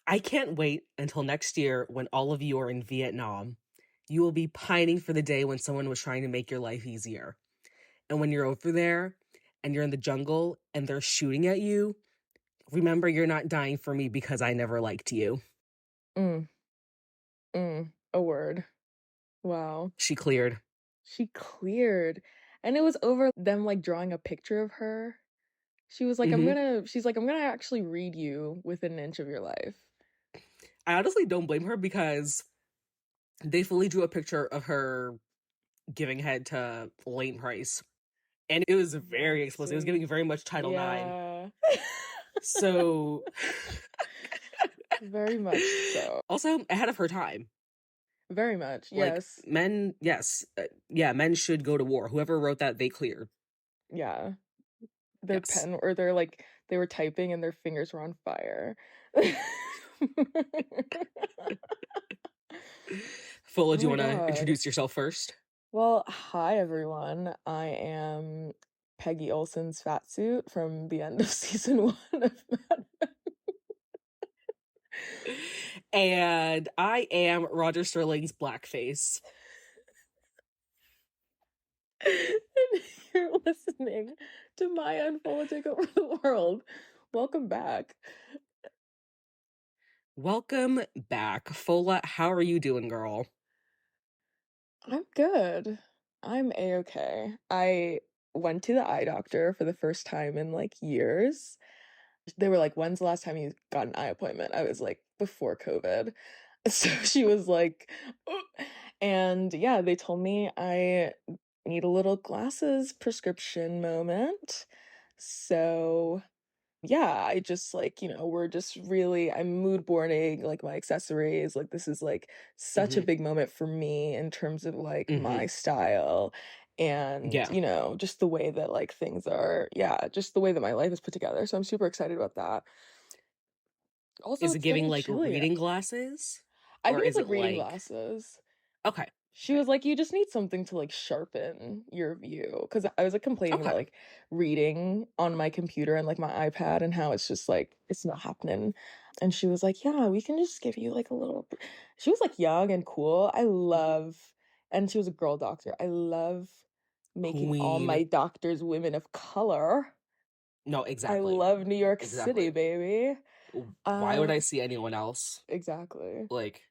I can't wait until next year when all of you are in Vietnam. You will be pining for the day when someone was trying to make your life easier. And when you're over there and you're in the jungle and they're shooting at you, remember you're not dying for me because I never liked you. Mm, a word. Wow. She cleared. She cleared. And it was over them like drawing a picture of her. Hmm. She's like, I'm gonna actually read you within an inch of your life. I honestly don't blame her because they fully drew a picture of her giving head to Lane Price. And it was very explicit. It was giving Nasty. very much Title IX. Yeah. So, Very much so. also ahead of her time. Very much. Like, Yes. men, yes. Yeah, men should go to war. Whoever wrote that, they cleared. Yeah. Their Yes. pen or they were typing and their fingers were on fire. Fola, Oh do you my want to God. introduce yourself first? Well, hi everyone. I am Peggy Olson's fat suit from the end of season 1 of Mad Men. And I am Roger Sterling's blackface. And you're listening to Maya and Fola Take Over the World. Welcome back. Welcome back. Fola, how are you doing, girl? I'm good. I'm a-okay. I went to the eye doctor for the first time in like years. They were like, when's the last time you got an eye appointment? I was like, before COVID. So she was like, "Oh." And yeah, they told me I need a little glasses prescription moment. So yeah, I just like, we're just really, I'm mood boarding like my accessories. Like, this is like such a Hmm. big moment for me in terms of like Hmm. my style and, Yeah. just the way that like things are, yeah, just the way that my life is put together. So I'm super excited about that. Also, Is it it's giving getting like chilly. reading glasses? I Or think it's is it like reading like, glasses. okay, She okay, was like, you just need something to like sharpen your view. Cause I was like complaining about okay. like reading on my computer and like my iPad and how it's just like, it's not happening. And she was like, yeah, we can just give you like a little. She was like young and cool. And she was a girl doctor. I love making all Queen. my doctors women of color. No, I exactly. love New York City, Exactly. baby. Why would Um, I see anyone else? exactly. Like,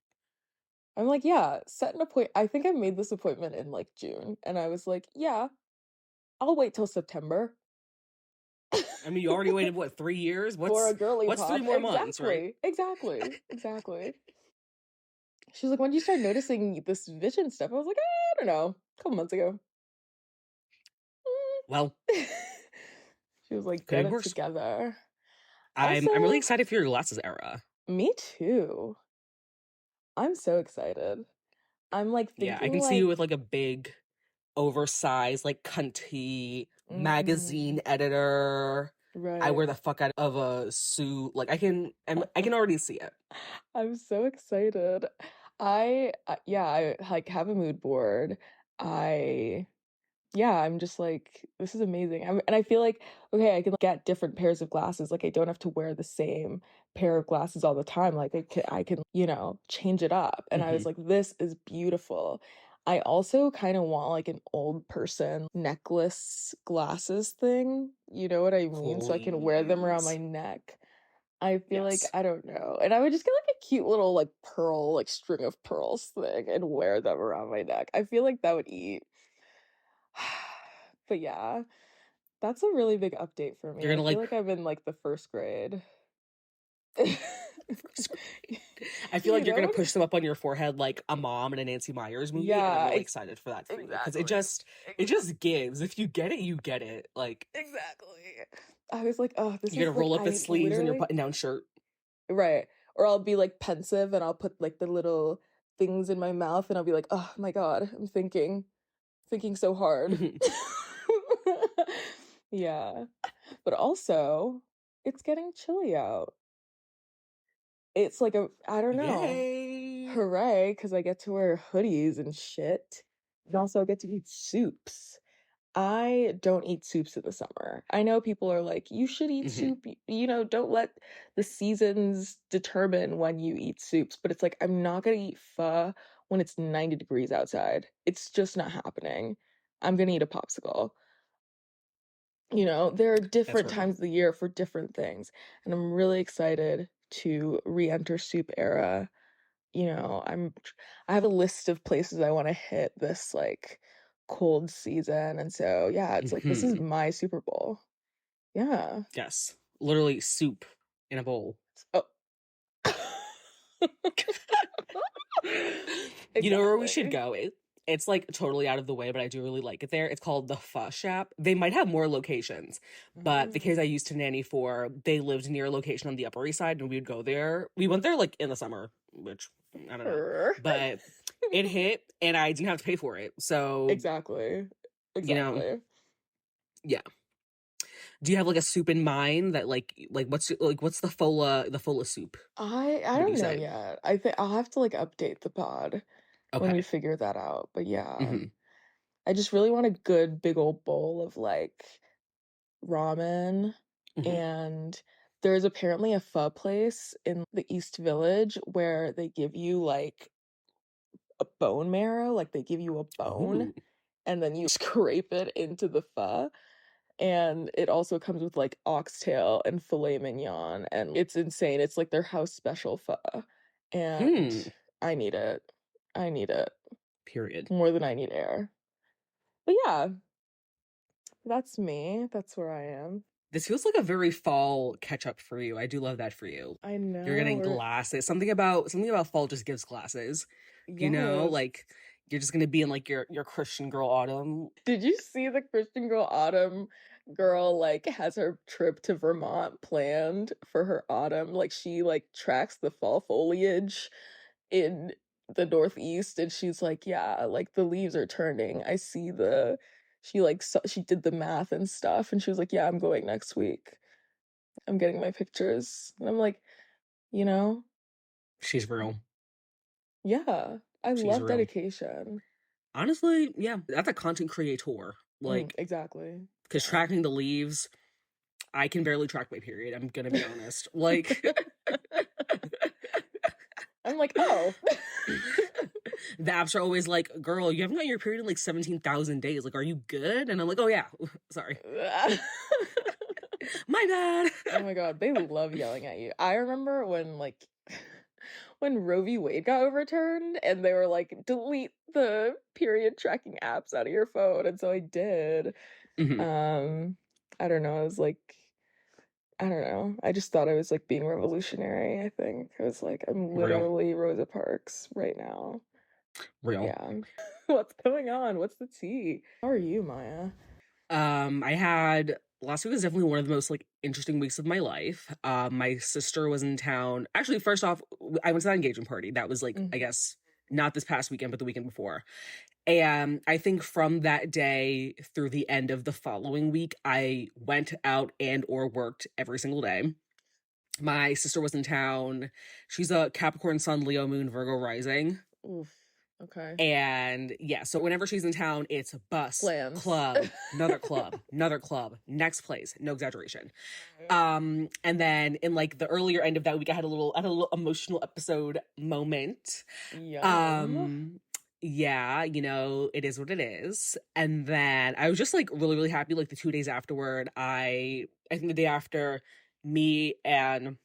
I'm like, yeah, set an appointment. I think I made this appointment in like June, and I was like, yeah, I'll wait till September I mean, you already waited, what, 3 years? for a What's girly what's three pop. more months, right? Exactly. She's like, when did you start noticing this vision stuff? I was like, I don't know, a couple months ago. Well, She was like, could get be it worse. together. I'm really Also, excited for your glasses era. me too. I'm so excited. I'm like Yeah, I thinking can see you like, with like a big, oversized, like cunty magazine mhm, editor. I right. wear the fuck out of a suit. Like I can already see it. I'm so excited. Yeah, I like have a mood board. I yeah, I'm just like this is amazing. And I feel like okay, I can get different pairs of glasses. Like I don't have to wear the same pair of glasses all the time. Like I can, change it up. And I was Hmm. like this is beautiful. I also kind of want like an old person necklace glasses thing. You know what I mean? So I can wear them around my Please. neck. I feel like Yes. I don't know. And I would just get like a cute little like pearl, like string of pearls thing and wear them around my neck. I feel like that would eat. But yeah, that's a really big update for me. You're I gonna feel like like I'm in like the first grade. first grade. I feel You like you're gonna know? push them up on your forehead like a mom in a Nancy Myers movie, and I'm Yeah, really excited for that for you because exactly. it just gives. If you get it, you get it. Like Exactly. I was like, oh, this you're is gonna like roll up his I sleeves on your literally button-down shirt. right. Or I'll be like pensive and I'll put like the little things in my mouth and I'll be like, oh my God, I'm thinking so hard. Mhm. Yeah. But also, it's getting chilly out. It's like I don't know. Yay! Hooray, because I get to wear hoodies and shit. And also I get to eat soups. I don't eat soups in the summer. I know people are like, "You should eat Hmm. soup, don't let the seasons determine when you eat soups," but it's like, I'm not gonna eat pho when it's 90 degrees outside. It's just not happening. I'm gonna eat a popsicle. There are That's different real. times of the year for different things, and I'm really excited to re-enter soup era. I have a list of places I wanna hit this, like, cold season, and so, yeah, it's like, this is Hmm. my Super Bowl. Yeah. Yes. Literally soup in a bowl. Oh. You know where we should Exactly. go? It's like totally out of the way, but I do really like it there. It's called the Pho Shop. They might have more locations, but the kids I Mm. used to nanny for, they lived near a location on the Upper East Side, and we would go there. We went there like in the summer, which I don't know, Coopurrr. but it hit, and I didn't have to pay for it. So Exactly. you know, Exactly. yeah. Do you have like a soup in mind that what's the fola soup? I Would you don't know say? yet. I think I'll have to, like, update the pod when we Okay. figure that out, but yeah. Hmm. I just really want a good big old bowl of, like, ramen, Hmm. and there's apparently a pho place in the East Village where they give you, like, a bone marrow, like, they give you a bone, Oh, and then you scrape it into the pho, and it also comes with, like, oxtail and filet mignon, and it's insane, it's, like, their house special pho, and hmm. I need it. I need it Period. more than I need air. But yeah, that's me, that's where I am. This feels like a very fall catch up for you. I do love that for you. I You're know, getting or glasses. Something about fall just gives glasses. yes. Like you're just gonna be in like your Christian girl autumn. Did you see the Christian Girl Autumn girl, like, has her trip to Vermont planned for her autumn? Like, she, like, tracks the fall foliage in the Northeast, and she's like, "Yeah, like, the leaves are turning. I see the" she did the math and stuff, and she was like, "Yeah, I'm going next week. I'm getting my pictures." And I'm like, you know, She's real. yeah, I She's love real. dedication. Honestly, yeah, that's a content creator. Like, Exactly. because Yeah. tracking the leaves, I can barely track my period. I'm gonna be honest. Like, I'm like, "Oh." the apps are always like, "Girl, you haven't got your period in like 17,000 days. Like, are you good?" And I'm like, "Oh yeah, sorry, my bad." Oh my god, they love yelling at you. I remember when, like, when Roe v. Wade got overturned and they were like, "Delete the period tracking apps out of your phone," and so I did. Hmm. Um, I don't know, I was like I don't know, I just thought I was, like, being revolutionary, I think. I was like, "I'm Real, literally Rosa Parks right now." real. Yeah. What's going on? What's the tea? How are you, Maya? I had last week was definitely one of the most like interesting weeks of my life. My sister was in town. Actually, first off, I went to that engagement party. That was like, I Mhm. guess, not this past weekend, but the weekend before. And I think from that day through the end of the following week, I went out and or worked every single day. My sister was in town. She's a Capricorn Sun, Leo Moon, Virgo rising. Oof, okay. And yeah, so whenever she's in town, it's bus, Plans. another club, next place, no exaggeration. Right. And then in like the earlier end of that week, I had a little emotional episode moment. Yum. Um, yeah, it is what it is. And then I was just like really, really happy. Like the 2 days afterward, I think the day after, me and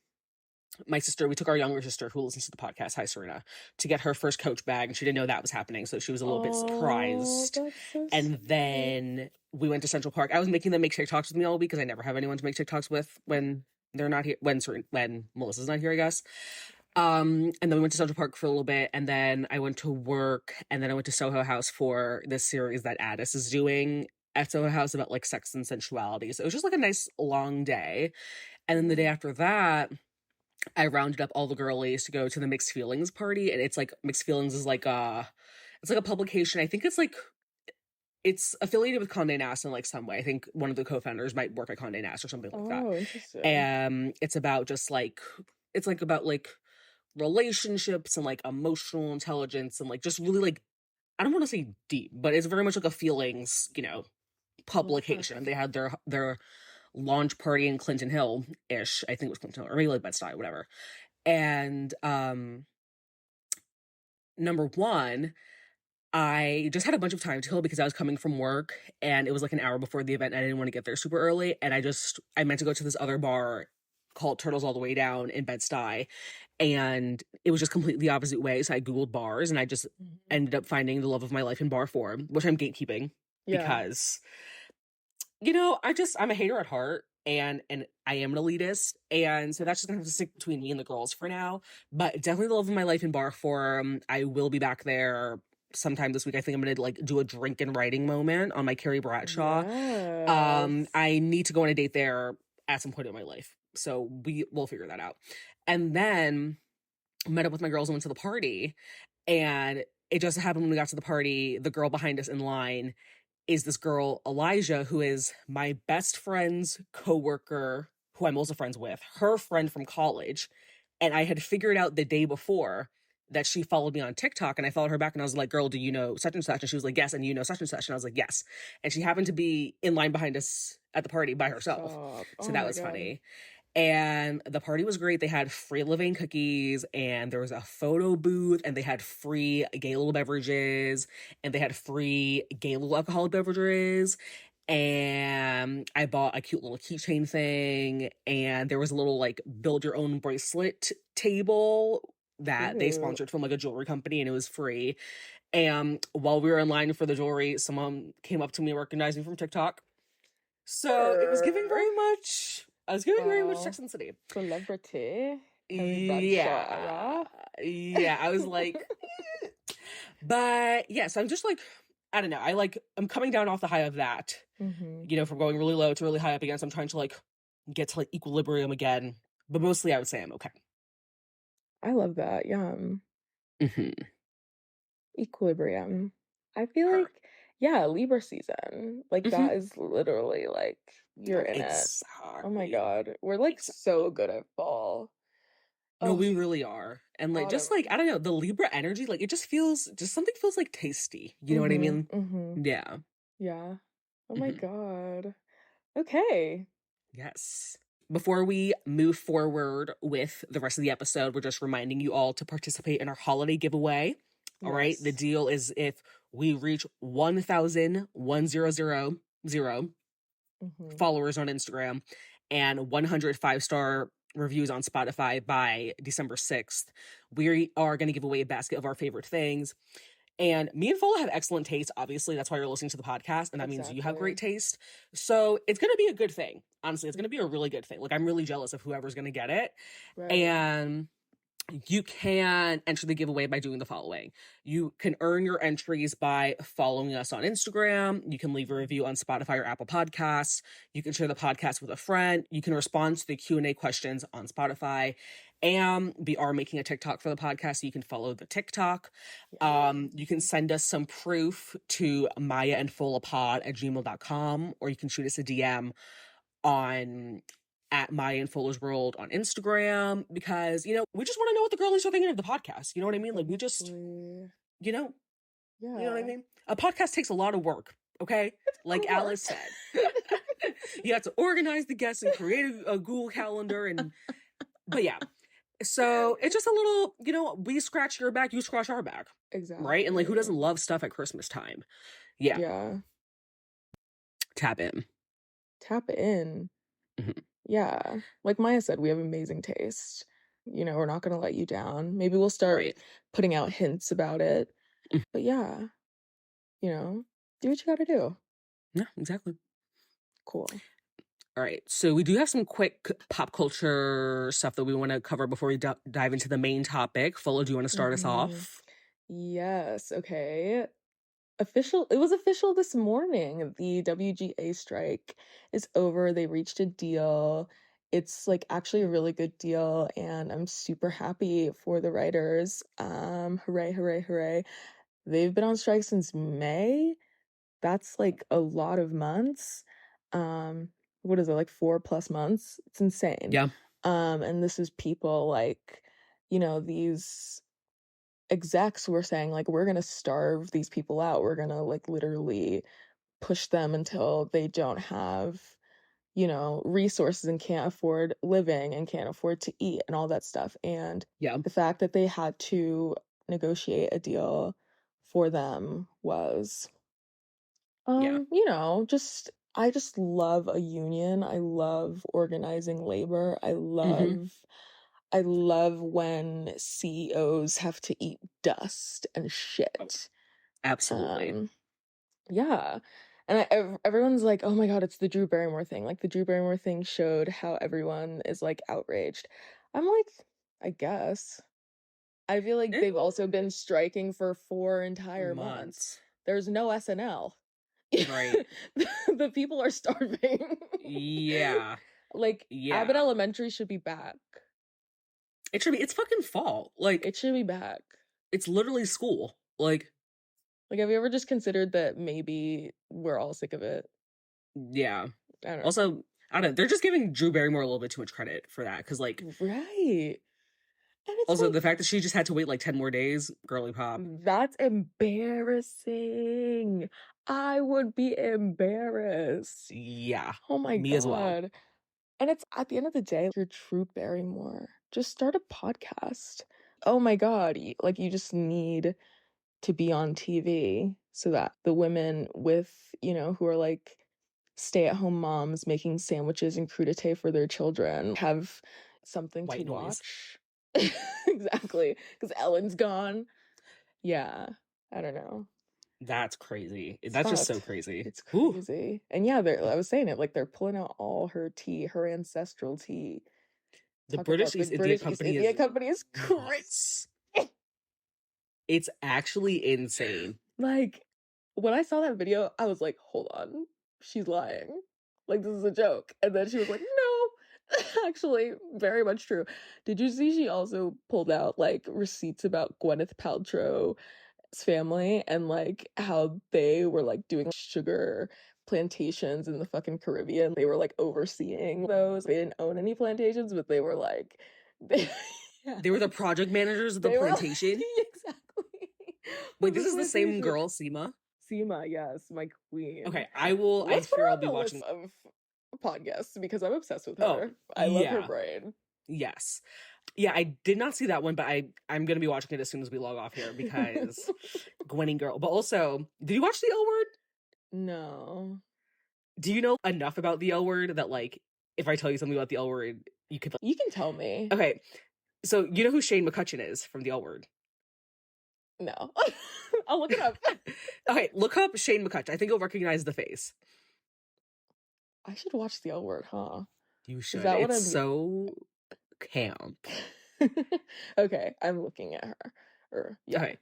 my sister, we took our younger sister who listens to the podcast, hi Serena, to get her first Coach bag, and she didn't know that was happening, so she was a little bit Oh, surprised. that's so And sweet. then we went to Central Park. I was making them make TikToks with me all week because I never have anyone to make TikToks with when they're not here, when Melissa's not here, I guess. And then we went to Central Park for a little bit, and then I went to work, and then I went to Soho House for this series that Addis is doing at Soho House about like sex and sensuality. So it was just like a nice long day. And then the day Yeah. after that, I rounded up all the girlies to go to the Mixed Feelings party, and it's like Mixed Feelings is like a publication. I think it's affiliated with Condé Nast in like some way. I think one of the co-founders might work at Condé Nast or something like that. Oh, interesting. And it's about just like it's like about like relationships and like emotional intelligence and like just really like I don't want to say deep, but it's very much like a feelings, Oh, fuck. publication. They had their launch party in Clinton Hill ish. I think it was Clinton Hill, or maybe like Bed-Stuy, whatever. And number one, I just had a bunch of time to kill because I was coming from work and it was like an hour before the event. And I didn't want to get there super early. And I meant to go to this other bar called Turtles All the Way Down in Bed-Stuy. And it was just completely the opposite way. So I Googled bars and I just Mhm. ended up finding the love of my life in bar form, which I'm gatekeeping Yeah. because, I'm a hater at heart and I am an elitist. And so that's just gonna have to stick between me and the girls for now. But definitely the love of my life in bar form. I will be back there sometime this week. I think I'm gonna like do a drink and writing moment on my Carrie Bradshaw. Yes. I need to go on a date there at some point in my life. So we'll figure that out. And then met up with my girls and went to the party. And it just happened when we got to the party, the girl behind us in line is this girl, Elijah, who is my best friend's coworker, who I'm also friends with, her friend from college. And I had figured out the day before that she followed me on TikTok, and I followed her back and I was like, girl, do you know such and such? And she was like, yes. And you know such and such? And I was like, yes. And she happened to be in line behind us at the party by herself. Stop. So Oh that my was God. funny. And the party was great. They had free Levain cookies and there was a photo booth and they had free gay little beverages and they had free gay little alcoholic beverages. And I bought a cute little keychain thing and there was a little like build your own bracelet table that they Cute. sponsored from like a jewelry company and it was free. And while we were in line for the jewelry, someone came up to me and recognized me from TikTok. So it was giving Err. very much. I was giving very much Wow. Sex and the City. Celebrity. Carrie Bradshaw Yeah, era. yeah. I was like, but yes, yeah, so I'm just like, I don't know. I'm coming down off the high of that. Hmm. From going really low to really high up again. So I'm trying to like get to like equilibrium again. But mostly, I would say I'm okay. I love that. Yum. Mm-hmm. Equilibrium. I feel Her. like, yeah, Libra season. Like Mm-hmm. that is literally like you're in it. Oh my Exactly. God. We're like Exactly. so good at fall. No, Oh, we really are. And like just like I autumn. don't know, the Libra energy, like it just something feels like tasty. You know what I Mm-hmm. mean? Mm-hmm. Yeah. Yeah. Oh my Mm-hmm. God. Okay. Yes. Before we move forward with the rest of the episode, we're just reminding you all to participate in our holiday giveaway. All right. The Yes. deal is if we reach 1,1000 Mm-hmm. followers on Instagram and 100 5-star reviews on Spotify by December 6th, we are going to give away a basket of our favorite things. And me and Fola have excellent taste. Obviously, that's why you're listening to the podcast, and that means you have great Exactly. taste. So it's going to be a good thing. Honestly, it's going to be a really good thing. Like, I'm really jealous of whoever's going to get it. Right. And you can enter the giveaway by doing the following. You can earn your entries by following us on Instagram. You can leave a review on Spotify or Apple Podcasts. You can share the podcast with a friend. You can respond to the Q&A questions on Spotify. And we are making a TikTok for the podcast, so you can follow the TikTok. Yeah. You can send us some proof to mayaandfolapod at gmail.com, or you can shoot us a DM on at Maya and Fuller's World on Instagram because, we just want to know what the girlies are thinking of the podcast. You know what I mean? Like, we just, Exactly. you know, you know what I Yeah. mean? A podcast takes a lot of work, okay? It's a lot Like of work. Alice said. You have to organize the guests and create a Google calendar but yeah. So it's just a little, we scratch your back, you scratch our back, right? And like, who doesn't Exactly. love stuff at Christmas time? Yeah. Yeah. Tap in. Tap in. Mhm. Yeah. Like Maya said, we have amazing taste. We're not gonna let you down. Maybe we'll start Right. putting out hints about it. Mm. But yeah, do what you gotta do. Yeah, exactly. Cool. All right. So we do have some quick pop culture stuff that we want to cover before we dive into the main topic. Fuller, do you want to start us Hmm. off? Yes, okay. It was official this morning. The WGA strike is over. They reached a deal. It's like actually a really good deal, and I'm super happy for the writers. Hooray, hooray, hooray. They've been on strike since May. That's like a lot of months. Um, what is it, like 4+ months? It's insane. Yeah. And this is people like, these execs were saying like we're gonna starve these people out. We're gonna like literally push them until they don't have, you know, resources and can't afford living and can't afford to eat and all that stuff. And Yeah. the fact that they had to negotiate a deal for them was, Yeah. you know, just I just love a union. I love organizing labor. Hmm. I love when CEOs have to eat dust and shit. Absolutely. Um, yeah. And everyone's like, "Oh my God, it's the Drew Barrymore thing." Like the Drew Barrymore thing showed how everyone is like outraged. I'm like, I guess. I feel like Eh, they've also been striking for 4 entire months. months. There's no SNL. Right. The people are starving. Yeah. Like Abbott Yeah. Elementary should be back. It should be, it's fucking fall. Like, It should be back. it's literally school. Like, Like, have you ever just considered that maybe we're all sick of it? yeah. I don't know. Also, I don't know. They're just giving Drew Barrymore a little bit too much credit for that. Because, like, Right. And it's also like, the fact that she just had to wait like 10 more days, girly pop. that's embarrassing. I would be embarrassed. Yeah. Oh my Me as well. God. And it's at the end of the day, you're Drew Barrymore. Just start a podcast. Oh my God. Like, you just need to be on TV so that the women with, you know, who are like stay-at-home moms making sandwiches and crudité for their children have something to White noise. watch. Exactly, because Ellen's gone. Yeah, I don't know. That's crazy. It's That's just so fucked. crazy. It's Ooh. crazy. And yeah, I was saying it, like they're pulling out all her tea, her ancestral tea. The Talk British about the East India British East Company India is Company is crazy. nuts. It's actually insane. Like, when I saw that video, I was like, hold on, she's lying. Like, this is a joke. And then she was like, no, actually, very much true. Did you see she also pulled out like receipts about Gwyneth Paltrow's family and like how they were like doing sugar plantations in the fucking Caribbean? They were like overseeing those. They didn't own any plantations, but they were like, they, yeah, They were the project managers of the they were like, plantation. exactly. Wait, Of this the is the same plantation. girl, Seema? Seema, yes, my queen. Okay, I Let's put fear her I'll on be the watching. list of podcasts because I'm obsessed with Oh, her. I love her yeah. brain. Yes. Yeah, I did not see that one, but I'm gonna be watching it as soon as we log off here because Gwenny girl. But also, did you watch the L Word? No. Do you know enough about the L Word that like if I tell you something about the L Word, you could You can tell me. Okay. So you know who Shane McCutcheon is from the L Word? No. I'll look it up. Okay, look up Shane McCutcheon. I think you'll recognize the face. I should watch the L Word, huh? You Is should. that what It's I'm so camp. Okay, I'm looking at her. Or yeah. Okay.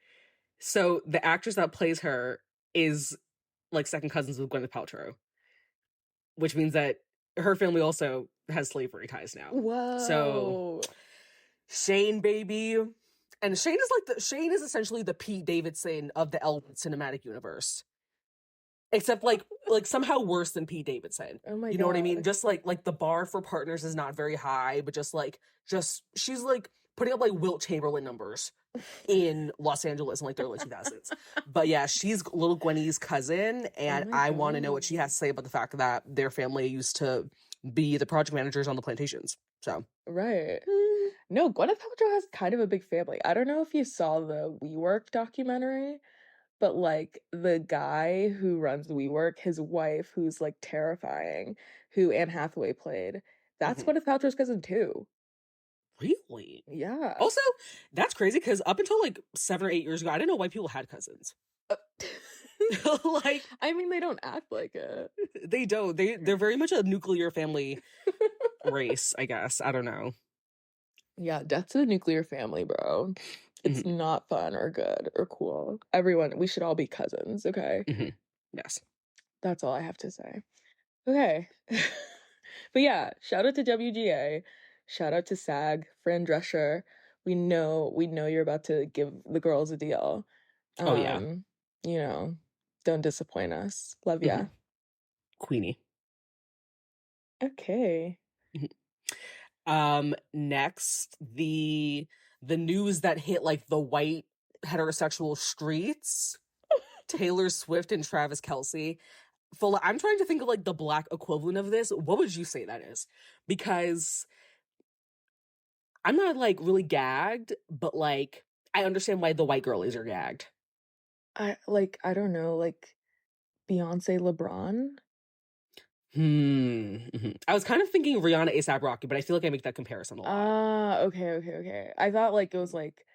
So the actress that plays her is like second cousins with Gwyneth Paltrow, which means that her family also has slavery ties now. So Whoa. Shane, baby, and Shane is essentially the Pete Davidson of the L cinematic universe, except like somehow worse than Pete Davidson. Oh my You know what I mean? God. Just like the bar for partners is not very high, but just she's like putting up like Wilt Chamberlain numbers in Los Angeles in like the early 2000s. But yeah, she's little Gwenny's cousin, and Oh my I want to know what she God. has to say about the fact that their family used to be the project managers on the plantations. So, Right. No, Gwyneth Paltrow has kind of a big family. I don't know if you saw the WeWork documentary, but like the guy who runs WeWork, his wife, who's like terrifying, who Anne Hathaway played, that's mhm. Gwyneth Paltrow's cousin too. Really? Yeah. Also, that's crazy because up until like 7 or 8 years ago, I didn't know white people had cousins. Uh, Like I mean, they don't act like it. they don't. They're very much a nuclear family race, I guess. I don't know. Yeah, death to the nuclear family, bro. It's Mhm, not fun or good or cool. Everyone, we should all be cousins, okay? mhm. Yes. That's all I have to say. Okay. But yeah, shout out to WGA. Shout out to SAG, Fran Drescher. We know you're about to give the girls a deal. Oh yeah. Um, you know, don't disappoint us. Love ya. Mhm. Queenie. Okay. Next, the news that hit like the white heterosexual streets, Taylor Swift and Travis Kelce. Fola, I'm trying to think of like the black equivalent of this. What would you say that is? Because I'm not like really gagged, but like I understand why the white girlies are gagged. I don't know, like Beyonce, LeBron? I was kind of thinking Rihanna ASAP Rocky, but I feel like I make that comparison a lot. Ah, okay, okay, okay. I thought like it was like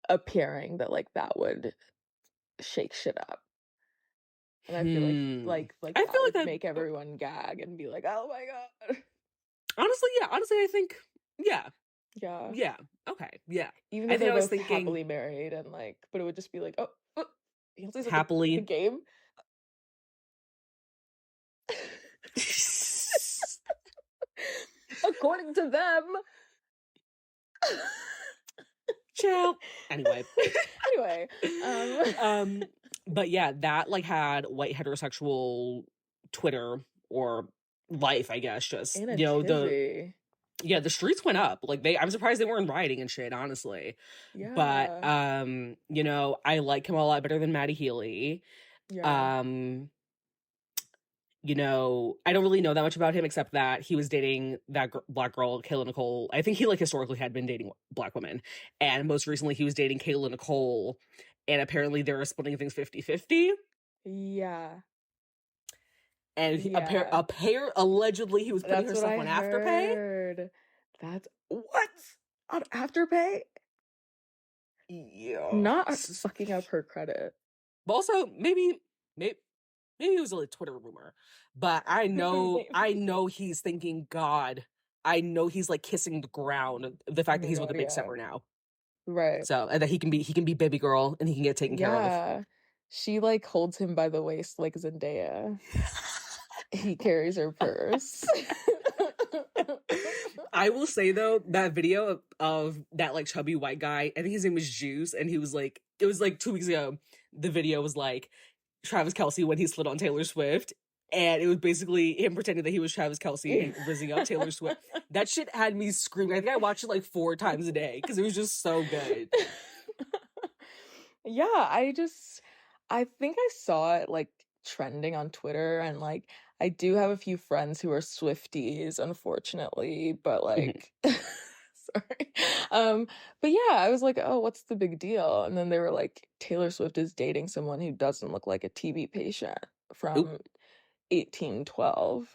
a pairing that like that would shake shit up. And I feel like Hmm. like I that feel like would that make everyone gag and be like, "Oh my God." honestly, yeah. Honestly, I think yeah. Yeah. Yeah. Okay. Yeah. Even I though think they're I was both thinking happily married and like, but it would just be like, "Oh, oh Beyonce's at the happily. game." According to them. Chill. Anyway. Anyway, um, but yeah, that like had white heterosexual Twitter or life, I guess, just in a you know, tizzy. the streets went up. Like I'm surprised they weren't rioting and shit, honestly. But Yeah. you know, I like him a lot better than Maddie Healy. Yeah. Um, you know, I don't really know that much about him except that he was dating that black girl, Kayla Nicole. I think he like historically had been dating black women. And most recently he was dating Kayla Nicole. And apparently they were splitting things 50-50. Yeah. And Yeah. allegedly he was putting her That's what stuff I on Afterpay. heard. That's what? On Afterpay? Yeah. Not fucking up her credit. But also maybe it was a like, Twitter rumor. But I Maybe. know he's thinking, God, I know he's like kissing the ground. The Oh fact that my he's with God, a big yeah. stepper now. Right. So and that he can be baby girl and he can get taken care of. Yeah. She like holds him by the waist like Zendaya. He carries her purse. I will say though, that video of that like chubby white guy, I think his name was Juice, and he was like, it was like 2 weeks ago. The video was like Travis Kelce when he slid on Taylor Swift, and it was basically him pretending that he was Travis Kelce rizzing up Taylor Swift. That shit had me screaming. I think I watched it like 4 times a day because it was just so good. Yeah, I think I saw it like trending on Twitter and like I do have a few friends who are Swifties, unfortunately, but Mhm. like sorry. Um, but yeah, I was like, "Oh, what's the big deal?" And then they were like, "Taylor Swift is dating someone who doesn't look like a TB patient Oop, from 1812."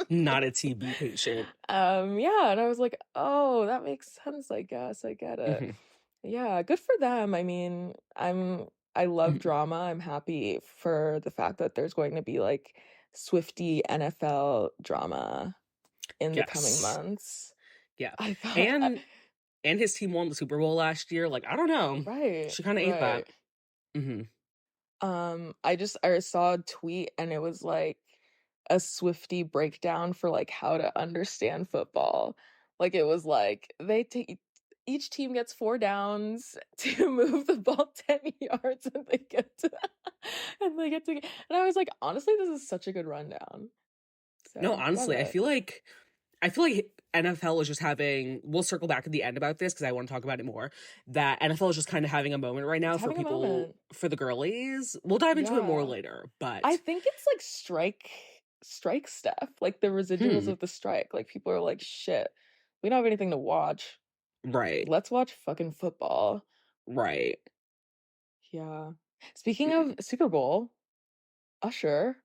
not a TB patient. Yeah, and I was like, "Oh, that makes sense, I guess. I get it." Mhm. Yeah, good for them. I mean, I love Mhm. drama. I'm happy for the fact that there's going to be like Swifty NFL drama in the coming Yes, months. yeah, I thought and his team won the Super Bowl last year. Like I don't know, right, she kind of ate that. right. Hmm. I saw a tweet and it was like a Swifty breakdown for like how to understand football. Like it was like they take each team gets 4 downs to move the ball 10 yards and they get to and they get to and I was like, honestly, this is such a good rundown. No, So love honestly, it. I feel like NFL is just having. We'll circle back at the end about this because I want to talk about it more. That NFL is just kind of having a moment right It's now for having a people moment. for the girlies. We'll dive into it more Yeah. later, I but think it's like strike stuff, like the residuals hmm, of the strike. Like people are like, shit, we don't have anything to watch. right, Let's watch fucking football. right, Yeah. Speaking of Super Bowl, Usher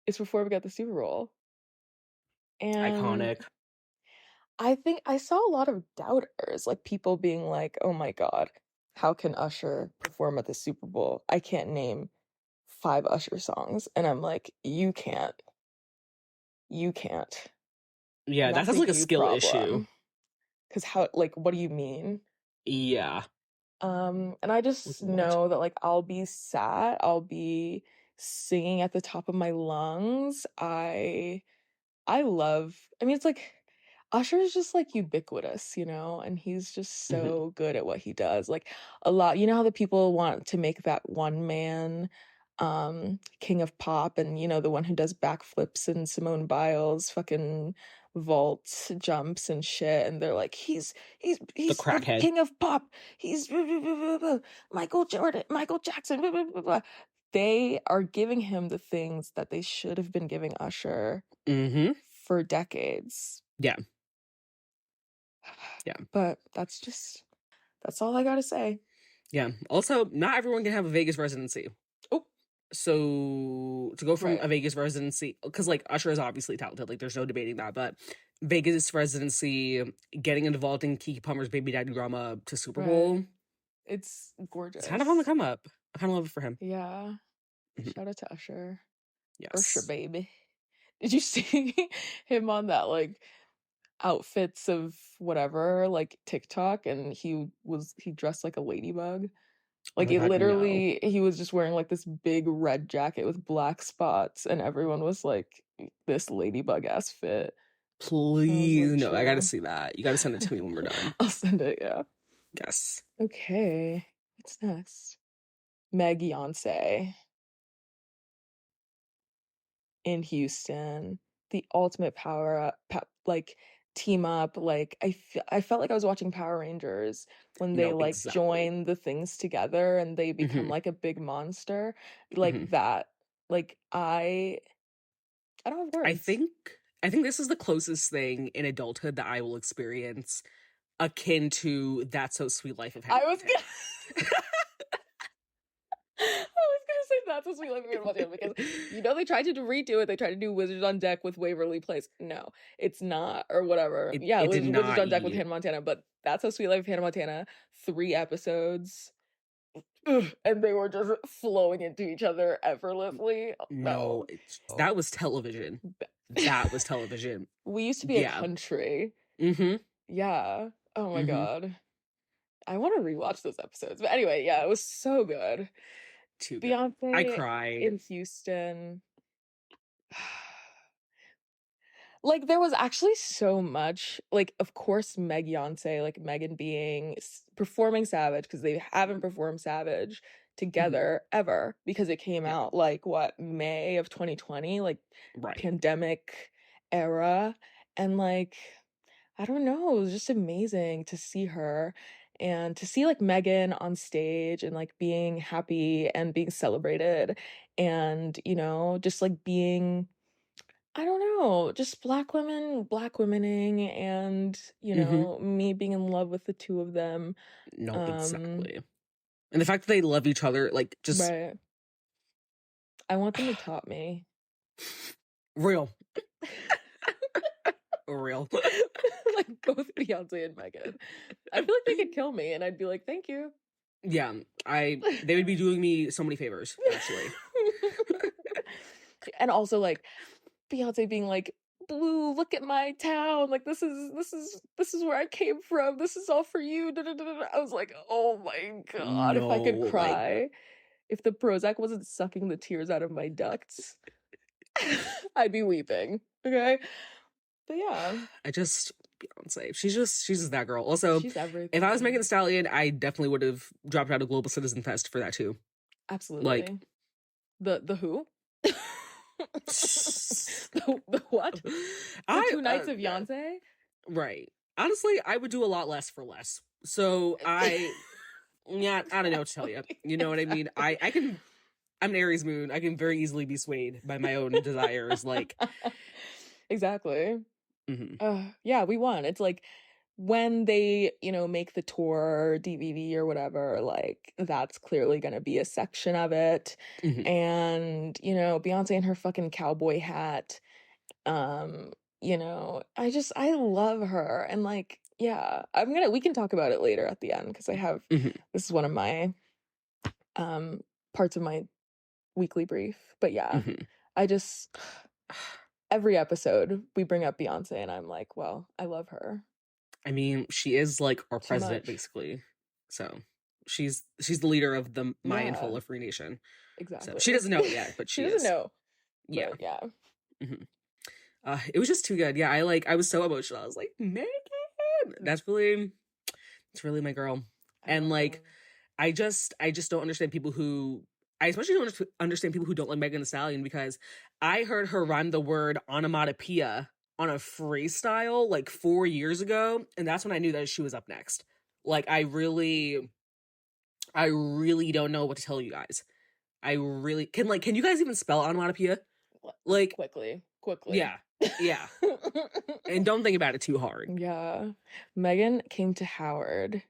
is before we got the Super Bowl. And iconic. I think I saw a lot of doubters, like people being like, oh my God, how can Usher perform at the Super Bowl? I can't name 5 Usher songs. And I'm like, you can't. You can't. Yeah, And that that's has a like a you skill issue. problem. Because how, like, what do you mean? Yeah, And I like just what? know that like I'll be sad, I'll be singing at the top of my lungs. I love, I mean, it's like Usher is just like ubiquitous, you know, and he's just Hmm. so good at what he does. Like a lot, you know how the people want to make that one man king of pop and you know the one who does backflips and Simone Biles fucking vault jumps and shit, and they're like, he's The the crackhead. king of pop. He's Michael Jordan, Michael Jackson. Blah, blah, blah, blah. They are giving him the things that they should have been giving Usher Mm-hmm. for decades. Yeah. Yeah. But that's all I gotta say. Yeah. Also, not everyone can have a Vegas residency. Oh, So to go from right. a Vegas residency, because like Usher is obviously talented, like there's no debating that, but Vegas residency, getting involved in Keke Palmer's baby daddy drama to Super Bowl, Right. It's it's kind of on the gorgeous. come up. I kind of love it for him. Yeah. Mhm. Shout out to Usher. Usher, Yes. baby. Did you see him on that like outfits of whatever, like TikTok, and he dressed like a ladybug? Oh Like my it God, no. literally, he was just wearing like this big red jacket with black spots, and everyone was like, this ladybug ass fit. I was Please, like, no, I gotta chill. see that. You gotta send it to me when we're done. I'll send it, yeah. Yes. Okay. What's next? Mayaandfolapod in Houston, the ultimate power up, like team up. Like I felt like I was watching Power Rangers when they No, like exactly. join the things together and they become Hmm. like a big monster, Hmm. like that. Like I don't have I words. think I think this is the closest thing in adulthood that I will experience akin to That's So Sweet Life of Hannah I was Montana. gonna I was gonna say that's a sweet life of Hannah Montana because they tried to redo it. They tried to do Wizards on Deck with Waverly Place. No, it's not, or whatever. it Yeah, it did Wizards not on Deck with eat. Hannah Montana, but that's a sweet life of Hannah Montana. 3 episodes. Ugh, and they were just flowing into each other effortlessly. No, No. that was television. That was television. We used to be a Yeah. country. Mm-hmm. Yeah. Oh my Mm-hmm. God. I want to rewatch those episodes. But anyway, yeah, it was so good. Too good. I Beyonce cried. in Houston. Like there was actually so much, like of course Meg Yonsei, like Megan being performing Savage because they haven't performed Savage Mhm. together ever because it came Yeah. out like what, May of 2020, like Right. pandemic era. And like I don't know, it was just amazing to see her and to see like Megan on stage and like being happy and being celebrated and just like being, I don't know, just black womening, and Mm-hmm. me being in love with the two of them. No, Um, exactly. And the fact that they love each other, like just right. I want them to top me. real. Real. Like both Beyonce and Megan. I feel like they could kill me and I'd be like, thank you. Yeah. They would be doing me so many favors, actually. And also like Beyonce being like, Blue, look at my town. Like this is where I came from. This is all for you. Da, da, da, da, da. I was like, oh my God, if I could No, like cry. If the Prozac wasn't sucking the tears out of my ducts, I'd be weeping. Okay. But yeah, I just Beyonce. She's just that girl. Also, she's if I was Megan everything. Thee Stallion, I definitely would have dropped out of Global Citizen Fest for that too. Like Absolutely. The who? The what? The I 2 nights of Beyonce? right. Honestly, I would do a lot less for less. So yeah, I don't know what to tell you. You know what I mean? I'm an Aries moon. I can very easily be swayed by my own desires. Like, Exactly. mhm, Yeah, we won. It's like when they, make the tour DVD or whatever, like that's clearly going to be a section of it. mhm, And, Beyonce in her fucking cowboy hat. I love her. And like, yeah, we can talk about it later at the end because mhm, this is one of my um parts of my weekly brief. But yeah, mhm. I just every episode we bring up Beyonce and I'm like, well, I love her I mean, she is like our too president, much. basically. So she's the leader of the Yeah, Mayaandfolapod Nation. So she exactly. doesn't know it yet, but She she doesn't is. know, Yeah. but yeah, Mhm. It was just too good. Yeah, I was so emotional. I was like, Megan, it's really my girl. I And love like, her. I just don't understand people who. I especially don't understand people who don't like Megan Thee Stallion because I heard her rhyme the word onomatopoeia on a freestyle like 4 years ago, and that's when I knew that she was up next. Like, I really don't know what to tell you guys. I really can you guys even spell onomatopoeia? Like, quickly. yeah. And don't think about it too hard. Yeah. Megan came to Howard,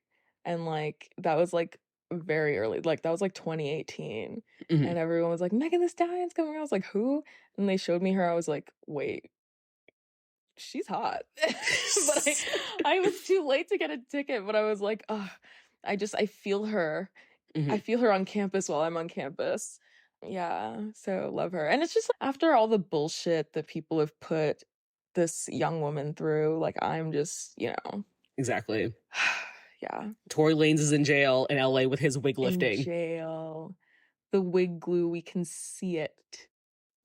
and like that was like very early. Like that was like 2018. Mhm. And everyone was like, Megan Thee Stallion's coming. I was like, who? And they showed me her. I was like, wait, she's hot. But I was too late to get a ticket, but I was like, oh, I feel her. I feel her on campus while I'm on campus. Yeah, so love her. And it's just after all the bullshit that people have put this young woman through, like I'm just, Exactly. yeah. Tory Lanez is in jail in LA with his wig lifting. In jail. The wig glue, we can see it.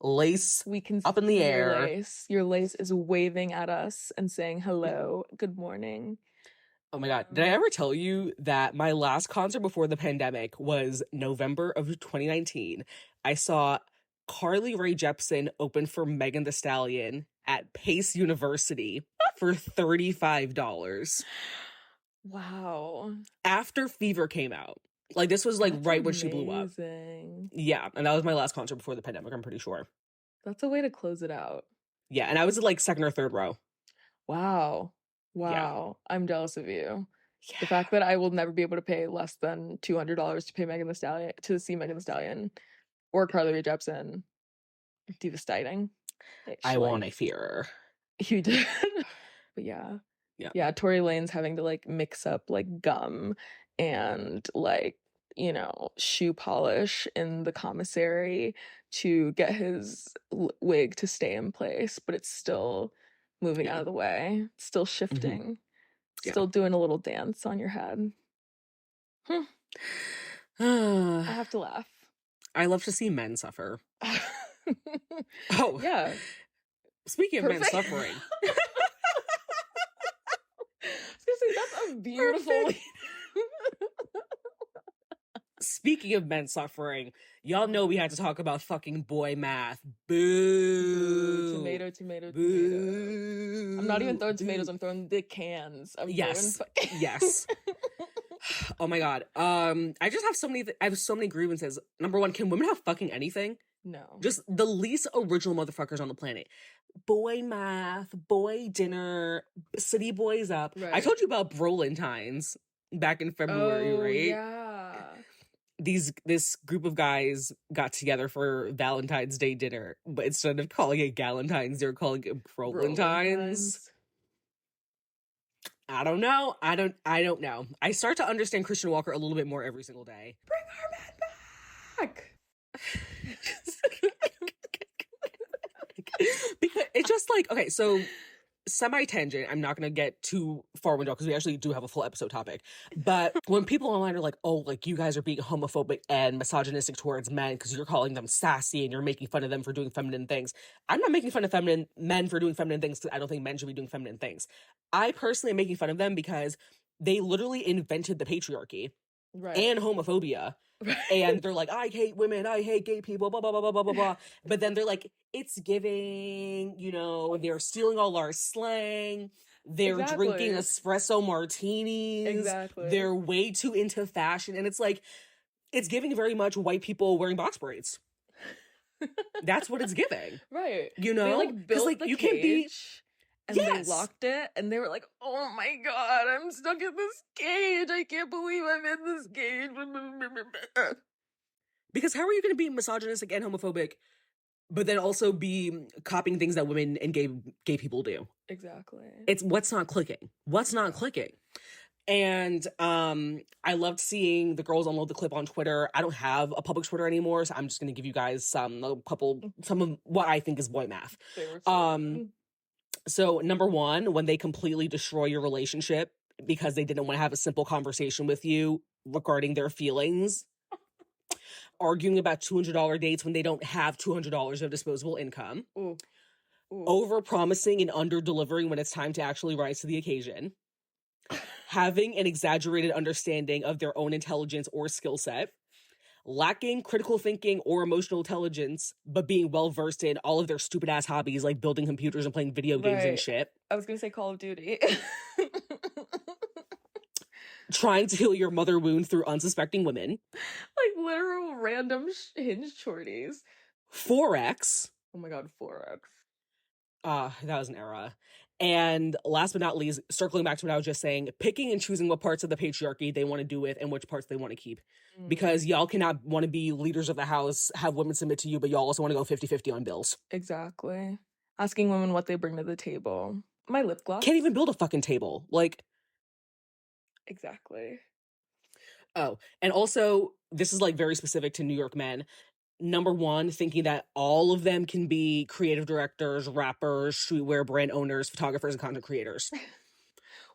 Lace we can up in the air. Lace. Your lace is waving at us and saying hello, good morning. Oh my God. Did I ever tell you that my last concert before the pandemic was November of 2019? I saw Carly Rae Jepsen open for Megan Thee Stallion at Pace University for $35. Wow. After Fever came out. Like, this was like That's right when she blew up. amazing. Yeah. And that was my last concert before the pandemic, I'm pretty sure. That's a way to close it out. Yeah. And I was like second or third row. Wow. Yeah. I'm jealous of you. Yeah. The fact that I will never be able to pay less than $200 to pay Megan Thee Stallion, to see Megan Thee Stallion or Carly Rae Jepsen. Devastating. I want a fear. You did. But yeah. Tory Lanez having to like mix up like gum and like, shoe polish in the commissary to get his wig to stay in place, but it's still moving out of the way, still shifting, still doing a little dance on your head. I have to laugh. I love to see men suffer. Oh yeah. Speaking of men suffering. I was gonna say that's a beautiful. Speaking of men suffering, y'all know we had to talk about fucking boy math. Boo. Tomato. Boo. I'm not even throwing tomatoes. I'm throwing the cans. Yes. Oh my God. I just have I have so many grievances. Number one, can women have fucking anything? No. Just the least original motherfuckers on the planet. Boy math, boy dinner, city boys up. Right. I told you about Brolentines back in February, right? Yeah. This group of guys got together for Valentine's Day dinner, but instead of calling it Galentine's, they're calling it Brolentines. I don't know. I don't know. I start to understand Christian Walker a little bit more every single day. Bring our men back. Because it's just like, okay, so semi-tangent, I'm not going to get too far winded because we actually do have a full episode topic. But when people online are like, oh, like you guys are being homophobic and misogynistic towards men because you're calling them sassy and you're making fun of them for doing feminine things. I'm not making fun of men for doing feminine things because I don't think men should be doing feminine things. I personally am making fun of them because they literally invented the patriarchy and homophobia. Right. And they're like, I hate women, I hate gay people, blah, blah, blah, blah, blah, blah, blah. But then they're like, it's giving, they're stealing all our slang. They're drinking espresso martinis. Exactly. They're way too into fashion. And it's like, it's giving very much white people wearing box braids. That's what it's giving. Right. They like built like, the you cage. Can't be... And they locked it, and they were like, oh my God, I'm stuck in this cage. I can't believe I'm in this cage. Because how are you going to be misogynistic and homophobic, but then also be copying things that women and gay people do? Exactly. It's what's not clicking. And I loved seeing the girls unload the clip on Twitter. I don't have a public Twitter anymore, so I'm just going to give you guys some of what I think is boy math. So number one, when they completely destroy your relationship because they didn't want to have a simple conversation with you regarding their feelings, arguing about $200 dates when they don't have $200 of disposable income, over promising and under delivering when it's time to actually rise to the occasion, having an exaggerated understanding of their own intelligence or skill set, lacking critical thinking or emotional intelligence, but being well versed in all of their stupid ass hobbies like building computers and playing video games and shit. I was gonna say Call of Duty. Trying to heal your mother wound through unsuspecting women. Like literal random hinge shorties. Forex. Oh my god, Forex. That was an era. And last but not least, circling back to what I was just saying, picking and choosing what parts of the patriarchy they want to do with and which parts they want to keep. Because y'all cannot want to be leaders of the house, have women submit to you, but y'all also want to go 50-50 on bills. Exactly. Asking women what they bring to the table. My lip gloss. Can't even build a fucking table. Like, exactly. Oh, and also, this is like very specific to New York men. Number one, thinking that all of them can be creative directors, rappers, streetwear brand owners, photographers, and content creators.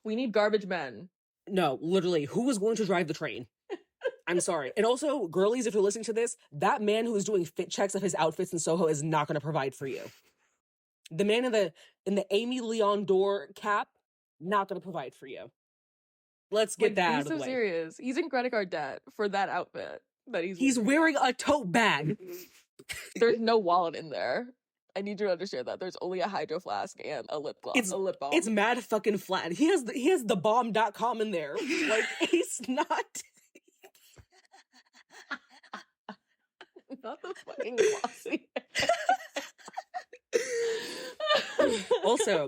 We need garbage men. No, literally, who is going to drive the train? I'm sorry. And also, girlies, if you're listening to this, that man who is doing fit checks of his outfits in Soho is not going to provide for you. The man in the Amy Leon Dore cap, not going to provide for you. Let's get that out of the way. He's so serious. He's in credit card debt for that outfit that he's wearing a tote bag. There's no wallet in there. I need you to understand that. There's only a hydro flask and a lip gloss, a lip balm. It's mad fucking flat. He has the bomb.com in there. Like, he's not... Not the fucking glossy. Also,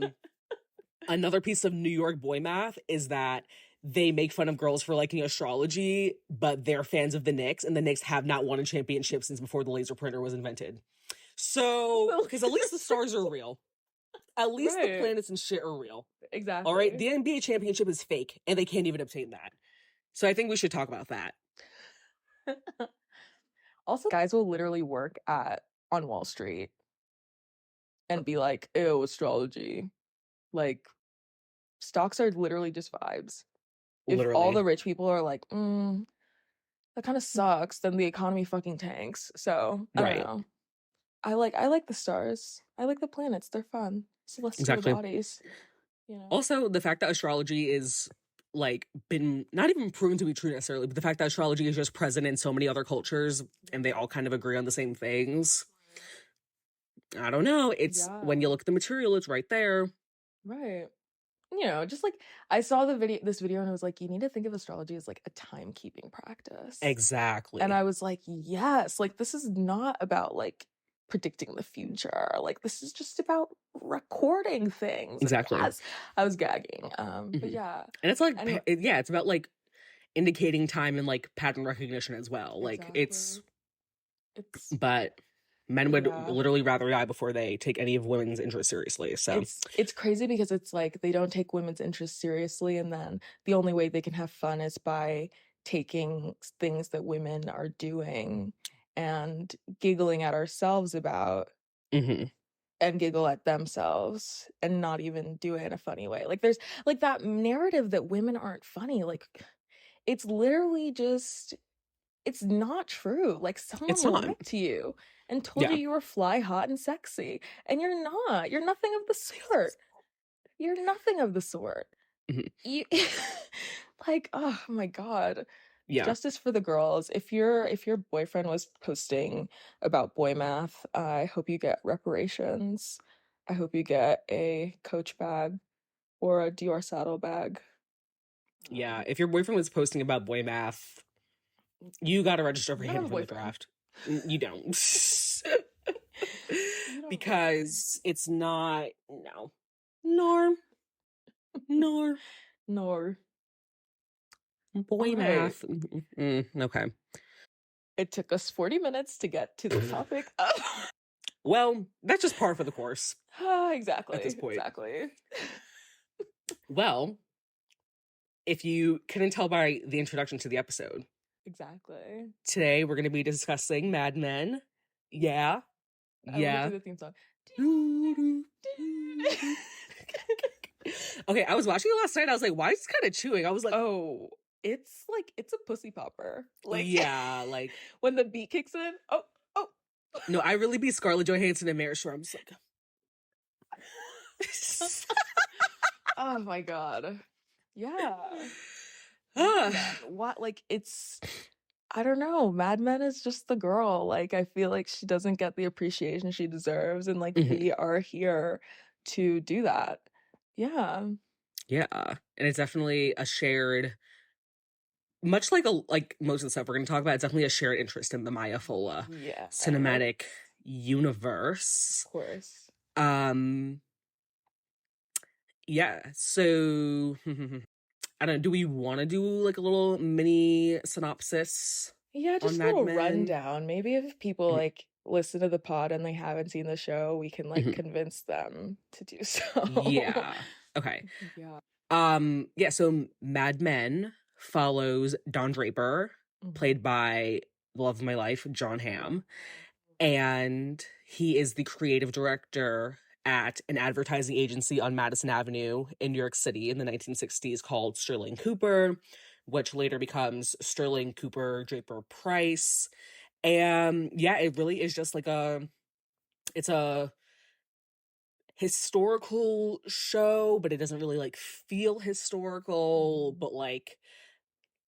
another piece of New York boy math is that they make fun of girls for liking astrology, but they're fans of the Knicks, and the Knicks have not won a championship since before the laser printer was invented. So, because at least the stars are real. At least the planets and shit are real. Exactly. All right? The NBA championship is fake, and they can't even obtain that. So I think we should talk about that. Also, guys will literally work on Wall Street and be like, ew, astrology. Like, stocks are literally just vibes. Literally. If all the rich people are like, that kind of sucks, then the economy fucking tanks. So, I don't know. I like the stars. I like the planets. They're fun. Celestial bodies. You know? Also, the fact that astrology is like been not even proven to be true necessarily, but the fact that astrology is just present in so many other cultures and they all kind of agree on the same things. I don't know. It's when you look at the material, it's right there. Right. You know, just like I saw this video and I was like, you need to think of astrology as like a timekeeping practice. Exactly. And I was like, yes, like this is not about like predicting the future. Like this is just about recording things. Exactly. I was gagging. But yeah. And it's like, anyway. It's about like indicating time and like pattern recognition as well. Like it's but men would literally rather die before they take any of women's interests seriously. So it's crazy because it's like they don't take women's interests seriously, and then the only way they can have fun is by taking things that women are doing and giggling at ourselves about and giggle at themselves and not even do it in a funny way. Like there's like that narrative that women aren't funny. Like it's literally just, it's not true. Like someone lied to you and told you were fly, hot, and sexy. And you're not. You're nothing of the sort. You're nothing of the sort. You, like, oh my God. Yeah. Justice for the girls. If your boyfriend was posting about boy math, I hope you get reparations. I hope you get a Coach bag or a Dior saddle bag. Yeah, if your boyfriend was posting about boy math, you got to register for him for the draft. You don't. Because it's not, nor. Boy math. Okay. It took us 40 minutes to get to the topic. Well, that's just par for the course. Exactly. At this point. Exactly. Well, if you couldn't tell by the introduction to the episode. Exactly. Today we're going to be discussing Mad Men. Yeah. Yeah. Do the theme song. Okay, I was watching it last night. I was like, why is this kind of chewing? I was like, oh, it's a pussy popper. Like, yeah, like when the beat kicks in. Oh. No, I really be Scarlett Johansson and Meryl Streep. I'm just like, oh my God. Yeah. What? Like, it's, I don't know, Mad Men is just the girl, like, I feel like she doesn't get the appreciation she deserves, and, like, Mhm. we are here to do that. Yeah. Yeah, and it's definitely a shared much like most of the stuff we're gonna talk about, it's definitely a shared interest in the Maya Fola Yeah, of cinematic universe. course. Um, yeah, so I don't know, do we wanna do, like, a little mini synopsis Yeah, on just a Mad little Men? rundown. Maybe if people, Mhm, like, listen to the pod and they haven't seen the show, we can, like, mhm. convince them to do so. Yeah, okay. Yeah. Yeah, so Mad Men follows Don Draper, Mhm. played by the love of my life, John Hamm, and he is the creative director at an advertising agency on Madison Avenue in New York City in the 1960s called Sterling Cooper, which later becomes Sterling Cooper Draper Pryce. And yeah, it really is just like it's a historical show, but it doesn't really like feel historical, Mhm. but like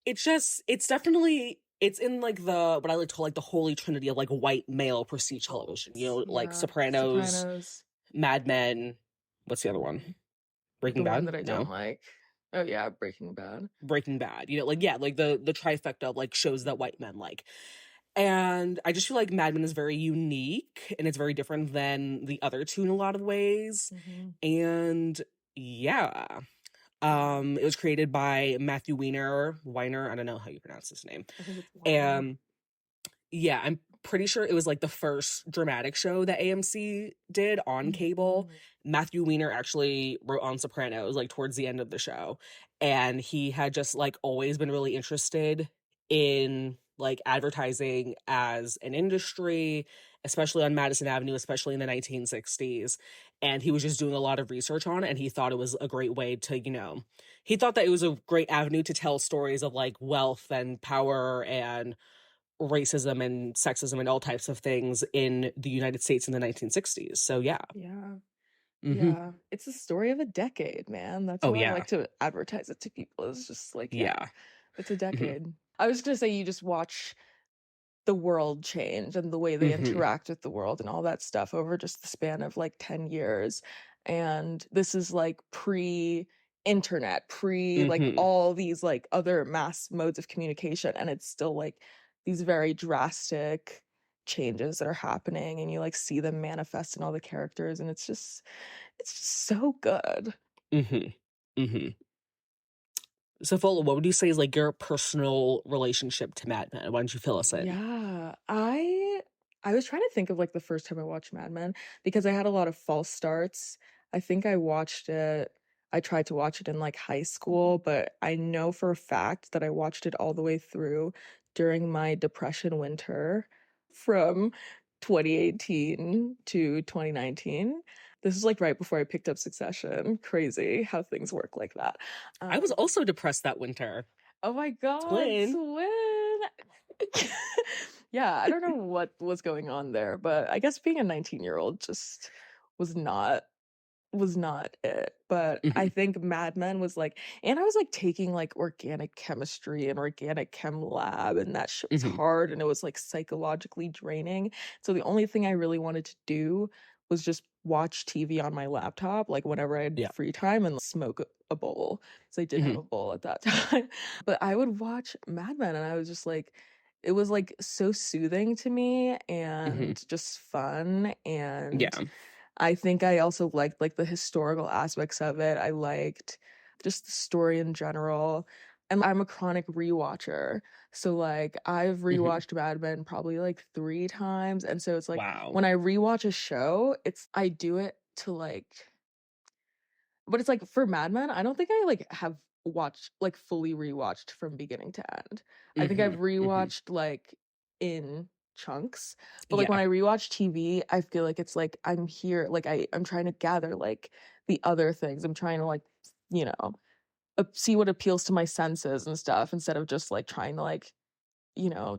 it's definitely it's in like the what I like to call like the holy trinity of like white male prestige television, like Yeah, Sopranos, Sopranos. Mad Men, what's the other one? Mhm. Breaking The one Bad? that I don't No. like. Oh, yeah, Breaking Bad. Breaking Bad. Like yeah, like the trifecta of like shows that white men like. And I just feel like Mad Men is very unique and it's very different than the other two in a lot of ways. Mhm. And yeah. It was created by Matthew Weiner, I don't know how you pronounce his name. I think it's Weiner. And yeah, I'm pretty sure it was like the first dramatic show that AMC did on cable. Mhm. Matthew Weiner actually wrote on Sopranos like towards the end of the show. And he had just like always been really interested in like advertising as an industry, especially on Madison Avenue, especially in the 1960s. And he was just doing a lot of research on it. And he thought it was a great way to, he thought that it was a great avenue to tell stories of like wealth and power and racism and sexism and all types of things in the United States in the 1960s. So yeah. Yeah. Mhm. Yeah. It's the story of a decade, man. That's Oh how I yeah. like to advertise it to people. It's just like, yeah, Yeah. it's a Mhm. decade. I was gonna say you just watch the world change and the way they Mhm. interact with the world and all that stuff over just the span of like 10 years. And this is like pre-internet, pre like Mhm. all these like other mass modes of communication. And it's still like these very drastic changes that are happening and you like see them manifest in all the characters and it's just so good. Mhm. Mhm. So Fola, what would you say is like your personal relationship to Mad Men? Why don't you fill us in? Yeah, I was trying to think of like the first time I watched Mad Men because I had a lot of false starts. I think I tried to watch it in like high school, but I know for a fact that I watched it all the way through during my depression winter from 2018 to 2019. This is like right before I picked up Succession. Crazy how things work like that. I was Um, also depressed that winter. Oh my god, Twin. Swin! Yeah, I don't know what was going on there, but I guess being a 19-year-old just was not was not it. But I Mhm. think Mad Men was like and I was like taking like organic chemistry and organic chem lab and that shit was Mhm. hard and it was like psychologically draining. So the only thing I really wanted to do was just watch TV on my laptop like whenever I had Yeah. free time and smoke a bowl. So I did have Mhm. a bowl at that time. But I would watch Mad Men and I was just like it was like so soothing to me Mhm. and just fun and Yeah. I think I also liked like the historical aspects of it. I liked just the story in general. And I'm a chronic rewatcher. So like I've Mhm. rewatched Mad Men probably like 3 times. And so it's like Wow. when I rewatch a show, I do it to like but it's like for Mad Men, I don't think I like have watched like fully rewatched from beginning to end. I think I've Mhm. Mhm. rewatched like in chunks, but like when Yeah. I rewatch TV, I feel like it's like I'm here, like I'm trying to gather like the other things. I'm trying to like, you know, see what appeals to my senses and stuff instead of just like trying to like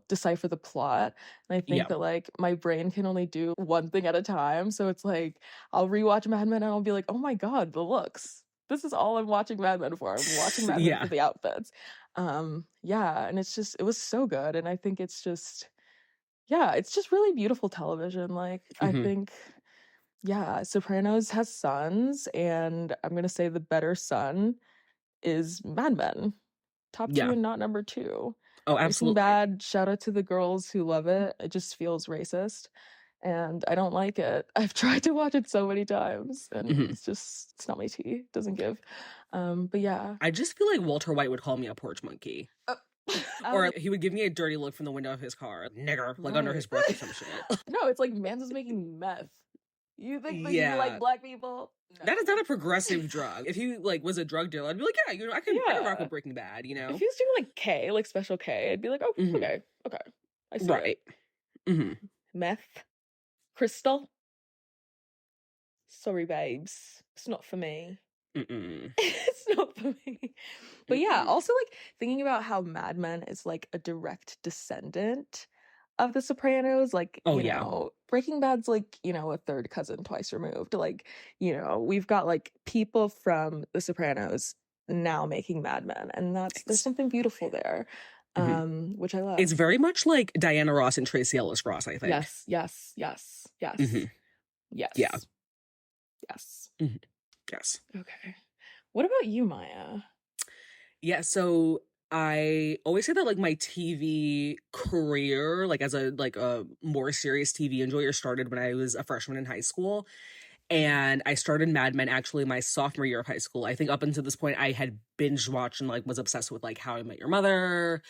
decipher the plot. And I think Yeah. that like my brain can only do one thing at a time. So it's like I'll rewatch Mad Men and I'll be like, oh my God, the looks. this is all I'm watching Mad Men for. I'm watching Mad Men for Yeah. the outfits. Yeah, and it was so good, and I think it's just really beautiful television. Like, I Hmm. think, yeah, Sopranos has sons, and I'm gonna say the better son is Mad Men. Top two Yeah. and not number two. Oh, Breaking absolutely. Bad, shout out to the girls who love it. It just feels racist, and I don't like it. I've tried to watch it so many times, and Hmm. it's not my tea. It doesn't give. But yeah. I just feel like Walter White would call me a porch monkey. Uh, Or he would give me a dirty look from the window of his car, nigger, like under right. his breath or some shit. No, it's like Mans is making meth. You think that you like Yeah. black people? That is No. not a progressive drug. If he like was a drug dealer, I'd be like, yeah, I can rock Yeah. with Breaking Bad, If he was doing like K, like Special K, I'd be like, oh, Hmm. okay, okay. I see Right. it. Hmm. Meth? Crystal? Sorry, babes. It's not for me. Mm-mm. It's not for me. But yeah, Mm-mm. also like thinking about how Mad Men is like a direct descendant of The Sopranos, like, Oh yeah. Breaking Bad's like, a third cousin twice removed. Like, we've got like people from The Sopranos now making Mad Men, and there's something beautiful there. Mhm. Which I love. It's very much like Diana Ross and Tracy Ellis Ross, I think. Yes, yes, yes, yes, Hmm. Yeah. yes, yes. Hmm. Yes. Okay. What about you, Maya? Yeah. So I always say that like my TV career, like as a more serious TV enjoyer, started when I was a freshman in high school. And I started Mad Men actually my sophomore year of high school. I think up until this point, I had binge watched and like was obsessed with like How I Met Your Mother,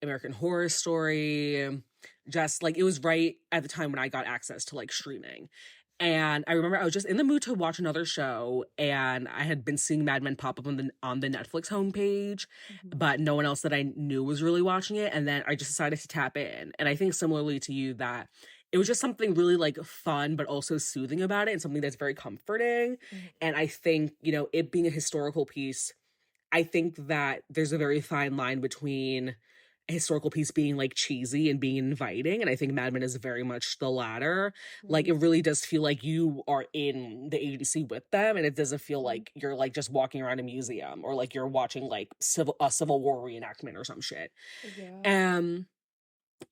American Horror Story. Just like it was right at the time when I got access to like streaming. And I remember I was just in the mood to watch another show, and I had been seeing Mad Men pop up on the Netflix homepage, but no one else that I knew was really watching it. And then I just decided to tap in. And I think similarly to you that it was just something really like fun but also soothing about it, and something that's very comforting. And I think, it being a historical piece, I think that there's a very fine line between a historical piece being like cheesy and being inviting. And I think Mad Men is very much the latter. Like it really does feel like you are in the agency with them, and it doesn't feel like you're like just walking around a museum or like you're watching like a Civil War reenactment or some shit. Yeah.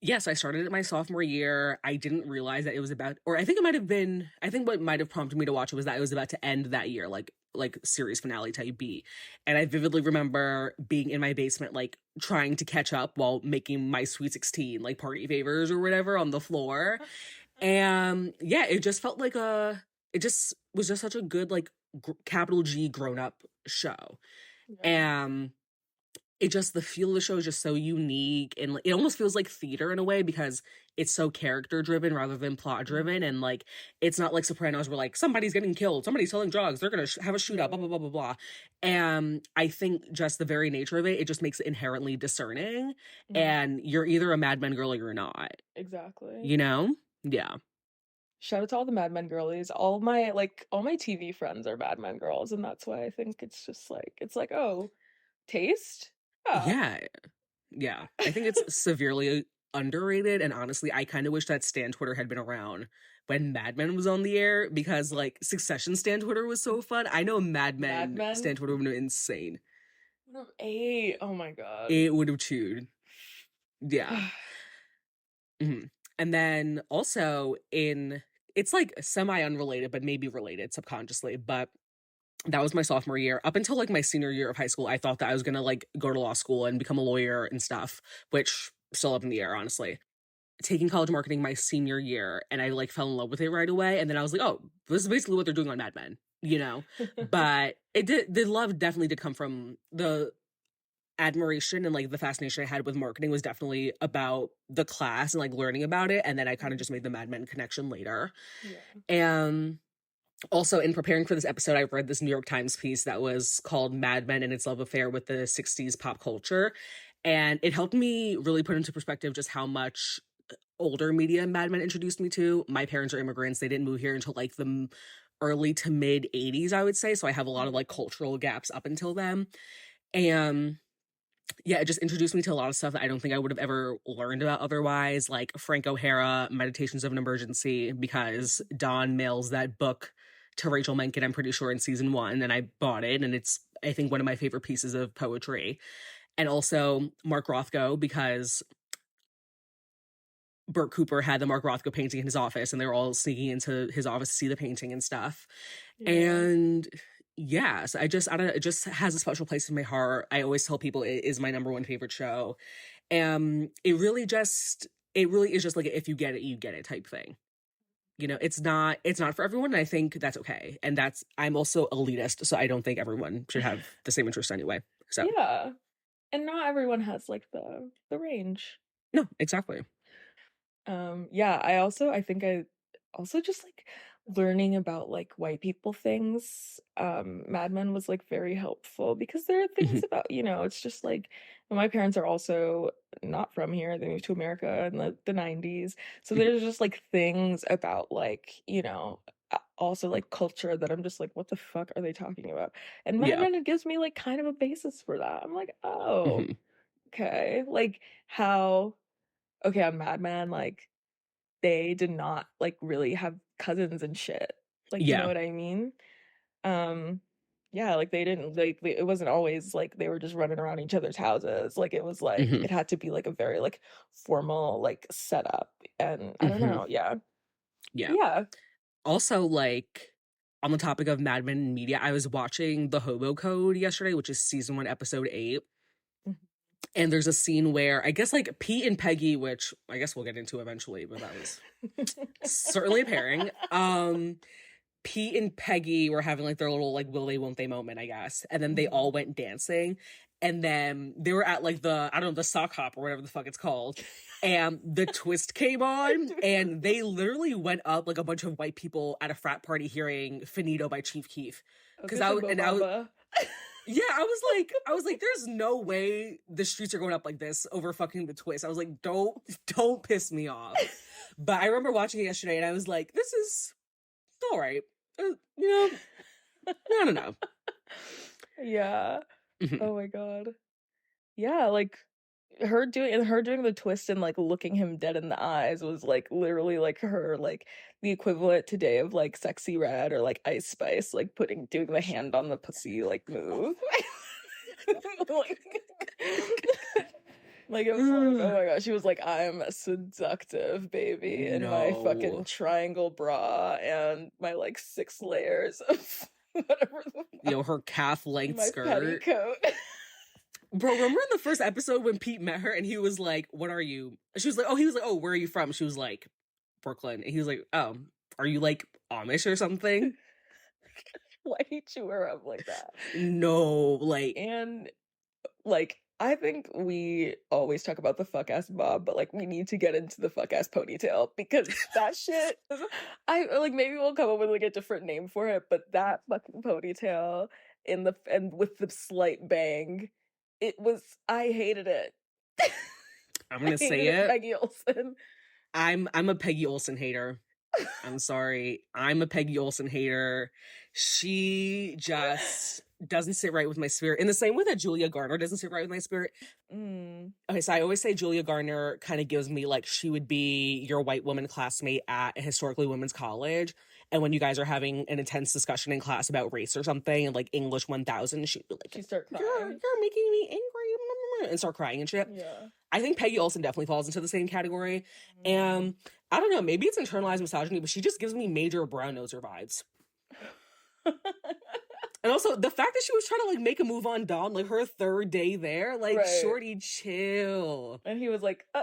Yes, I started it my sophomore year. I didn't realize that it was about, or I think it might have been, I think what might have prompted me to watch it was that it was about to end that year, like series finale type B. And I vividly remember being in my basement, like trying to catch up while making my Sweet 16, like party favors or whatever on the floor. And yeah, it just felt like it just was just such a good, like capital G grown up show. Yeah. And it just the feel of the show is just so unique, and like, it almost feels like theater in a way because it's so character driven rather than plot driven. And like it's not like Sopranos where like somebody's getting killed, somebody's selling drugs, they're gonna have a shootout, blah blah blah blah blah. And I think just the very nature of it just makes it inherently discerning, and you're either a Mad Men girl or you're not, Exactly. you know. Yeah. Shout out to all the Mad Men girlies. All my TV friends are Mad Men girls, and that's why I think it's like, oh, taste? Yeah. Yeah. Yeah, I think it's severely underrated, and honestly, I kind of wish that Stan Twitter had been around when Mad Men was on the air, because like Succession Stan Twitter was so fun. I know Mad Mad Men Men Stan Twitter would have been insane. would have ate. Oh my god. It would have chewed. Yeah. Mhm. And then also it's like semi unrelated, but maybe related subconsciously. But that was my sophomore year. Up until like my senior year of high school, I thought that I was gonna like go to law school and become a lawyer and stuff, which still up in the air, honestly. Taking college marketing my senior year, and I like fell in love with it right away. And then I was like, oh, this is basically what they're doing on Mad Men, you know? But the love definitely did come from the admiration, and like the fascination I had with marketing was definitely about the class and like learning about it. And then I kind of just made the Mad Men connection later. Yeah. And also, in preparing for this episode, I read this New York Times piece that was called Mad Men and Its Love Affair with the 60s Pop Culture. And it helped me really put into perspective just how much older media Mad Men introduced me to. My parents are immigrants. They didn't move here until like the early to mid 80s, I would say. So I have a lot of like cultural gaps up until then. And yeah, it just introduced me to a lot of stuff that I don't think I would have ever learned about otherwise, like Frank O'Hara, Meditations of an Emergency, because Don mails that book to Rachel Menken, I'm pretty sure, in season 1, and I bought it, and it's, I think, one of my favorite pieces of poetry. And also Mark Rothko, because Burt Cooper had the Mark Rothko painting in his office, and they were all sneaking into his office to see the painting and stuff. Yeah. And yes, I don't know, it just has a special place in my heart. I always tell people it is my number one favorite show. It really is just like, if you get it, you get it type thing. You know, it's not for everyone, and I think that's okay. And I'm also elitist, so I don't think everyone should have the same interest anyway. So Yeah. And not everyone has like the range. no, exactly. Yeah, I think I also just like learning about like white people things. Mad Men was like very helpful because there are things Mhm. about, it's just like my parents are also not from here. They moved to America in the 90s. So Mhm. there's just like things about like, also like culture that I'm just like, what the fuck are they talking about? And Mad Yeah. Men, it gives me like kind of a basis for that. I'm like, oh, Mhm. okay. Like how okay, on Mad Men, like they did not like really have cousins and shit. Like, you know Yeah. what I mean? Um, yeah, like they didn't like it wasn't always like they were just running around each other's houses. Like it was like Mhm. it had to be like a very like formal like setup. And I don't Mhm. know, yeah. Yeah. Yeah. Also, like, on the topic of Mad Men and media, I was watching The Hobo Code yesterday, which is season 1, episode 8. Mhm. And there's a scene where I guess like Pete and Peggy, which I guess we'll get into eventually, but that was certainly a pairing. Pete and Peggy were having like their little like will they won't they moment, I guess. And then they Mhm. all went dancing. And then they were at like the, I don't know, the sock hop or whatever the fuck it's called. And the twist came on, and they literally went up like a bunch of white people at a frat party hearing Finito by Chief Keef. Okay, so Mo Bamba. Yeah, I was like, there's no way the streets are going up like this over fucking the twist. I was like, don't piss me off. But I remember watching it yesterday, and I was like, this is all right. You know, I don't know. Yeah. Mhm. Oh my God. Yeah, like her doing the twist and like looking him dead in the eyes was like literally like her like the equivalent today of like Sexy Red or like Ice Spice like doing the hand on the pussy like move. like, like it was like oh my gosh, she was like I'm seductive baby in my fucking No. triangle bra and my like 6 layers of whatever the You fuck know, her calf in length my skirt. petticoat. Bro, remember in the first episode when Pete met her and he was like, what are you? She was like, oh, he was like, oh, where are you from? She was like, Brooklyn. And he was like, oh, are you like Amish or something? Why do you chew her up like that? No, like, And like I think we always talk about the fuck ass bob, but like we need to get into the fuck ass ponytail because that shit I like maybe we'll come up with like a different name for it, but that fucking ponytail and with the slight bang, I hated it. I'm I gonna say hated it, it. Peggy Olson. I'm a Peggy Olsen hater. I'm sorry. I'm a Peggy Olsen hater. She just doesn't sit right with my spirit. In the same way that Julia Garner doesn't sit right with my spirit. Mm, Okay, so I always say Julia Garner kind of gives me like she would be your white woman classmate at a historically women's college. And when you guys are having an intense discussion in class about race or something, and like English 1000, she'd be like, she start you're, crying. you're making me angry, and start crying and shit. Yeah. I think Peggy Olsen definitely falls into the same category. And I don't know, maybe it's internalized misogyny, but she just gives me major brown noser vibes. And also the fact that she was trying to like make a move on Dom, like her third day there, like Right. shorty, chill. And he was like, he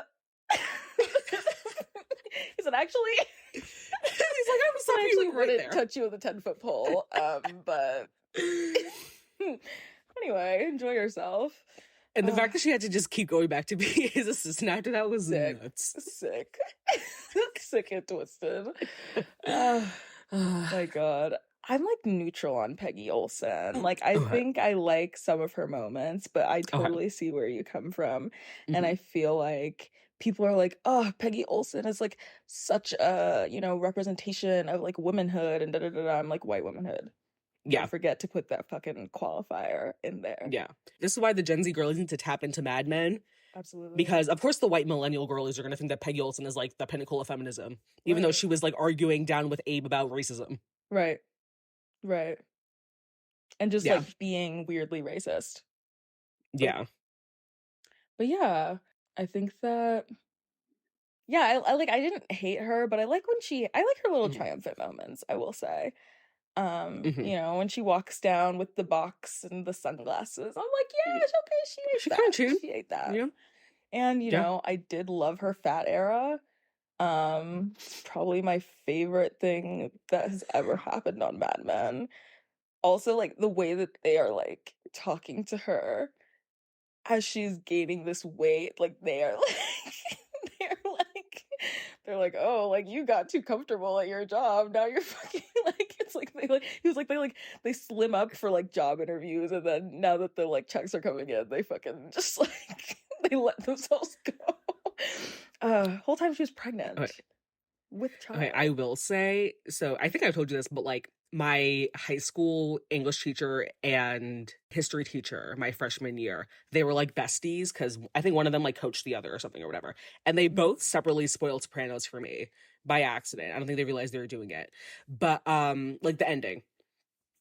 said, actually, He's like, I'm I sorry, actually you were right wouldn't there. touch you with a 10-foot pole. But anyway, enjoy yourself. And the fact that she had to just keep going back to be his assistant after that was sick, nuts. sick, sick and twisted. My God. I'm like neutral on Peggy Olsen. Like I Okay. think I like some of her moments, but I Okay. totally see where you come from. And Mhm. I feel like people are like, oh, Peggy Olsen is like such a, representation of like womanhood and da da da da. I'm like white womanhood. Yeah. Don't forget to put that fucking qualifier in there. Yeah. This is why the Gen Z girlies need to tap into Mad Men. Absolutely. Because of course the white millennial girlies are gonna think that Peggy Olsen is like the pinnacle of feminism. Even though Right. she was like arguing down with Abe about racism. Right. Right. And just, Yeah. like, being weirdly racist. Like, Yeah. but yeah, I think that yeah, I like I didn't hate her, but I like her little Hmm. triumphant moments, I will say. Hmm. You know, when she walks down with the box and the sunglasses, I'm like, yeah, it's okay, she ate She kind of that. chewed. She ate that. Yeah. And, you Yeah. know, I did love her fat era. It's probably my favorite thing that has ever happened on Mad Men. Also, like the way that they are like talking to her as she's gaining this weight, like they are like they're like they're like, oh, like you got too comfortable at your job. Now you're fucking like it's like they like he was like they slim up for like job interviews and then now that the like checks are coming in, they fucking just like they let themselves go. Whole time she was pregnant Okay. with Okay, I child. will say, so I think I've told you this, but like my high school English teacher and history teacher, my freshman year, they were like besties because I think one of them like coached the other or something or whatever. And they Mhm, both separately spoiled Sopranos for me by accident. I don't think they realized they were doing it. But like the ending.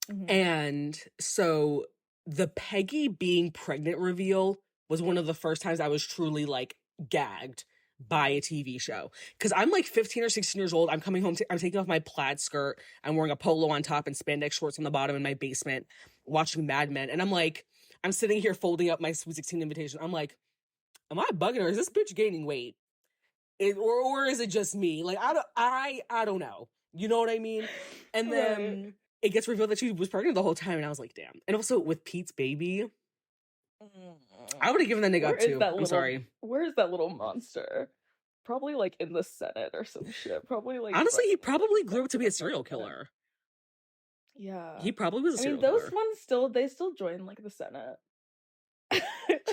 mhm. And so the Peggy being pregnant reveal was one of the first times I was truly like gagged by a TV show. Because I'm like 15 or 16 years old. I'm coming home, I'm taking off my plaid skirt. I'm wearing a polo on top and spandex shorts on the bottom in my basement, watching Mad Men. And I'm like, I'm sitting here folding up my Sweet 16 invitation. I'm like, am I bugging her? Is this bitch gaining weight? Or is it just me? Like I don't know. You know what I mean? And Right. then it gets revealed that she was pregnant the whole time, and I was like, damn. And also with Pete's baby, Mm. I would have given that nigga up too. I'm sorry. Where is that little monster? Probably like in the Senate or some shit. Probably like Honestly, he running for probably grew up to executive be a serial president. killer. Yeah. He probably was a I mean, serial those killer. ones they still join like the Senate.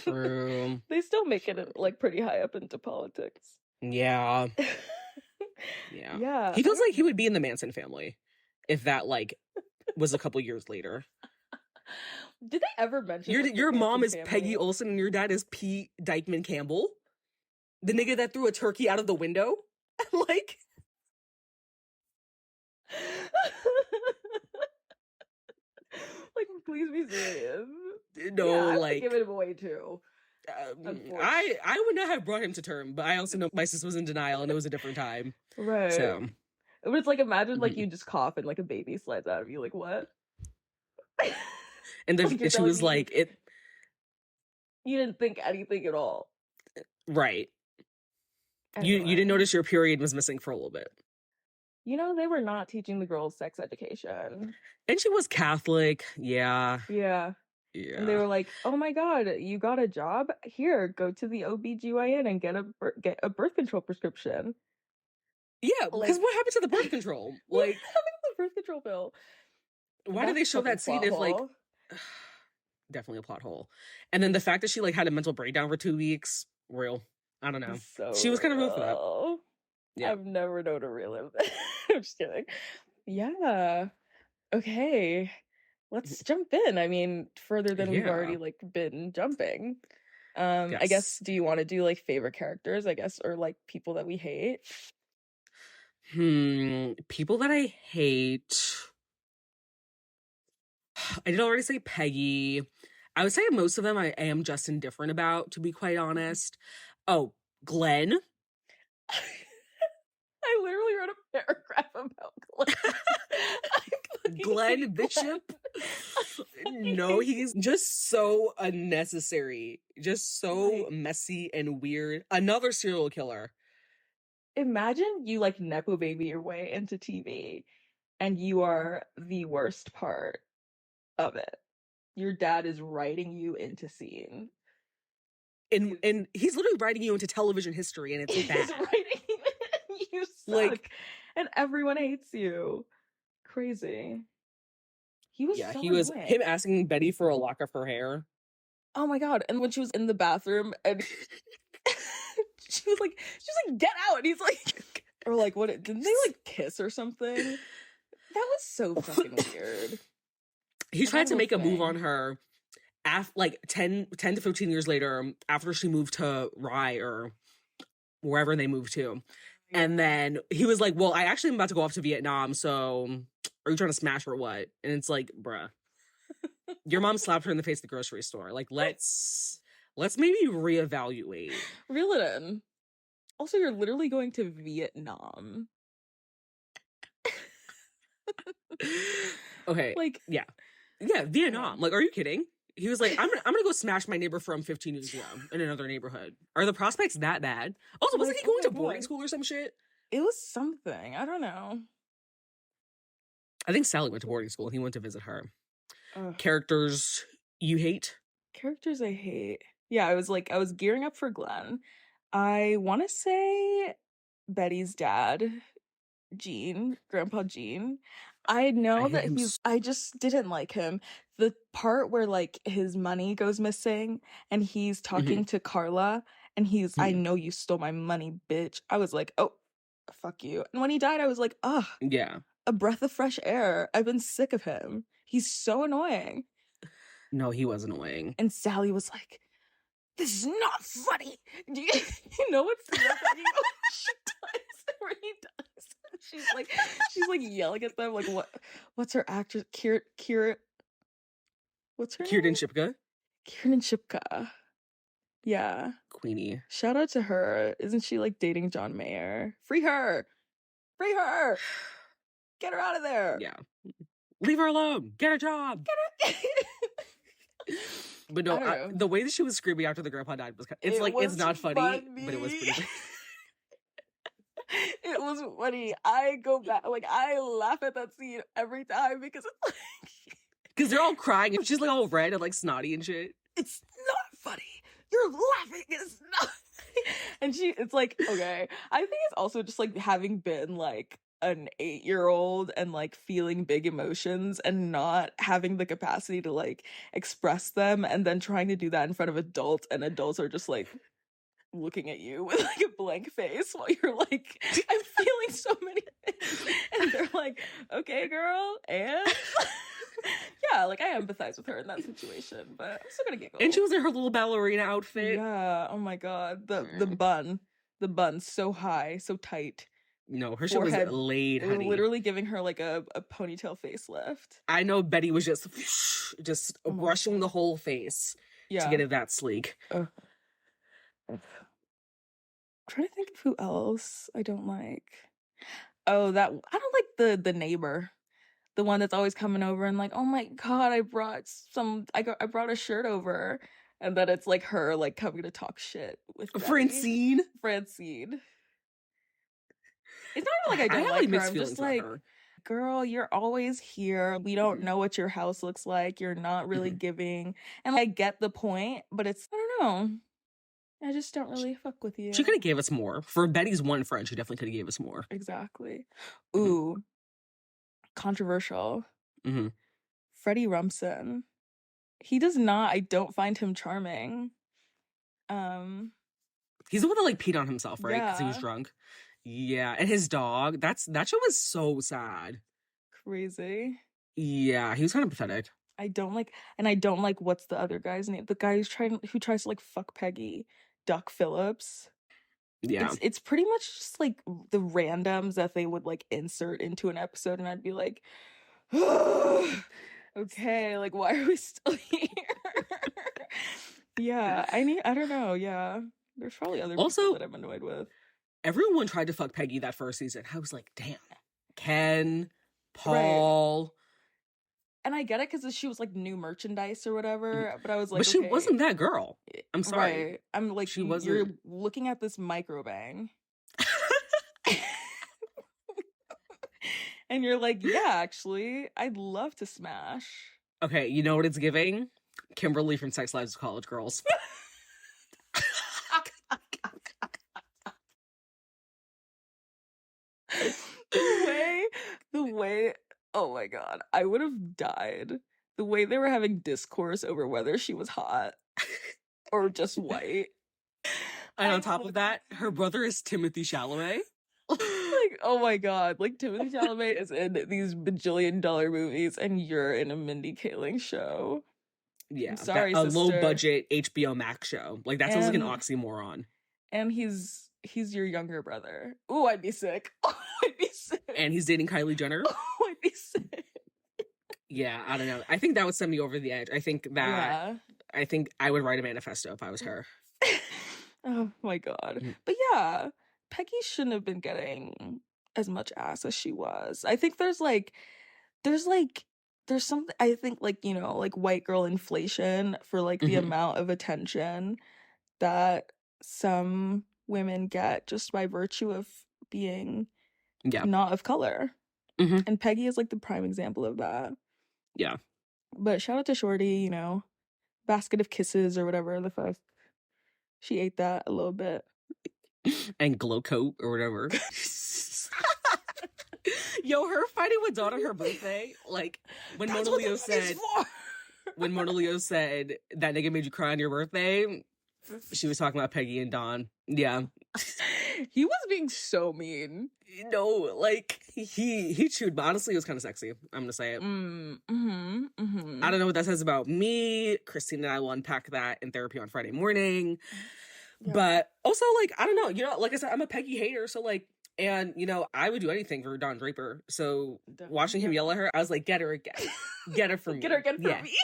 True. They still make it True. like pretty high up into politics. Yeah. Yeah. Yeah, He I feels like don't he would be in the Manson family if that like was a couple years later. Did they ever mention like the Your mom Manson is Peggy family? Olsen and your dad is Pete Dykeman Campbell, the nigga that threw a turkey out of the window. Like, Like, please be serious. Yeah, no, I would have like, given him away too. Unfortunately. I would not have brought him to term, but I also know my sister was in denial and it was a different time. Right. So, It was like imagine like mhm. you just cough and like a baby slides out of you. Like what? And then Like you're she telling was me like, it, you didn't think anything at all. right. You didn't Anyway, notice your period was missing for a little bit. you know they were not teaching the girls sex education. And she was Catholic. Yeah. Yeah. And they Yeah. were like, "Oh my God, you got a job? Here, go to the OBGYN and get a birth control prescription." Yeah, because Like, what happened to the birth control? what Like, happened to the birth control pill? why did That's they a show fucking that scene plot if like hole. definitely a plot hole. And then the fact that she like had a mental breakdown for 2 weeks, real. I don't know. So She was kind of real for that. real. Yeah. I've never known a real. I'm just kidding. Yeah. Okay. Let's jump in. I mean, further than we've Yeah. already like been jumping. I guess Yes. do you want to do like favorite characters, I guess, or like people that we hate? People that I hate. I did already say Peggy. I would say most of them I am just indifferent about, to be quite honest. Oh, Glenn. I literally wrote a paragraph about Glenn. I fucking Glenn hate Bishop. Glenn. No, he's just so unnecessary. Just so Like, messy and weird. Another serial killer. imagine you like nepo baby your way into TV and you are the worst part of it. Your dad is writing you into scene. And he's literally writing you into television history, and it's He's bad. writing you suck Like, and everyone hates you. Crazy. He was yeah, so he was annoying. him asking Betty for a lock of her hair. Oh my God. And when she was in the bathroom and she was like, get out. And he's like, or like, what? Didn't they like kiss or something? That was so fucking weird. He And tried that to whole make a move on thing. her like 10 to 15 years later, after she moved to Rye or wherever they moved to. And then he was like, well, I actually am about to go off to Vietnam, so are you trying to smash or what? And it's like, bruh, your mom slapped her in the face at the grocery store. Like, let's maybe reevaluate. Reel it in. Also, you're literally going to Vietnam. Okay. Like, yeah, Vietnam. Like, are you kidding? He was like, I'm gonna go smash my neighbor from 15 years ago in another neighborhood. Are the prospects that bad? Also, wasn't like, he going oh to my boarding God. school or some shit? It was something. I don't know. I think Sally went to boarding school and he went to visit her. Ugh. Characters you hate? Characters I hate. Yeah, I was gearing up for Glenn. I want to say Betty's dad, Grandpa Gene. I know I hate that him I just didn't like him. The part where like his money goes missing and he's talking to Carla and I know you stole my money, bitch. I was like, oh, fuck you. And when he died, I was like, ugh, yeah, a breath of fresh air. I've been sick of him. He's so annoying. no, he was annoying. And Sally was like, this is not funny. Do you know what she does where he does? She's like yelling at them, like what's her actress? What's her name? Kiernan Shipka. Kiernan Shipka. Yeah. Queenie. Shout out to her. Isn't she like dating John Mayer? Free her. Free her. Get her out of there. Yeah. Leave her alone. Get a job. Get her. But no, the way that she was screaming after the grandpa died was it's not funny, but it was pretty funny. It was funny. I go back, like, I laugh at that scene every time because it's like... Because they're all crying and she's like all red and like snotty and shit. It's not funny. You're laughing. It's not. And it's like, okay. I think it's also just like having been like an 8-year-old and like feeling big emotions and not having the capacity to like express them and then trying to do that in front of adults, and adults are just like looking at you with like a blank face while you're like, I'm feeling so many things, and they're like, okay girl, and yeah, like I empathize with her in that situation, but I'm still gonna giggle. And she was in her little ballerina outfit. Yeah, oh my god, the bun so high, so tight. No, her shit was laid, honey. They were literally giving her like a ponytail facelift. I know Betty was just brushing the whole face to get it that sleek. I'm trying to think of who else I don't like. Oh, I don't like the neighbor. The one that's always coming over and like, oh my god, I brought a shirt over. And then it's like her like coming to talk shit with Betty. Francine. It's not even like I don't like her. I'm just like, girl, you're always here. We don't know what your house looks like. You're not really giving. And like, I get the point, but I don't know. I just don't really fuck with you. She could have gave us more. For Betty's one friend, she definitely could have gave us more. Exactly. Ooh. Controversial. Freddie Rumsen. I don't find him charming. He's the one that like peed on himself, right? Because he was drunk. Yeah, and his dog. That show was so sad. Crazy. Yeah, he was kind of pathetic. I don't like what's the other guy's name? The guy who tries to like fuck Peggy, Duck Phillips. Yeah. It's pretty much just like the randoms that they would like insert into an episode, and I'd be like, okay, like why are we still here? Yeah, I don't know. Yeah, there's probably other people that I'm annoyed with. Everyone tried to fuck Peggy that first season. I was like, damn, Ken, Paul. Right. And I get it because she was like new merchandise or whatever, but I was like, but she wasn't that girl. I'm sorry. Right. I'm like, you're looking at this microbang. And you're like, yeah, actually, I'd love to smash. Okay, you know what it's giving? Kimberly from Sex Lives of College Girls. The way, oh my god, I would have died. The way they were having discourse over whether she was hot or just white. And on top of that, her brother is Timothy Chalamet. Like, oh my god, like Timothy Chalamet is in these bajillion-dollar movies and you're in a Mindy Kaling show. Yeah, I'm sorry, a sister. low-budget HBO Max show. Like, that sounds like an oxymoron. And he's He's your younger brother. Ooh, I'd be sick. Oh, I'd be sick. And he's dating Kylie Jenner. Oh, I'd be sick. Yeah, I don't know. I think that would send me over the edge. I think I would write a manifesto if I was her. Oh my God. Mhm. But yeah, Peggy shouldn't have been getting as much ass as she was. I think there's something, I think, like, you know, like white girl inflation for like the amount of attention that some women get just by virtue of being not of color. And Peggy is like the prime example of that. Yeah. But shout out to Shorty, you know, basket of kisses or whatever the fuck. She ate that a little bit. And glow coat or whatever. Yo, her fighting with Dawn on her birthday, like when Mona Leo said that nigga made you cry on your birthday, she was talking about Peggy and Dawn. Yeah. He was being so mean. No, like he chewed, but honestly it was kind of sexy. I'm gonna say it. I don't know what that says about me. Christine and I will unpack that in therapy on Friday morning. Yeah. But also, like, I don't know, you know, like I said, I'm a Peggy hater, so like, and you know, I would do anything for Don Draper. So watching him yell at her, I was like, get her again. Get her for me. Get her again for me.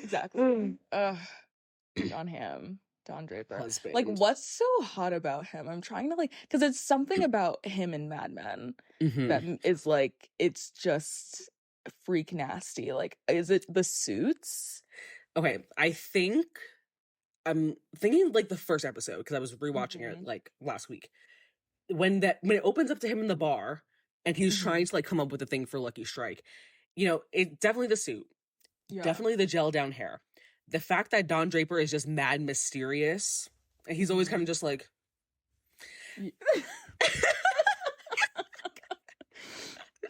Exactly. Don Draper. Husband. Like, what's so hot about him? I'm trying to, like, because it's something about him in Mad Men that is like, it's just freak nasty. Like, is it the suits? Okay, I think I'm thinking like the first episode, because I was rewatching it like last week. When it opens up to him in the bar and he's trying to like come up with a thing for Lucky Strike, you know, it definitely the suit. Yeah. Definitely the gel down hair. The fact that Don Draper is just mad mysterious, and he's always kind of just like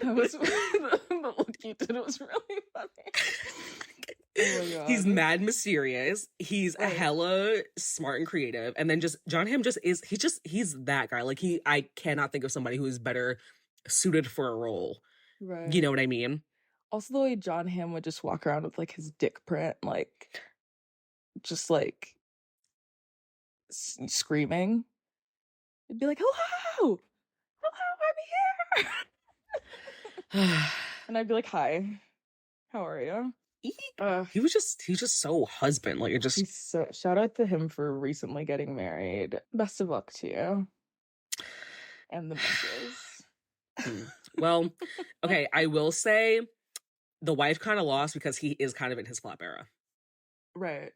that was the look you did was really funny. Oh my God. He's mad mysterious. He's a hella smart and creative. And then just John Hamm he's that guy. Like I cannot think of somebody who is better suited for a role. Right. You know what I mean? Also, the way John Hamm would just walk around with like his dick print, like just like screaming. It'd be like, hello, I'm here. And I'd be like, hi, how are you? He was just so husband. Like, it just shout out to him for recently getting married. Best of luck to you and the missus. Well, okay, I will say the wife kind of lost because he is kind of in his flop era. Right.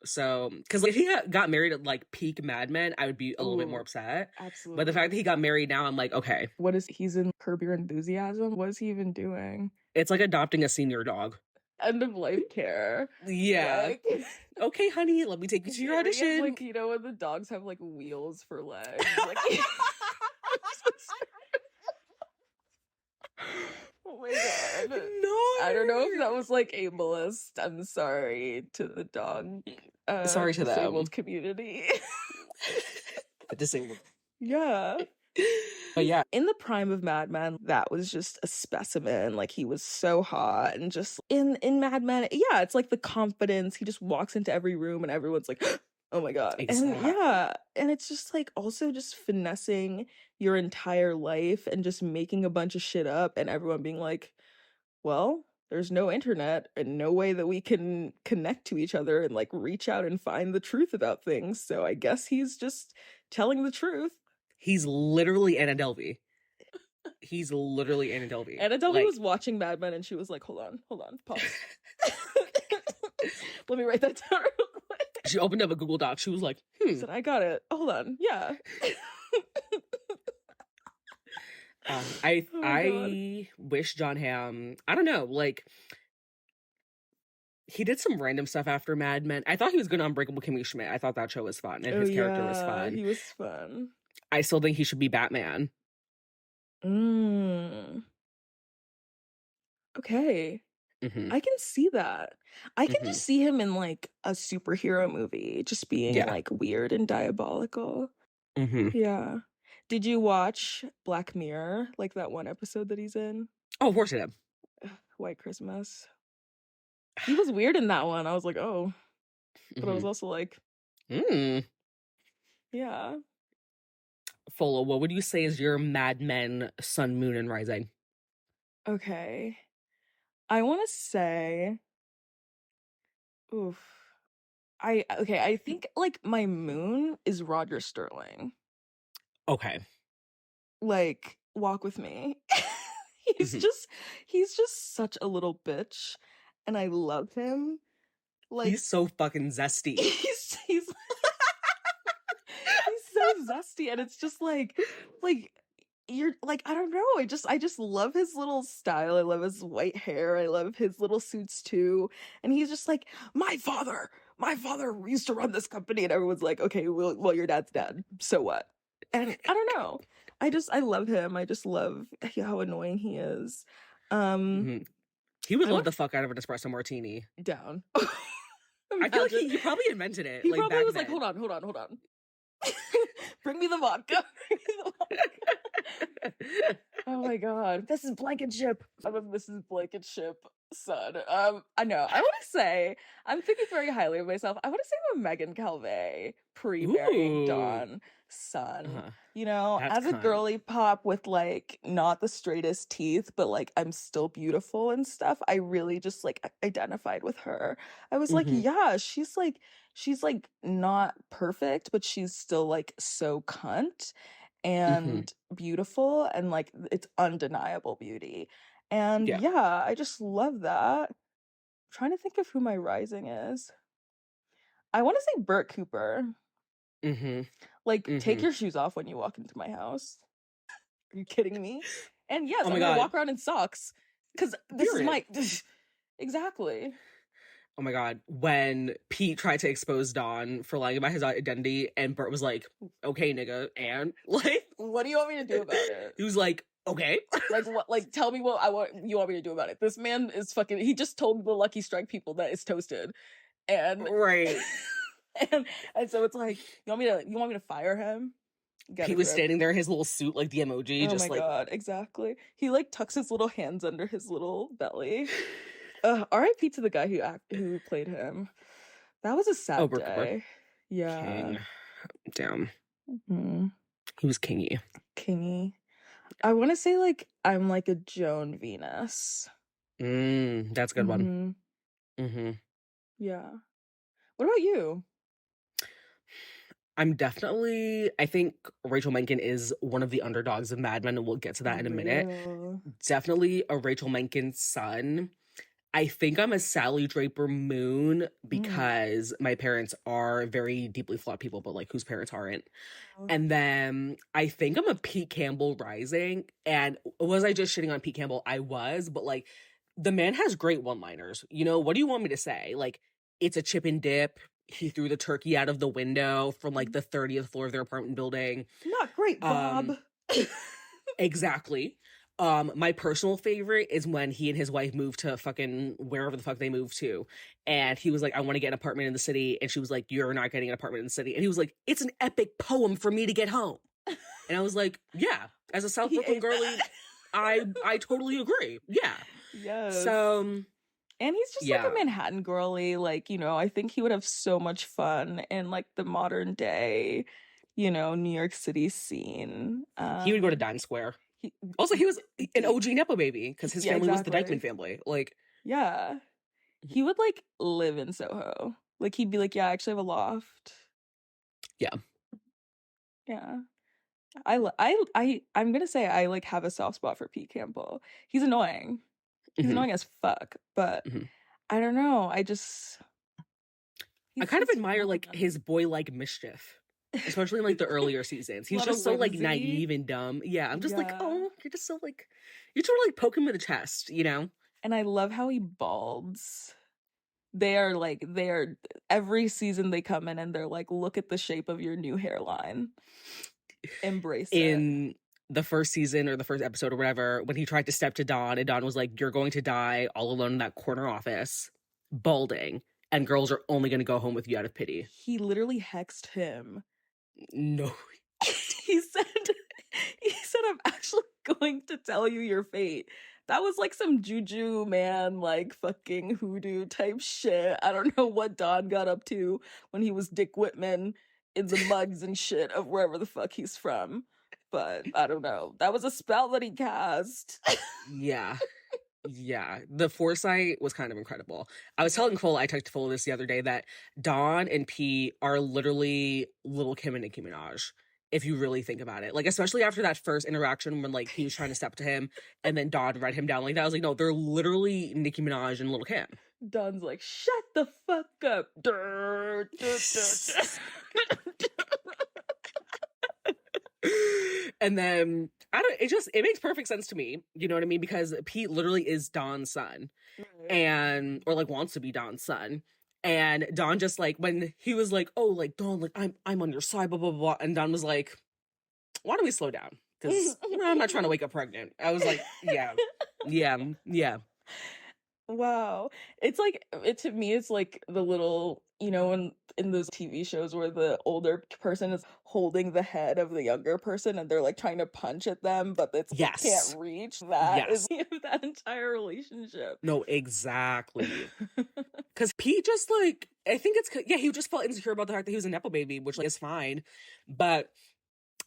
So, because if he got married at like peak Mad Men, I would be a little bit more upset. Absolutely. But the fact that he got married now, I'm like, okay. He's in Curb Your Enthusiasm? What is he even doing? It's like adopting a senior dog. End of life care. Yeah. Like, okay, honey, let me take you to your audition. Like, you know, when the dogs have like wheels for legs. Like, oh my God. No. I don't know if that was like ableist. I'm sorry to the dog. Sorry to the disabled community. The disabled. Yeah. But yeah, in the prime of Mad Men, that was just a specimen. Like, he was so hot, and just in Mad Men, yeah, it's like the confidence. He just walks into every room and everyone's like, oh my God. Exactly. And yeah, and it's just like also just finessing your entire life and just making a bunch of shit up, and everyone being like, well, there's no internet and no way that we can connect to each other and like reach out and find the truth about things. So I guess he's just telling the truth. He's literally Anna Delvey. He's literally Anna Delvey. Anna Delvey was watching Mad Men and she was like, hold on, pause. Let me write that down real quick. She opened up a Google Doc. She was like, She said, I got it. Hold on. Yeah. I wish John Hamm, I don't know, like, he did some random stuff after Mad Men. I thought he was good on Unbreakable Kimmy Schmidt. I thought that show was fun, and his character was fun. He was fun. I still think he should be Batman. Okay. I can see that. I can just see him in like a superhero movie, just being like weird and diabolical. Yeah. Did you watch Black Mirror, like that one episode that he's in? Oh, of course I did. White Christmas. He was weird in that one. I was like, oh. But I was also like, Mm. Yeah. Fola, what would you say is your Mad Men sun, moon, and rising? Okay. I want to say, oof. I think like my moon is Roger Sterling. Okay. Like, walk with me. He's Hmm. just he's just such a little bitch, and I love him. He's Like, so fucking zesty. he's he's so zesty, and it's just like you're like, I don't know, I just love his little style. I love his white hair. I love his little suits too. And he's just like, my father used to run this company, and everyone's like, okay, well, your dad's dead. So what? And I don't know. I love him. I just love how annoying he is. Um, Hmm. He would I love want the fuck out of an espresso martini. down. I feel like Imagine. he probably invented it, He like, probably back was like, then. hold on. Bring me the vodka. Bring me the vodka. Oh my god. This is Blankenship. I'm a Mrs. Blankenship son. I know. I want to say, I'm thinking very highly of myself. I want to say I'm a Megan Calvey pre-marrying Ooh. Don son. Uh-huh. You know, That's as a cunt. girly pop with like not the straightest teeth, but like I'm still beautiful and stuff. I really just like identified with her. I was like, Hmm. yeah, she's like not perfect, but she's still like so cunt Hmm. and beautiful, and like it's undeniable beauty. And Yeah. yeah, I just love that. I'm trying to think of who my rising is. I want to say Bert Cooper. Hmm. Like, take Hmm. your shoes off when you walk into my house. Are you kidding me? And yes, Oh I'm my gonna god. walk around in socks because this is Period. my exactly. Oh my god. When Pete tried to expose Don for lying about his identity, and Bert was like, okay, nigga, and like What do you want me to do about it? he was like, okay. Like what? Like tell me what you want me to do about it. This man is fucking. He just told the Lucky Strike people that it's toasted, and Right. and so it's like, you want me to fire him? Get a Pete was grip. standing there in his little suit, like the emoji, Oh my just like god, exactly. He like tucks his little hands under his little belly. R.I.P. to the guy who played him. That was a oh, sad Bert Cooper. day. Yeah. King. Damn. Hmm. He was kingy. Kingy. I want to say like I'm like a Joan Venus. That's a good one. Hmm. Hmm. Yeah. What about you? I think Rachel Menken is one of the underdogs of Mad Men, and we'll get to that in a minute. Real. Definitely a Rachel Menken son. I think I'm a Sally Draper Moon Mm. because my parents are very deeply flawed people, but like whose parents aren't. Oh. And then I think I'm a Pete Campbell rising. And was I just shitting on Pete Campbell? I was, but like the man has great one-liners. You know, what do you want me to say? Like, it's a chip and dip. He threw the turkey out of the window from like the 30th floor of their apartment building. Not great, Bob. Um, exactly. My personal favorite is when he and his wife moved to fucking wherever the fuck they moved to. And he was like, I want to get an apartment in the city. And she was like, you're not getting an apartment in the city. And he was like, it's an epic poem for me to get home. And I was like, yeah, as a South He Brooklyn ate girly, that. I totally agree. Yeah. Yes. So And he's just like yeah. a Manhattan girly. Like, I think he would have so much fun in like the modern day, New York City scene. He would go to Dime Square. He, Also, he was an OG Nepo baby because his yeah, family was the exactly. Dykeman family. Like, Yeah. He would like live in Soho. Like he'd be like, yeah, I actually have a loft. yeah. Yeah. I'm gonna say I like have a soft spot for Pete Campbell. He's annoying. He's Hmm. annoying as fuck, but Hmm. I don't know. I He's kind of he's admire like fun. his boy-like mischief, especially in like the earlier seasons. A He's lot of just so like whimsy. naive and dumb. Yeah, I'm just like, Yeah. oh, you're just so like, you just want to like poke him in the chest, you know? And I love how he balds. They are every season they come in and they're like, look at the shape of your new hairline. Embrace it. In the first season or the first episode or whatever, when he tried to step to Dawn, and Dawn was like, "You're going to die all alone in that corner office, balding, and girls are only going to go home with you out of pity." He literally hexed him. No. he said he said, I'm actually going to tell you your fate. That was like some juju man, like fucking hoodoo type shit. I don't know what Don got up to when he was Dick Whitman in the mugs and shit of wherever the fuck he's from. But I don't know. That was a spell that he cast. Yeah. Yeah, the foresight was kind of incredible. I was telling Fola, I texted Fola this the other day, that Dawn and Pete are literally little Kim and Nicki Minaj, if you really think about it. Like, especially after that first interaction when, like, he was trying to step to him and then Dawn read him down like that. I was like, no, they're literally Nicki Minaj and Little Kim. Don's like, shut the fuck up. Dur, dur, dur, And then it makes perfect sense to me, you know what I mean, because Pete literally is Don's son, and or like wants to be Don's son, and Don just like, when he was like, oh, like, Don, like, I'm on your side, blah blah blah, and Don was like, why don't we slow down, because I'm not trying to wake up pregnant. I was like, yeah. Wow. It's like, to me, it's like the little, you know, in those TV shows where the older person is holding the head of the younger person and they're like trying to punch at them, but it's Yes. can't reach. That Yes. is that entire relationship. No, exactly. Because Pete just, like, I think it's, yeah, he just felt insecure about the fact that he was a Nepo baby, which, like, is fine. But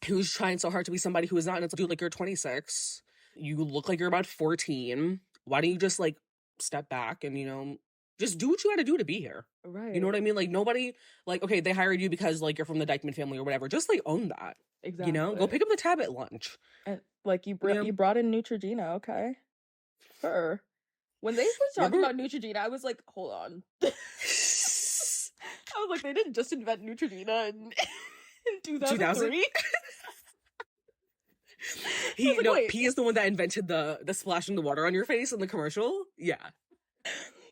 he was trying so hard to be somebody who is not. And it's like, dude, like, you're 26. You look like you're about 14. Why don't you just, like, step back and, you know, just do what you got to do to be here. Right. You know what I mean? Like, nobody, like, okay, they hired you because, like, you're from the Dykeman family or whatever. Just, like, own that. Exactly. You know? Go pick up the tab at lunch. And, like, you brought in Neutrogena, okay? Sure. When they were talking about Neutrogena, I was like, hold on. I was like, they didn't just invent Neutrogena in 2003? He is the one that invented the splashing the water on your face in the commercial. Yeah.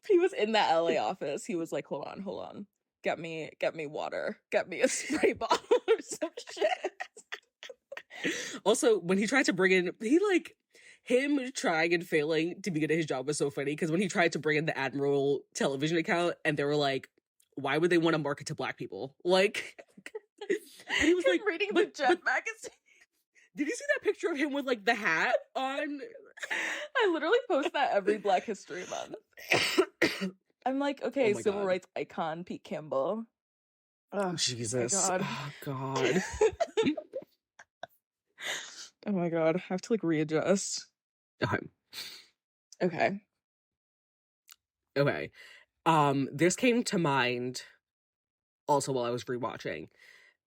He was in that LA office. He was like, hold on. Get me water. Get me a spray bottle or some shit. Also, when he tried to bring in, him trying and failing to be good at his job was so funny, because when he tried to bring in the Admiral television account and they were like, why would they want to market to Black people? Like, he was like reading the Jet magazine. Did you see that picture of him with, like, the hat on? I literally post that every Black History Month. I'm like, okay, civil rights icon Pete Campbell. Oh, Jesus. Oh, God. Oh, my God. I have to, like, readjust. Okay. This came to mind also while I was rewatching.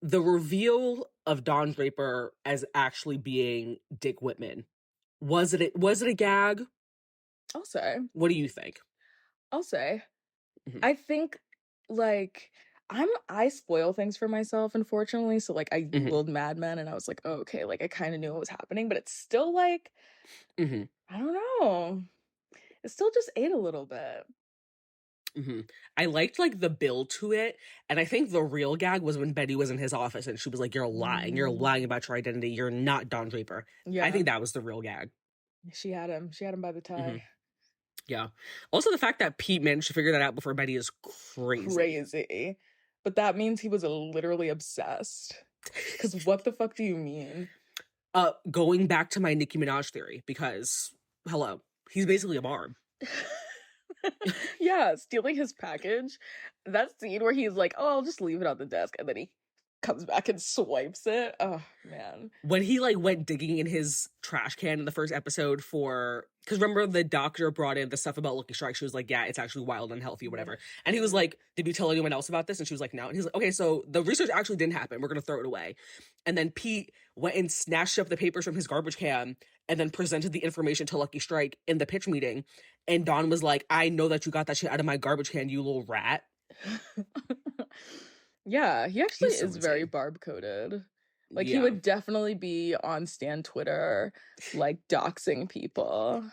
The reveal of Don Draper as actually being Dick Whitman. Was it a gag? I'll say. What do you think? I'll say. Mm-hmm. I think, like, I spoil things for myself, unfortunately. So, like, I Googled Mad Men and I was like, oh, okay, like, I kind of knew what was happening, but it's still like, I don't know. It still just ate a little bit. I liked, like, the build to it, and I think the real gag was when Betty was in his office and she was like, you're lying about your identity, you're not Don Draper. Yeah, I think that was the real gag. She had him by the tie. Yeah. Also, the fact that Pete managed to figure that out before Betty is crazy. But that means he was literally obsessed, because what the fuck do you mean? Going back to my Nicki Minaj theory, because hello, he's basically a Barb. Yeah, stealing his package. That scene where he's like, oh, I'll just leave it on the desk, and then he comes back and swipes it. Oh, man. When he, like, went digging in his trash can in the first episode because remember the doctor brought in the stuff about Lucky Strike, she was like, yeah, it's actually wild and unhealthy, whatever. And he was like, did you tell anyone else about this? And she was like, no. And he's like, okay, so the research actually didn't happen, we're gonna throw it away. And then Pete went and snatched up the papers from his garbage can and then presented the information to Lucky Strike in the pitch meeting. And Don was like, I know that you got that shit out of my garbage can, you little rat. Yeah, he actually is very Barb-coded. Like, he would definitely be on Stan Twitter, like, doxing people.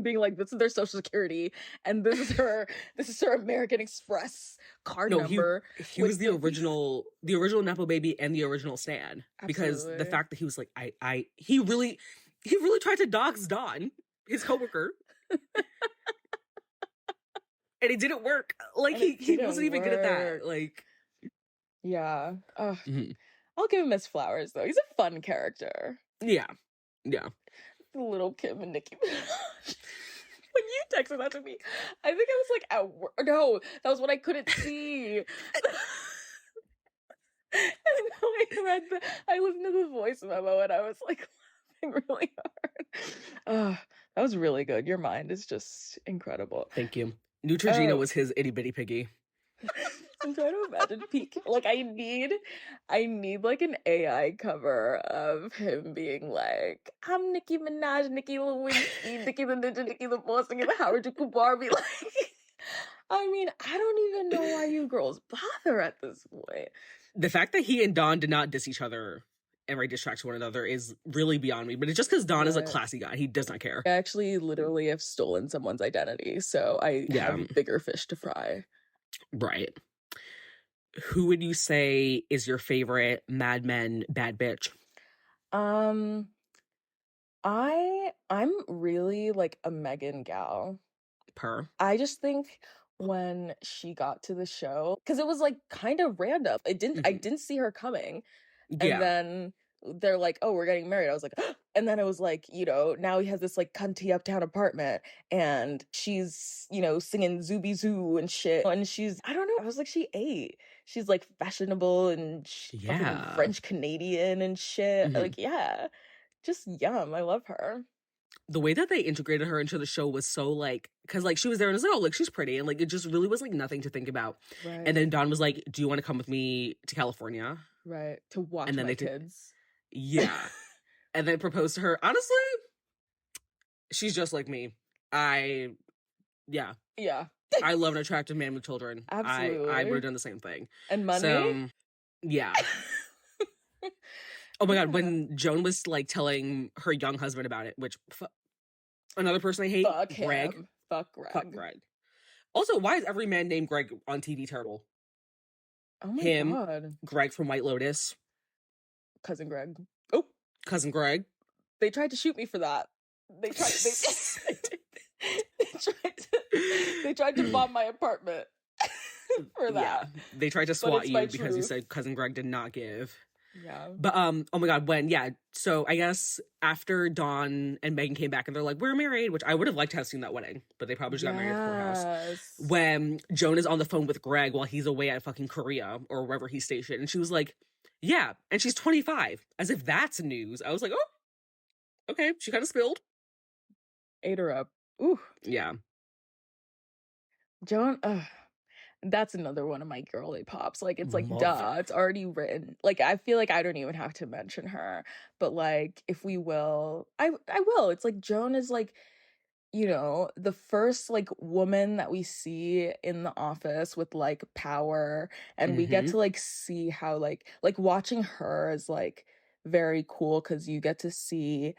Being like, this is their social security, and this is her American Express card number. He was the original Nepo baby and the original Stan. Absolutely. Because the fact that he was like, he really tried to dox Don, his coworker. And it didn't work. Like, he wasn't even good at that. Like, yeah. I'll give him his flowers, though. He's a fun character. Yeah. Little Kim and Nicki Minaj. When you texted that to me, I think I was like at work. No, that was when I couldn't see. And I listened to the voice memo and I was like laughing really hard. That was really good. Your mind is just incredible. Thank you. Neutrogena was his itty bitty piggy. I'm trying to imagine peak. Like I need like an AI cover of him being like, "I'm Nicki Minaj, Nicki Lewinsky, Nicki the Ninja, Nicki the Boss, Nicki the Howard coopurrr." Be like, I mean, I don't even know why you girls bother at this point. The fact that he and Don did not diss each other and write diss tracks to one another is really beyond me. But it's just because Don is a classy guy. He does not care. I actually literally have stolen someone's identity, so I have bigger fish to fry. Right. Who would you say is your favorite Mad Men bad bitch? I'm really like a Megan gal. I just think when she got to the show, because it was like kind of random. I didn't see her coming. And then they're like, "Oh, we're getting married." I was like, and then it was like, you know, now he has this like cunty uptown apartment and she's, you know, singing Zooby Zoo and shit. And she's, I don't know, I was like, she ate. She's like fashionable and fucking French Canadian and shit. Like, yeah, just yum. I love her. The way that they integrated her into the show was so like, because like she was there and it was like, oh, like she's pretty, and like it just really was like nothing to think about. Right. And then Don was like, "Do you want to come with me to California?" Right, to watch and then my kids. Yeah. And then proposed to her. Honestly, she's just like me. Yeah. I love an attractive man with children. Absolutely. I would have done the same thing. And money? So, yeah. Oh my God, when Joan was like telling her young husband about it, which another person I hate, Greg. Fuck Greg. Fuck Greg. Also, why is every man named Greg on TV terrible? Oh my God. Greg from White Lotus. Cousin Greg. Oh. Cousin Greg. They tried to shoot me for that. They tried to bomb my apartment for that. Yeah, they tried to swat you because you said Cousin Greg did not give. Yeah. But oh my God, so I guess after Dawn and Megan came back and they're like, "We're married," which I would have liked to have seen that wedding, but they probably just got married at the courthouse. When Joan is on the phone with Greg while he's away at fucking Korea or wherever he's stationed, and she was like, "Yeah," and she's 25, as if that's news. I was like, "Oh, okay." She kind of spilled. Ate her up. Ooh. Yeah. Joan, that's another one of my girly pops. Like, it's like, duh, it's already written. Like, I feel like I don't even have to mention her. But, like, if we will, I will. It's like, Joan is, like, you know, the first, like, woman that we see in the office with, like, power. And we get to, like, see how, like, watching her is, like, very cool because you get to see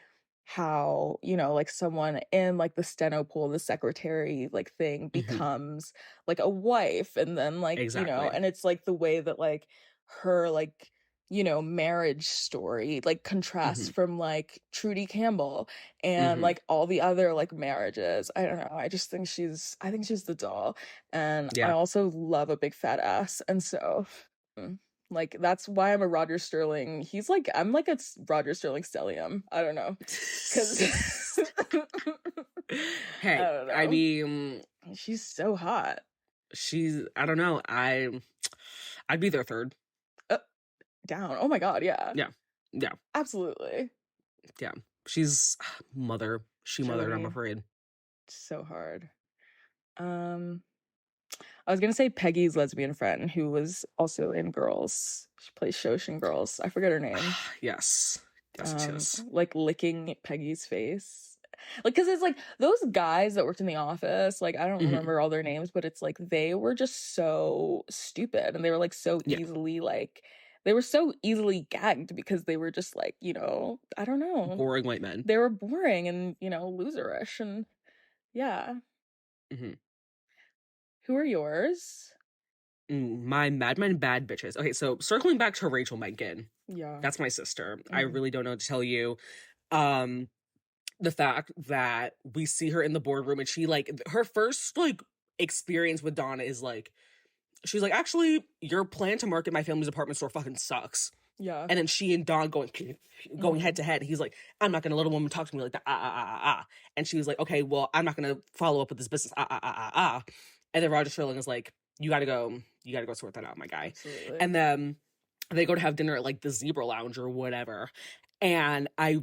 how, you know, like someone in like the steno pool, the secretary like thing becomes like a wife, and then like you know, and it's like the way that like her like, you know, marriage story like contrasts from like Trudy Campbell and like all the other like marriages. I don't know, I think she's the doll. And I also love a big fat ass, and so like, that's why I'm a Roger Sterling. He's like, I'm like a Roger Sterling stellium. I don't know. Because, hey, I don't know. I mean, she's so hot. I don't know. I'd be their third. Down. Oh my God, yeah. Yeah. Absolutely. Yeah. She's mother. She mothered, I'm afraid. So hard. I was gonna say Peggy's lesbian friend, who was also in Girls. She plays Shosh in Girls. I forget her name. Yes. Yes. Like licking Peggy's face. Like, because it's like those guys that worked in the office, like, I don't remember all their names, but it's like they were just so stupid, and they were like so easily like, they were so easily gagged because they were just like, you know, I don't know. Boring white men. They were boring and, you know, loserish, and yeah. Who are yours? My Mad Men bad bitches. Okay, so circling back to Rachel Menken. Yeah. That's my sister. I really don't know what to tell you. The fact that we see her in the boardroom and she like, her first like experience with Donna is like, she's like, "Actually, your plan to market my family's apartment store fucking sucks." Yeah. And then she and Dawn going head to head. He's like, I'm not gonna let a woman talk to me like that. And she was like, okay, well, I'm not gonna follow up with this business. And then Roger Sterling is like, you gotta go sort that out, my guy. Absolutely. And then they go to have dinner at like the Zebra Lounge or whatever. And I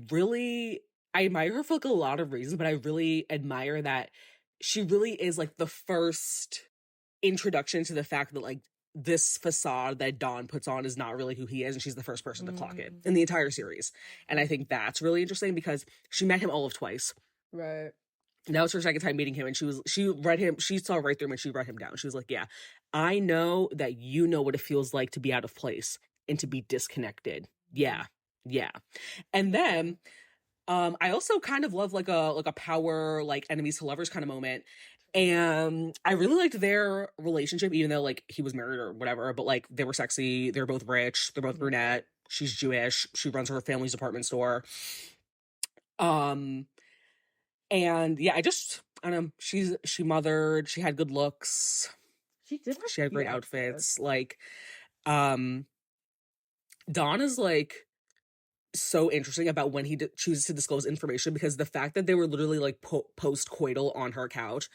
admire her for like a lot of reasons, but I really admire that she really is like the first introduction to the fact that like this facade that Dawn puts on is not really who he is, and she's the first person to clock it in the entire series. And I think that's really interesting because she met him all of twice. Right. That was her second time meeting him, and she saw right through him and she read him down. She was like, yeah, I know that you know what it feels like to be out of place and to be disconnected. Yeah. Yeah. And then I also kind of love like a power, like enemies to lovers kind of moment. And I really liked their relationship, even though like he was married or whatever, but like they were sexy, they're both rich, they're both brunette, she's Jewish, she runs her family's department store. And yeah, I don't know, she mothered, she had good looks, She did have she had cute great outfits. outfits. Like, Dawn is like so interesting about when he chooses to disclose information, because the fact that they were literally like post-coital on her couch,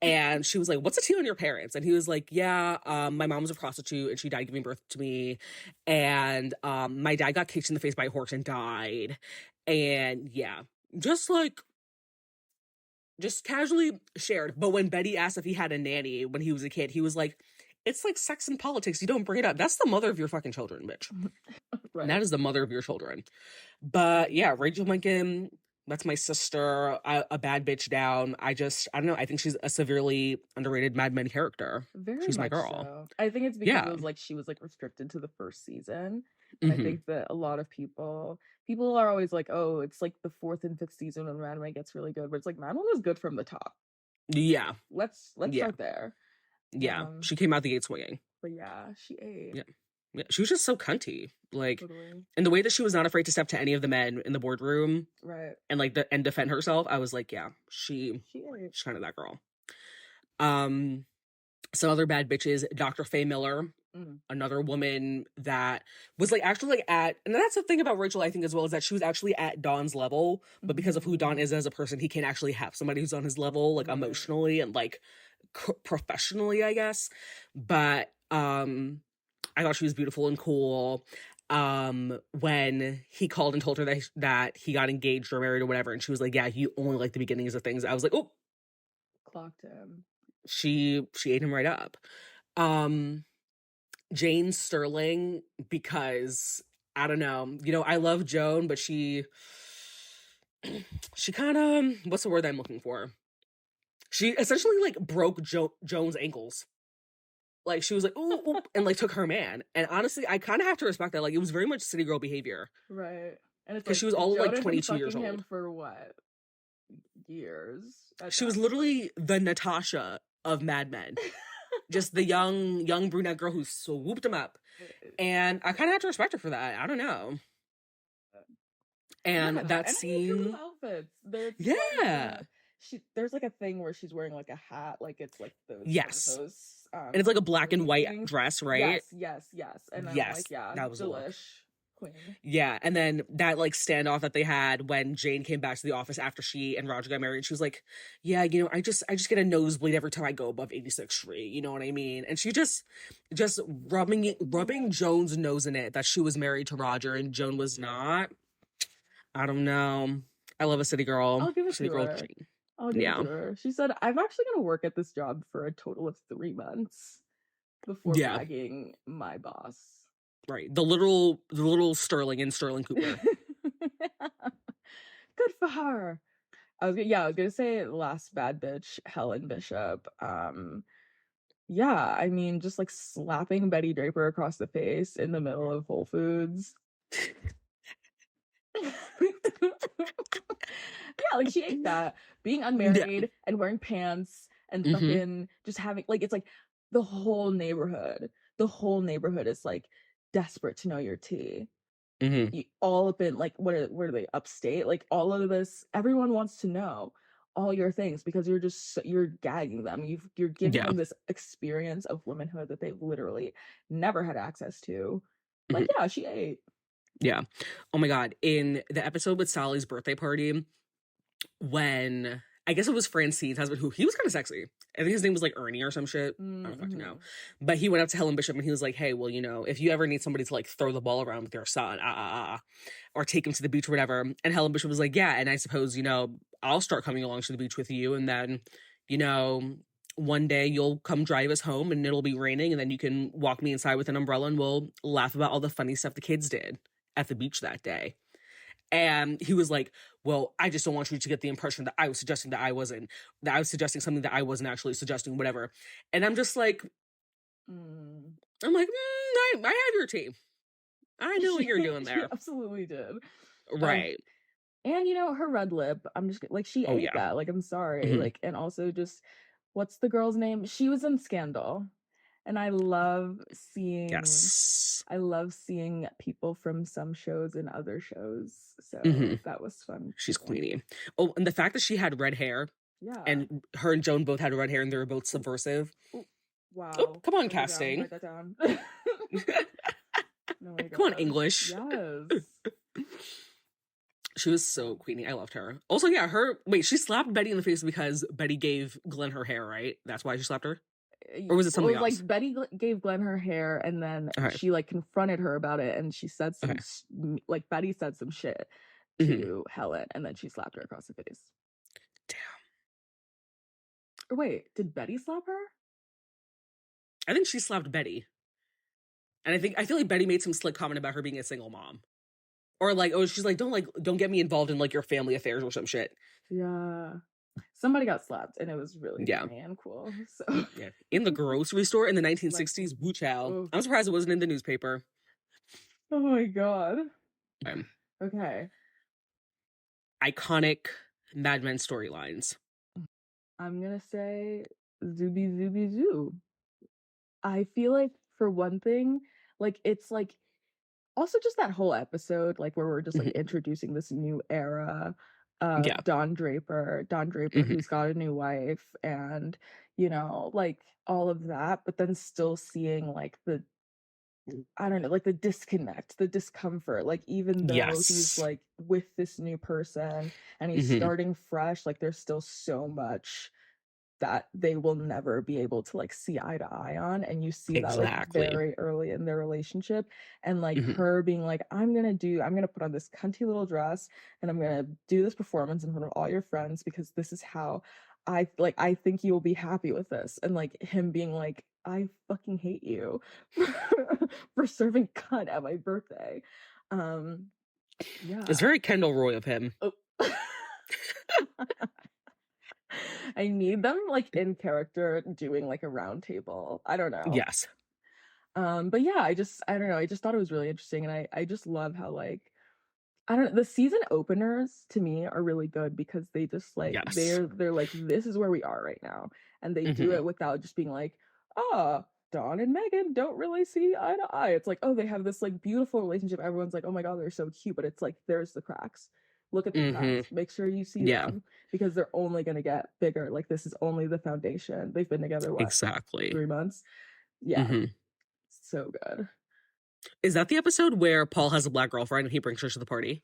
and she was like, what's the tea on your parents? And he was like, yeah, my mom was a prostitute and she died giving birth to me, and my dad got kicked in the face by a horse and died. And yeah, just like just casually shared. But when Betty asked if he had a nanny when he was a kid, he was like, it's like sex and politics, you don't bring it up. That's the mother of your fucking children, bitch. Right. That is the mother of your children. But yeah, Rachel Lincoln, that's my sister, a bad bitch down. I don't know. I think she's a severely underrated Mad Men character. Very She's my much girl. so. I think it's because Yeah. it was like she was like restricted to the first season. And I think that a lot of people are always like, oh, it's like the fourth and fifth season when Mad Men gets really good. But it's like Mad Men was good from the top. Yeah. Let's start there. Yeah. She came out the gate swinging. But yeah, she ate. Yeah. Yeah, she was just so cunty, like, Totally. and the way that she was not afraid to step to any of the men in the boardroom, right, and like and defend herself. I was like, yeah, she's kind of that girl. Some other bad bitches, Dr. Faye Miller, another woman that was like actually like and that's the thing about Rachel, I think, as well, is that she was actually at Dawn's level, but because of who Dawn is as a person, he can't actually have somebody who's on his level, like emotionally and like professionally, I guess. But I thought she was beautiful and cool. When he called and told her that he got engaged or married or whatever, and she was like, yeah, you only like the beginnings of things, I was like, oh, clocked him. She ate him right up. Jane Sterling, because I don't know, I love Joan, but she kind of, what's the word I'm looking for? She essentially like broke Joan's ankles. Like she was like, oh, and like took her man. And honestly, I kind of have to respect that. Like it was very much city girl behavior. Right. And it's because she was all Joan like 22 years old. Him for what? Years. She was literally the Natasha of Mad Men. Just the young brunette girl who swooped him up. And I kind of have to respect her for that. I don't know. And that scene, outfits. Yeah. There's like a thing where she's wearing like a hat, like it's like those. Yes. Those, and it's like a black and white dress, right? Yes. And I'm yes, like, yeah, that was delish. Queen. Yeah, and then that like standoff that they had when Jane came back to the office after she and Roger got married, she was like, yeah, I just get a nosebleed every time I go above 86th Street, you know what I mean? And she just rubbing Joan's nose in it that she was married to Roger and Joan was not. I don't know. I love a city girl. I'll give it city to girl her. I'll give it to her. She said, I'm actually gonna work at this job for a total of 3 months before bagging my boss. Right. The little Sterling and Sterling Cooper. Good for her. I was gonna say last bad bitch, Helen Bishop. Yeah, I mean, just like slapping Betty Draper across the face in the middle of Whole Foods. Yeah, like she ate that. Being unmarried and wearing pants and fucking just having like, it's like the whole neighborhood is like desperate to know your tea. You all up in like what are they, upstate? Like all of this, everyone wants to know all your things because you're gagging them. You're giving them this experience of womanhood that they've literally never had access to. Like, Mhm. yeah, she ate. Yeah. Oh my God. In the episode with Sally's birthday party, when I guess it was Francine's husband, who he was kind of sexy. I think his name was like Ernie or some shit. I don't fucking know. Mm-hmm. But he went up to Helen Bishop and he was like, hey, well, if you ever need somebody to like throw the ball around with your son, or take him to the beach or whatever. And Helen Bishop was like, yeah. And I suppose, I'll start coming along to the beach with you. And then, you know, one day you'll come drive us home and it'll be raining. And then you can walk me inside with an umbrella and we'll laugh about all the funny stuff the kids did at the beach that day. And he was like, well, I just don't want you to get the impression that I was suggesting that I was suggesting something that I wasn't actually suggesting, whatever. And I'm just like, Mm. I'm like, I have your tea. I know what you're doing She there. absolutely did. Um, Right. and her red lip, I'm just like, she Oh, ate yeah. that. Like, I'm sorry. Hmm. Like, and also just, what's the girl's name? She was in Scandal. And Yes. I love seeing people from some shows in other shows. Hmm. So that was fun She's too. Queenie. Oh, and the fact that she had red hair Yeah. and her and Joan both had red hair and they were both subversive. Ooh, Oh, wow. come on, Write that down. casting. Write that down. Oh my Come on, god. English. Yes. She was so Queenie. I loved her. Also, yeah, she slapped Betty in the face because Betty gave Glenn her hair, right? That's why she slapped her? Or was it Well, it something was else? like Betty gave Glenn her hair, and then Okay. she like confronted her about it, and she said Okay. like Betty said some shit Hmm. to Helen, and then she slapped her across the face. Damn. Or wait, did Betty slap her? I think she slapped Betty. And I feel like Betty made some slick comment about her being a single mom. Or like, oh, she's like, don't get me involved in like your family affairs or some shit. Yeah. Somebody got slapped, and it was really Yeah. funny and cool. So Yeah. In the grocery store in the like, 1960s, woo chow. oh, I'm surprised it wasn't in the newspaper. oh my god. Um, Okay. Iconic Mad Men storylines. I'm gonna say Zooby Zooby Zoo. I feel like for one thing, like it's like also just that whole episode, like where we're just like Hmm. introducing this new era of Yeah. Don Draper Hmm. who's got a new wife, and like all of that, but then still seeing like the I don't know, like the disconnect, the discomfort, like even though he's Yes. like with this new person and he's Hmm. starting fresh, like there's still so much that they will never be able to like see eye to eye on, and you see that like Exactly. very early in their relationship, and like Hmm. her being like, I'm gonna put on this cunty little dress and I'm gonna do this performance in front of all your friends because this is how I think you'll be happy with this, and like him being like, I fucking hate you for serving cunt at my birthday. um It's yeah. very Kendall Roy of him. Oh. I need them like in character doing like a round table. I don't know. Yes. But yeah, I don't know. I just thought it was really interesting, and I just love how like I don't know, the season openers to me are really good because they just like Yes. they're like, this is where we are right now. And they do Hmm. it without just being like, ah, Dawn and Megan don't really see eye to eye. It's like, oh, they have this like beautiful relationship. Everyone's like, oh my god, they're so cute, but it's like there's the cracks. Look at the Hmm. cracks. Make sure you see Yeah. them because they're only gonna get bigger. Like this is only the foundation. They've been together what, Exactly. 3 months? Yeah, Hmm. so good. Is that the episode where Paul has a black girlfriend and he brings her to the party?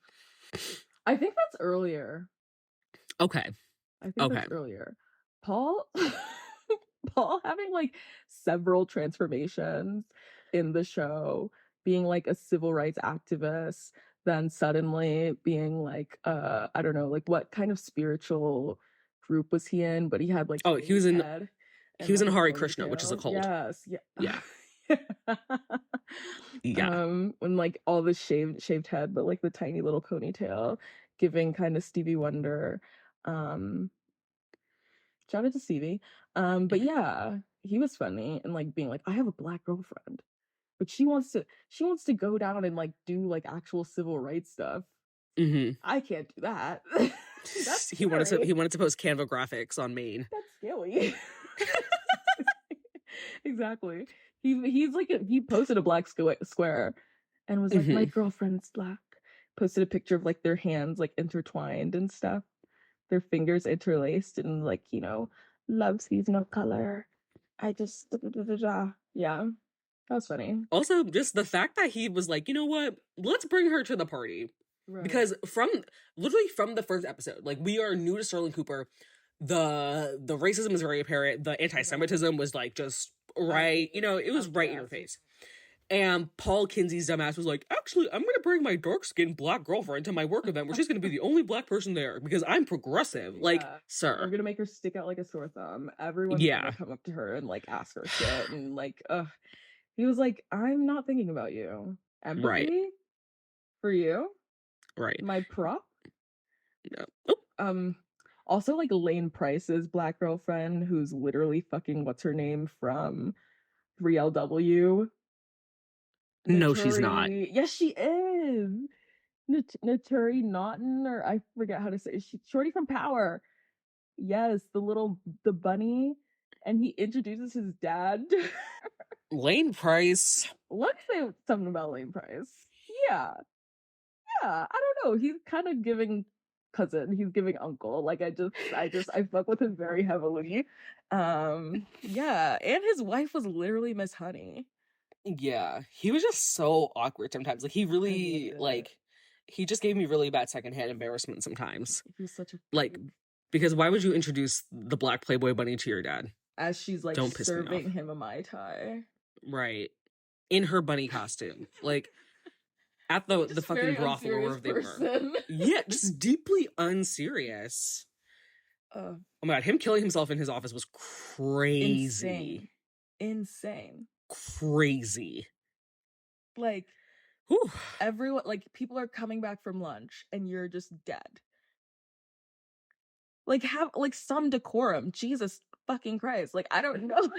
I think that's earlier. Okay. I think Okay. that's earlier. Paul Paul having like several transformations in the show, being like a civil rights activist, then suddenly being like I don't know, like what kind of spiritual group was he in? But he had like Oh, shaved head he and was in like a Hari Krishna, which is a ponytail. cult. Yes, Yeah. yeah. Yeah. When like all the shaved head, but like the tiny little ponytail, giving kind of Stevie Wonder. Um, Shout out to Stevie. But yeah, he was funny and like being like, I have a black girlfriend, but she wants to go down and like do like actual civil rights stuff. Hmm. I can't do that. That's He wanted to scary. post Canva graphics on Maine. That's scary. Exactly. He's like he posted a black square and was like, my Hmm. girlfriend's black. Posted a picture of like their hands like intertwined and stuff, their fingers interlaced, and like, love sees no color. I just yeah. That's funny. Also, just the fact that he was like, you know what, let's bring her to the party. Right. Because literally from the first episode, like, we are new to Sterling Cooper. The racism is very apparent. The anti-Semitism was like just right, you know, it was right in your face. And Paul Kinsey's dumbass was like, actually, I'm gonna bring my dark-skinned black girlfriend to my work event where she's gonna be the only black person there because I'm progressive. Like, sir. I'm gonna make her stick out like a sore thumb. Everyone's gonna come up to her and like ask her shit and like, he was like, I'm not thinking about you. Empathy for you? Right. My prop? No. Oh. Also, like, Lane Pryce's black girlfriend, who's literally fucking what's her name from 3LW. No, she's not. Yes, she is. Naturi Naughton, or I forget how to say it. Shorty from Power. Yes, the bunny, and he introduces his dad. Lane Pryce. Let's say something about Lane Pryce. Yeah, I don't know. He's kind of giving cousin. He's giving uncle. Like, I fuck with him very heavily. Yeah, and his wife was literally Miss Honey. Yeah, he was just so awkward sometimes. Like, he really he just gave me really bad secondhand embarrassment sometimes. He was such a like, because why would you introduce the black Playboy bunny to your dad? As she's like serving him a Mai Tai. Right. In her bunny costume. Like, at the fucking brothel or wherever they were. Yeah, just deeply unserious. Oh my god, him killing himself in his office was crazy. Insane. Crazy. Like, whew. Everyone, like, people are coming back from lunch and you're just dead. Like, have like some decorum. Jesus fucking Christ. Like, I don't know.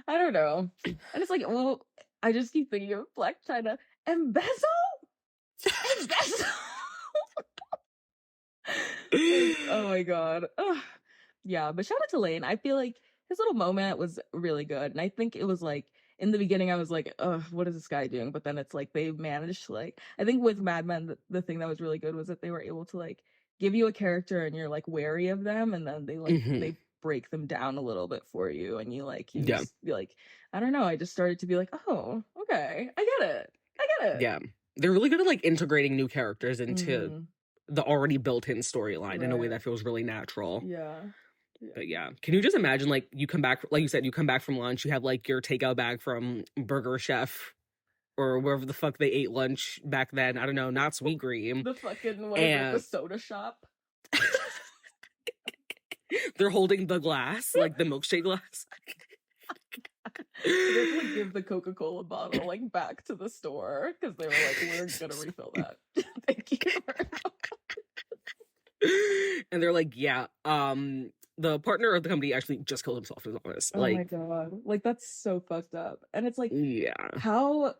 I don't know. And it's like, well, I just keep thinking of Black China. Embezzle? Embezzle? Like, oh my god. Ugh. Yeah, but shout out to Lane. I feel like his little moment was really good. And I think it was like, in the beginning, I was like, ugh, what is this guy doing? But then it's like, they managed to, like, I think with Mad Men, the thing that was really good was that they were able to, like, give you a character and you're, like, wary of them. And then they, like, they break them down a little bit for you. And you, like, just be like, I don't know. I just started to be like, oh, okay. I get it. Yeah. They're really good at, like, integrating new characters into the already built-in storyline in a way that feels really natural. Yeah. But yeah, can you just imagine, like, you come back, like you said, you come back from lunch, you have, like, your takeout bag from Burger Chef or wherever the fuck they ate lunch back then. I don't know, not Sweetgreen. The fucking, whatever, the soda shop. They're holding the glass, like the milkshake glass. They have to, like, give the Coca-Cola bottle, like, back to the store because they were like, we're gonna refill that. Thank you. And they're like, yeah, the partner of the company actually just killed himself in his office. Oh my god. Like, that's so fucked up. And it's like, yeah. How,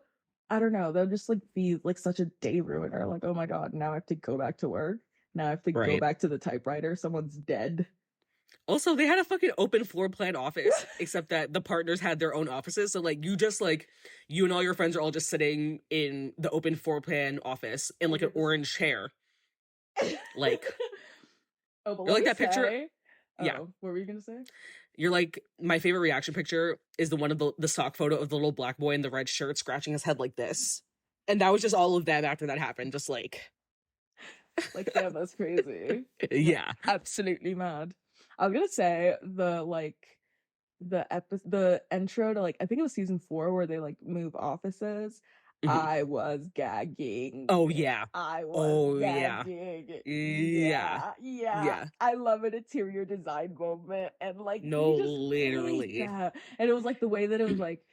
I don't know, they'll just, like, be, like, such a day ruiner. Like, oh my god, now I have to go back to work. Now I have to go back to the typewriter. Someone's dead. Also, they had a fucking open floor plan office, except that the partners had their own offices. So, like, you and all your friends are all just sitting in the open floor plan office in, like, an orange chair. Like, oh, but you're like that picture. Yeah. What were you gonna say? You're like, my favorite reaction picture is the one of the stock photo of the little black boy in the red shirt scratching his head like this. And that was just all of them after that happened. Just like damn, that's crazy. Yeah. Absolutely mad. I was gonna say the intro to, like, I think it was season 4 where they, like, move offices. I was gagging. Oh yeah. I was gagging. Yeah. I love an interior design moment, and, like, no, literally. And it was like the way that it was, like,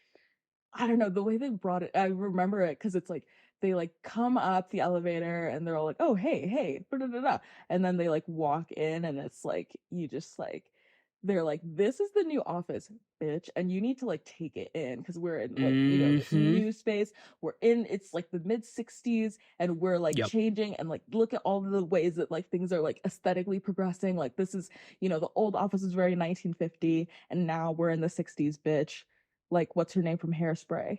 I don't know, the way they brought it. I remember it because it's like they, like, come up the elevator and they're all like, oh hey, and then they, like, walk in and it's like, you just, like, they're like, this is the new office, bitch, and you need to, like, take it in because we're in, like, you know, this new space. We're in, it's like the mid-60s and we're, like, changing, and, like, look at all the ways that, like, things are, like, aesthetically progressing. Like, this is, you know, the old office is very 1950 and now we're in the 60s, bitch. Like, what's her name from Hairspray?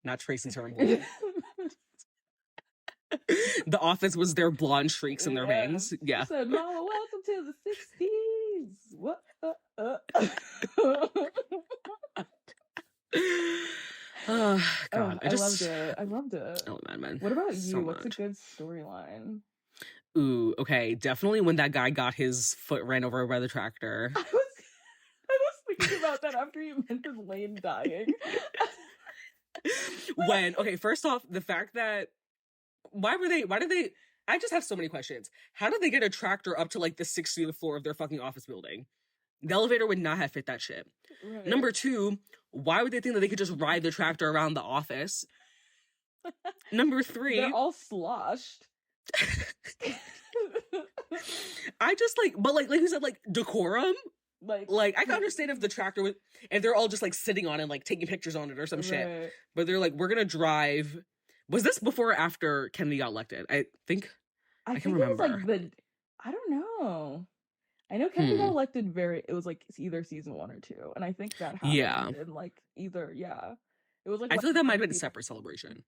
Not Tracy Turnbull. The office was their blonde streaks in their bangs. Yeah. She said, Mama, welcome to the 60s. What? I loved it. I loved it. Oh, Mad Men. What about So you? What's a much. good storyline? Ooh, okay. Definitely when that guy got his foot ran over by the tractor. I was thinking about that after you mentioned Lane dying. Okay, first off, the fact that why did they I just have so many questions. How did they get a tractor up to like the 60th floor of their fucking office building? The elevator would not have fit that shit. Right. Number two, why would they think that they could just ride the tractor around the office? Number three, They're all sloshed. I just like you said, like decorum. Like I can understand if the tractor was, if they're all just like sitting on it, like taking pictures on it or some shit. But they're like, we're gonna drive. Was this before or after Kennedy got elected? I think I can remember. It was like I don't know. I know Kennedy got elected it was like either season 1 or 2, and I think that happened in like either It was like I feel like that might have been a separate celebration.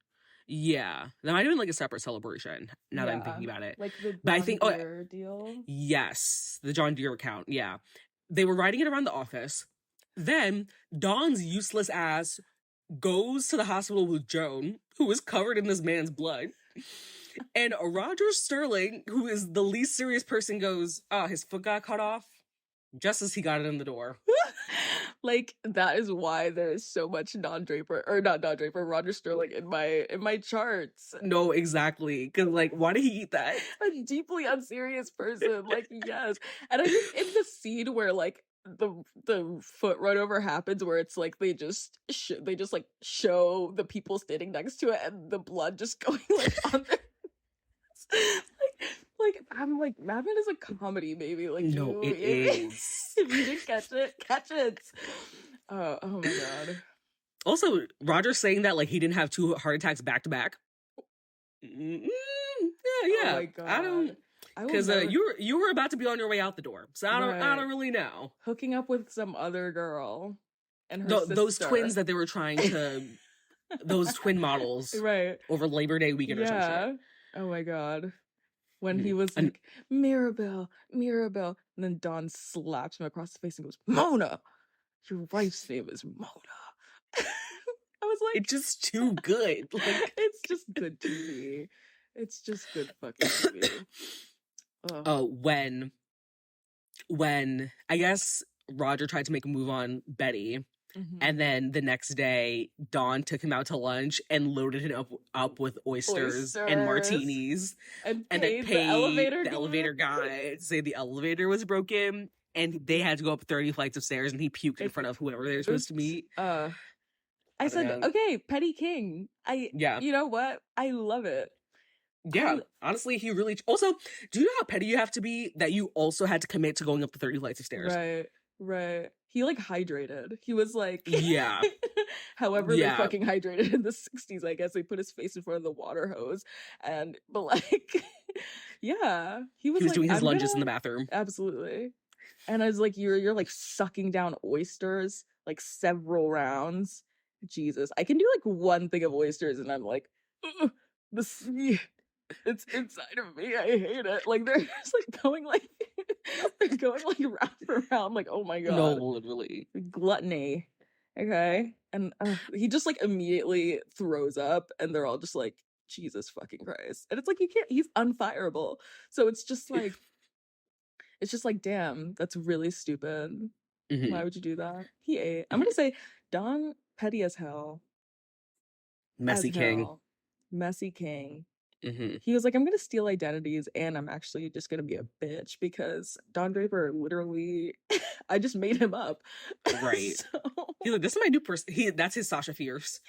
Yeah, that might have been like a separate celebration. Now that I'm thinking about it, like the but I think Deere deal. Yes, the John Deere account. Yeah, they were riding it around the office. Then Dawn's useless ass goes to the hospital with Joan, who is covered in this man's blood. And Roger Sterling, who is the least serious person, goes, "Oh, his foot got cut off," just as he got it in the door. Like, that is why there is so much not Don Draper, Roger Sterling in my charts. No, exactly. Because, like, why did he eat that? A deeply unserious person. Like, yes. And I think in the scene where, like, the foot run over happens, where it's like they just like show the people standing next to it and the blood just going like on their like I'm like, Mad Men is a comedy, baby. Like, no, it is. If you didn't catch it, catch it. Oh my god. Also, Roger saying that like he didn't have 2 heart attacks back to back. Yeah. Oh my god. I don't, because you were about to be on your way out the door, so I don't really know. Hooking up with some other girl and her sister. Those twins that they were trying to, those twin models, right, over Labor Day weekend or some shit. Oh my god. When he was like, Mirabelle, and then Dawn slaps him across the face and goes, Mona, your wife's name is Mona. I was like, it's just too good. Like, it's just good TV. It's just good fucking TV. When I guess Roger tried to make a move on Betty, and then the next day Dawn took him out to lunch and loaded him up with oysters and martinis, and they paid the elevator guy to say the elevator was broken and they had to go up 30 flights of stairs, and he puked in front of whoever they were supposed to meet. I said, okay, Petty King. You know what? I love it. Yeah, honestly, he really... Also, do you know how petty you have to be that you also had to commit to going up the 30 flights of stairs? Right. He, like, hydrated. He was, like... Yeah. However they fucking hydrated in the 60s, I guess. They put his face in front of the water hose. But, like... yeah. He was doing his lunges in the bathroom. Absolutely. And I was like, you're, like, sucking down oysters, like, several rounds. Jesus. I can do, like, one thing of oysters, and I'm like... It's inside of me. I hate it. Like, they're just like going like round for round. Like, oh my god. No, literally. Gluttony. Okay. And he just like immediately throws up, and they're all just like, Jesus fucking Christ. And it's like, he's unfireable. So it's just like, damn, that's really stupid. Why would you do that? He ate. I'm gonna say Don petty as hell. Messy king. Messy king. He was like, I'm gonna steal identities, and I'm actually just gonna be a bitch, because Don Draper literally I just made him up. Right. So... He's like, this is my new person. That's his Sasha Fierce.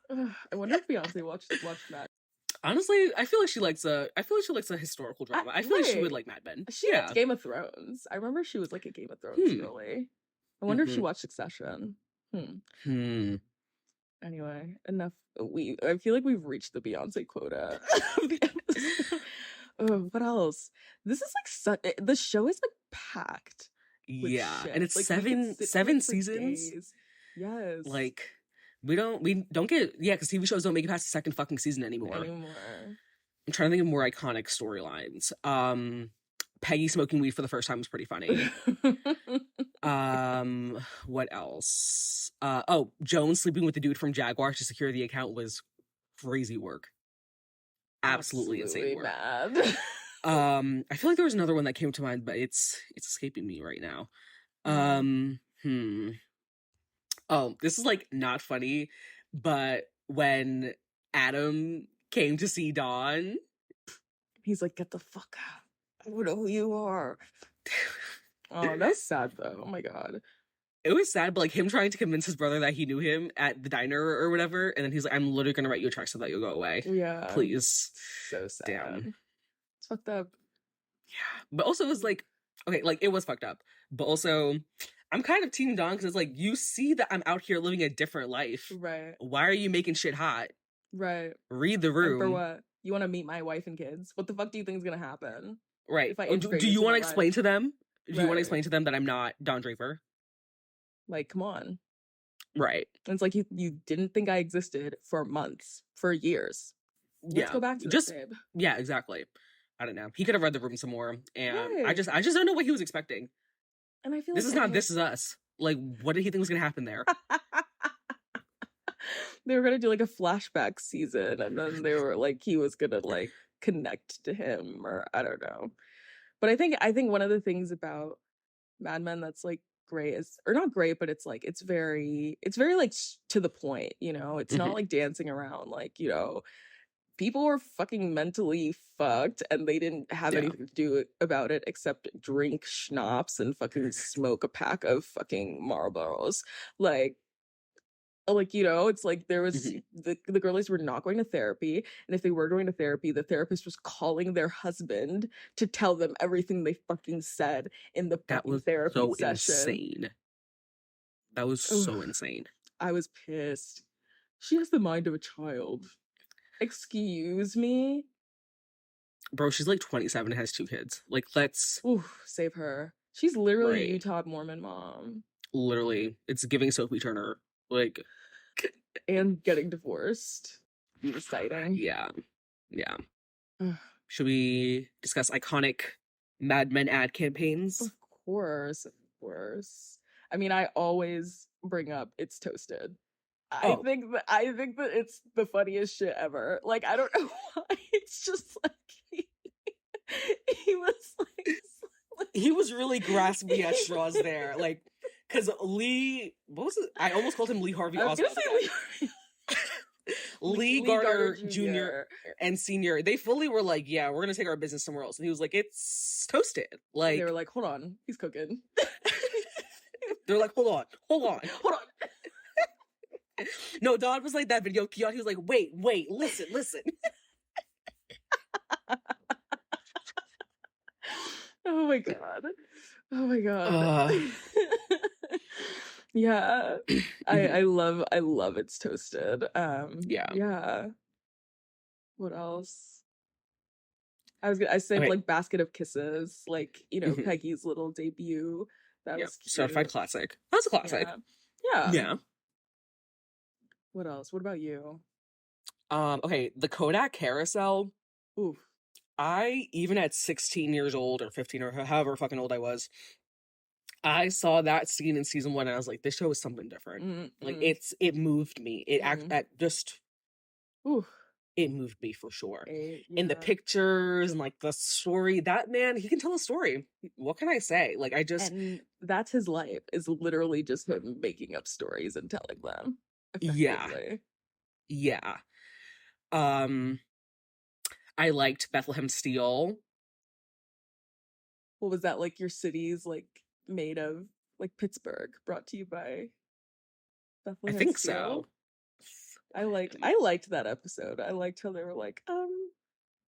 I wonder if Beyonce watched that. Honestly, I feel like she likes a historical drama. I feel like she would like Mad Men. She liked Game of Thrones. I remember she was like a Game of Thrones girly. I wonder if she watched Succession. Anyway, enough. I feel like we've reached the Beyonce quota of the episode. What else? This is like the show is like packed. Yeah, shit. And it's like, seven seasons. Days. Yes. Like, we don't get, because TV shows don't make it past the second fucking season anymore. I'm trying to think of more iconic storylines. Peggy smoking weed for the first time was pretty funny. What else? Jones sleeping with the dude from Jaguar to secure the account was crazy work. Absolutely insane work. Mad. I feel like there was another one that came to mind, but it's escaping me right now. Oh, this is like not funny, but when Adam came to see Dawn, he's like, "Get the fuck out. I don't know who you are." Oh, that's sad though. Oh my god. It was sad, but like him trying to convince his brother that he knew him at the diner or whatever, and then he's like, "I'm literally gonna write you a check so that you'll go away." Yeah. Please. So sad. Damn. It's fucked up. Yeah. But also it was like, okay, like it was fucked up. But also I'm kind of team Dawn because it's like, you see that I'm out here living a different life. Right. Why are you making shit hot? Right. Read the room. And for what? You want to meet my wife and kids? What the fuck do you think is gonna happen? Right. If I do you want to explain to them? Do you want to explain to them that I'm not Don Draper? Like, come on. Right. And it's like you didn't think I existed for months, for years. Let's go back to this, babe. Yeah, exactly. I don't know. He could have read the room some more, and I just don't know what he was expecting. And I feel this like is not This Is Us. Like, what did he think was gonna happen there? They were gonna do like a flashback season, and then they were like, he was gonna like connect to him, or I don't know. But I think one of the things about Mad Men that's like great is, or not great, but it's like it's very like to the point, you know. It's not like dancing around, like, you know, people were fucking mentally fucked and they didn't have anything to do about it except drink schnapps and fucking smoke a pack of fucking Marlboros. Like, you know, it's like there was the girlies were not going to therapy, and if they were going to therapy, the therapist was calling their husband to tell them everything they fucking said in the fucking therapy session. Insane. That was so insane. I was pissed. She has the mind of a child. Excuse me? Bro, she's like 27 and has 2 kids. Like, let's save her. She's literally a Utah Mormon mom. Literally. It's giving Sophie Turner. Like, and getting divorced. Exciting. Yeah. Should we discuss iconic Mad Men ad campaigns? Of course. I mean, I always bring up It's Toasted. I think that it's the funniest shit ever. Like, I don't know why. It's just like he was like he was really grasping at straws there. Like, because Lee, what was it? I almost called him Lee Harvey Oswald. Lee Gardner Jr. and Sr. They fully were like, yeah, we're gonna take our business somewhere else. And he was like, it's toasted. Like, they were like, hold on, he's cooking. They're like, hold on. No, Don was like that video. He was like, wait, listen. Oh my god. Yeah. I love It's Toasted. Yeah. What else? I said like Basket of Kisses, like, you know, Peggy's little debut. That was cute. Certified classic. That's a classic. Yeah. What else? What about you? Okay, the Kodak carousel. Oof. I, even at 16 years old or 15 or however fucking old I was, I saw that scene in season 1 and I was like, this show is something different. Like, it moved me. It it moved me for sure. In the pictures and like the story, that man, he can tell a story. What can I say? Like, and that's his life, is literally just him making up stories and telling them. Yeah. I liked Bethlehem Steel. What was that, like your city's like made of, like Pittsburgh, brought to you by Bethlehem I think Steel? So. I liked that episode. I liked how they were like,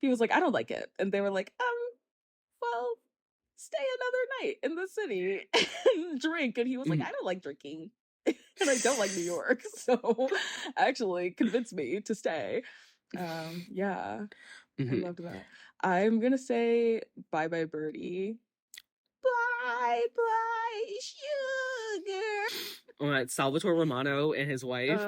he was like, I don't like it. And they were like, well, stay another night in the city and drink. And he was like, I don't like drinking. And I don't like New York. So actually convinced me to stay. Yeah. I loved that. I'm gonna say Bye Bye Birdie. Bye Bye Sugar. Salvatore Romano and his wife.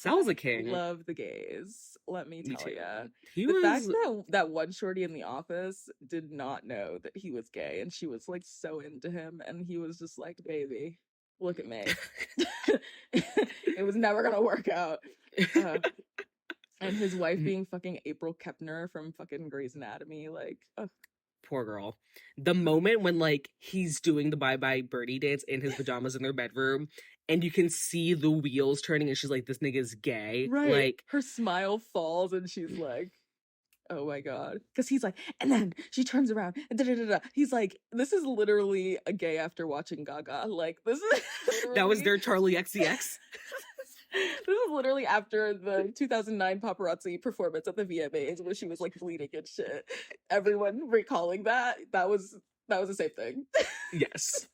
Sal was a I king. love the gays. Let me Me tell too. ya. He The fact was that that one shorty in the office did not know that he was gay, and she was like so into him, and he was just like, "Baby, look at me." It was never gonna work out. And his wife being fucking April Kepner from fucking Grey's Anatomy, like, ugh. poor girl. The moment when like he's doing the bye bye birdie dance in his pajamas in their bedroom, and you can see the wheels turning, and she's like, "This nigga's gay." Right. Like, Her smile falls, and she's like, oh my god. Because he's like, and then she turns around and da da da da. He's like, this is literally a gay after watching Gaga. Like, this is that was literally their Charlie XCX. this is literally after the 2009 paparazzi performance at the VMAs where she was like bleeding and shit. Everyone recalling that was the same thing. Yes.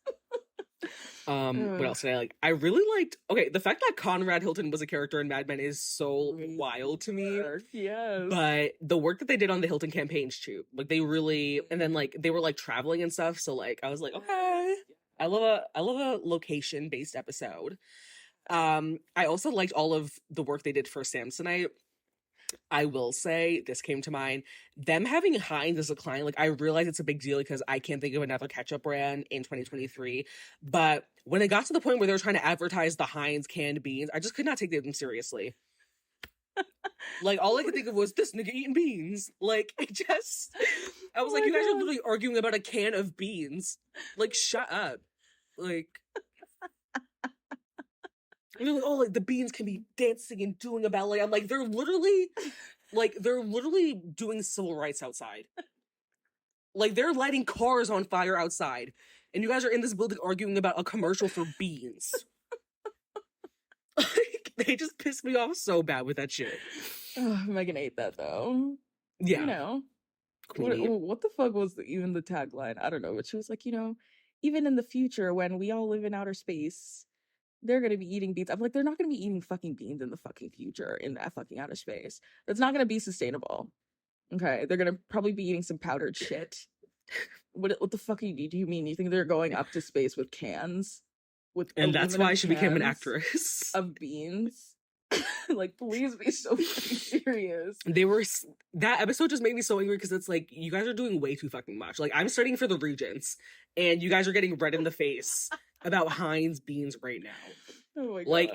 What else did I like? I really liked, okay, the fact that Conrad Hilton was a character in Mad Men is so wild to me. Yes. But the work that they did on the Hilton campaigns too, like they really, and then like they were like traveling and stuff. So like I was like, okay, I love a location based episode. I also liked all of the work they did for Samsonite. I will say, this came to mind, them having Heinz as a client, like I realize it's a big deal because I can't think of another ketchup brand in 2023. But when it got to the point where they were trying to advertise the Heinz canned beans, I just could not take them seriously. Like all I could think of was this nigga eating beans. Like I was like, you guys are literally arguing about a can of beans. Like, shut up. Like, and they're like, oh, like the beans can be dancing and doing a ballet. I'm like, they're literally doing civil rights outside. Like they're lighting cars on fire outside, and you guys are in this building arguing about a commercial for beans. Like, they just pissed me off so bad with that shit. Megan ate that though. Yeah. You know. What the fuck was even the tagline? I don't know, but she was like, you know, even in the future when we all live in outer space, they're gonna be eating beans. I'm like, they're not gonna be eating fucking beans in the fucking future in that fucking outer space. That's not gonna be sustainable. Okay, they're gonna probably be eating some powdered shit. What the fuck do you mean? You think they're going up to space with cans? And that's why she became an cans actress. of beans? Like, please be so fucking serious. That episode just made me so angry because it's like, you guys are doing way too fucking much. Like, I'm studying for the Regents, and you guys are getting red in the face about Heinz beans right now. Oh my god. Like,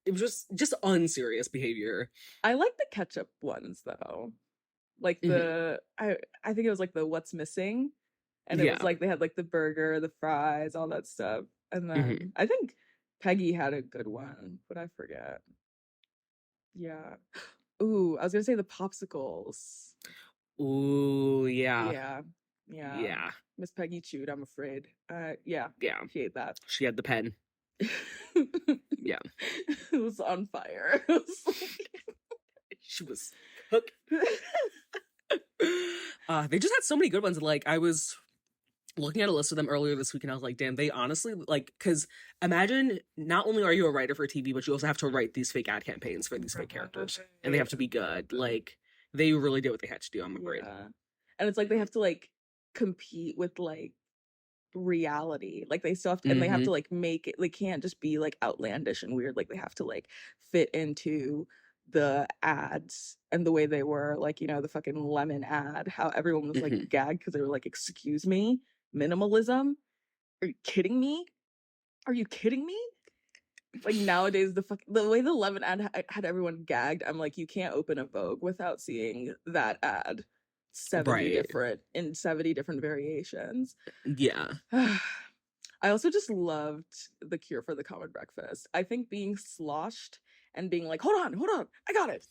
it was just unserious behavior. I like the ketchup ones though. Like the I think it was like the what's missing. And it was like they had like the burger, the fries, all that stuff. And then I think Peggy had a good one, but I forget. Yeah. Ooh, I was gonna say the popsicles. Ooh, yeah. Yeah. Yeah. Yeah. Miss Peggy chewed, I'm afraid. Yeah. Yeah. She ate that. She had the pen. Yeah. It was on fire. She was hooked. They just had so many good ones. Like, I was looking at a list of them earlier this week, and I was like, damn, they honestly, like, because imagine not only are you a writer for TV, but you also have to write these fake ad campaigns for these fake characters, and they have to be good. Like, they really did what they had to do, I'm afraid. Yeah. And it's like they have to like compete with like reality. Like they still have to, and they have to like make it, they can't just be like outlandish and weird. Like they have to like fit into the ads and the way they were, like, you know, the fucking lemon ad, how everyone was like gagged because they were like, excuse me, minimalism? Are you kidding me? Are you kidding me? Like nowadays, the way the lemon ad had everyone gagged, I'm like, you can't open a Vogue without seeing that ad 70 different variations. Yeah. I also just loved the Cure for the Common Breakfast. I think being sloshed and being like, hold on, I got it.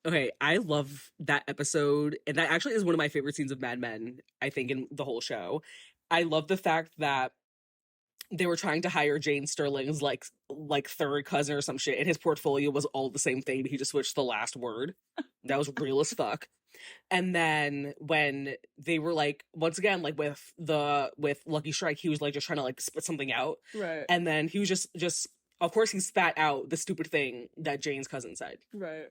Okay, I love that episode, and that actually is one of my favorite scenes of Mad Men, I think, in the whole show. I love the fact that they were trying to hire Jane Sterling's like third cousin or some shit, and his portfolio was all the same thing, but he just switched the last word. That was real as fuck. And then when they were like, once again, like with Lucky Strike, he was like just trying to like spit something out. Right. And then he was just of course he spat out the stupid thing that Jane's cousin said. Right.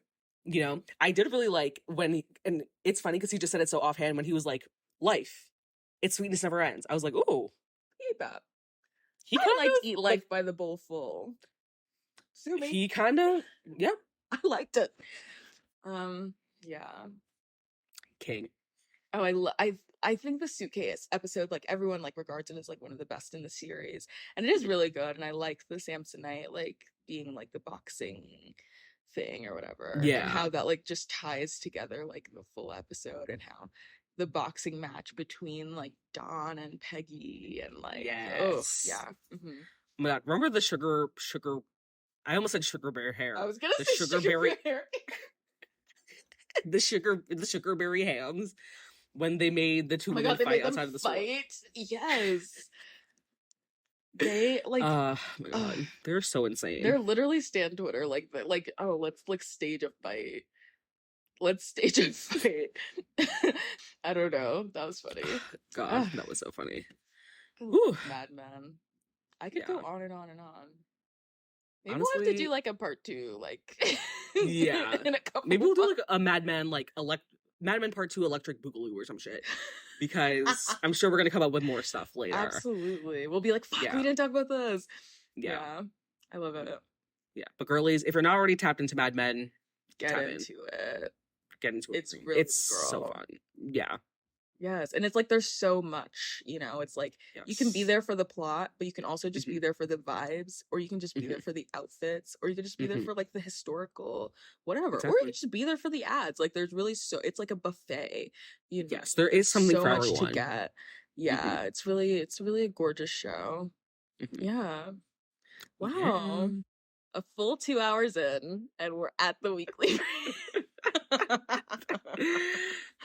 You know, I did really like and it's funny because he just said it so offhand when he was like, life, its sweetness never ends. I was like, ooh. Eat that. He I like of, to eat life by the bowl full. Sue me. He kind of, yep. I liked it. Yeah. King. Oh, I think the suitcase episode, like everyone like regards it as like one of the best in the series, and it is really good. And I like the Samsonite like being like the boxing thing or whatever, and Yeah. how that like just ties together like the full episode, and how the boxing match between like Dawn and Peggy and like oh Yes. yeah. Mm-hmm. Oh my God, remember the sugar? I almost said sugar bear hair. I was gonna The say sugarberry, hair. the sugarberry hams when they made the two Oh my women god, they fight made them outside of the store. fight. Yes. They like Oh my God, they're so insane. they're literally stand Twitter like oh let's like stage a fight. Let's stage a fight. I don't know. That was funny. God, that was so funny. Mad Men. I could go on and on and on. Maybe Honestly, we'll have to do like a part 2, like yeah. in a couple. Maybe we'll do like a Mad Men, like Mad Men Part 2 Electric Boogaloo or some shit. Because I'm sure we're gonna come up with more stuff later. Absolutely. We'll be like, fuck, we didn't talk about this. Yeah. I love it. Yeah. But girlies, if you're not already tapped into Mad Men, get into it. Get into it. It's really it's so fun. Yeah. Yes, and it's like there's so much, you know, it's like you can be there for the plot, but you can also just be there for the vibes, or you can just be there for the outfits, or you can just be there for like the historical whatever, or you can just be there for the ads. Like there's really it's like a buffet, you know. Yes, there is something so for much everyone to get. Yeah, it's really a gorgeous show. Yeah. Wow. A full 2 hours in, and we're at the weekly.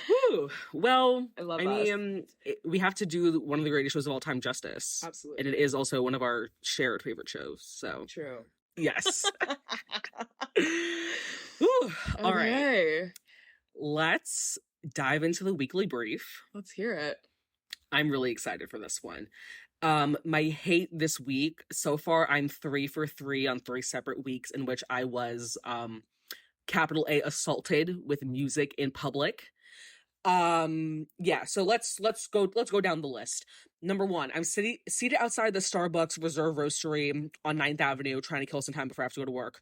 Whew. Well, I mean, we have to do one of the greatest shows of all time justice. Absolutely. And it is also one of our shared favorite shows. So true. Yes. Whew. All right. Let's dive into the weekly brief. Let's hear it. I'm really excited for this one. My hate this week, so far I'm 3 for 3 on 3 separate weeks in which I was capital A assaulted with music in public. Yeah, so let's go down the list. Number 1, I'm seated outside the Starbucks Reserve Roastery on 9th Avenue trying to kill some time before I have to go to work.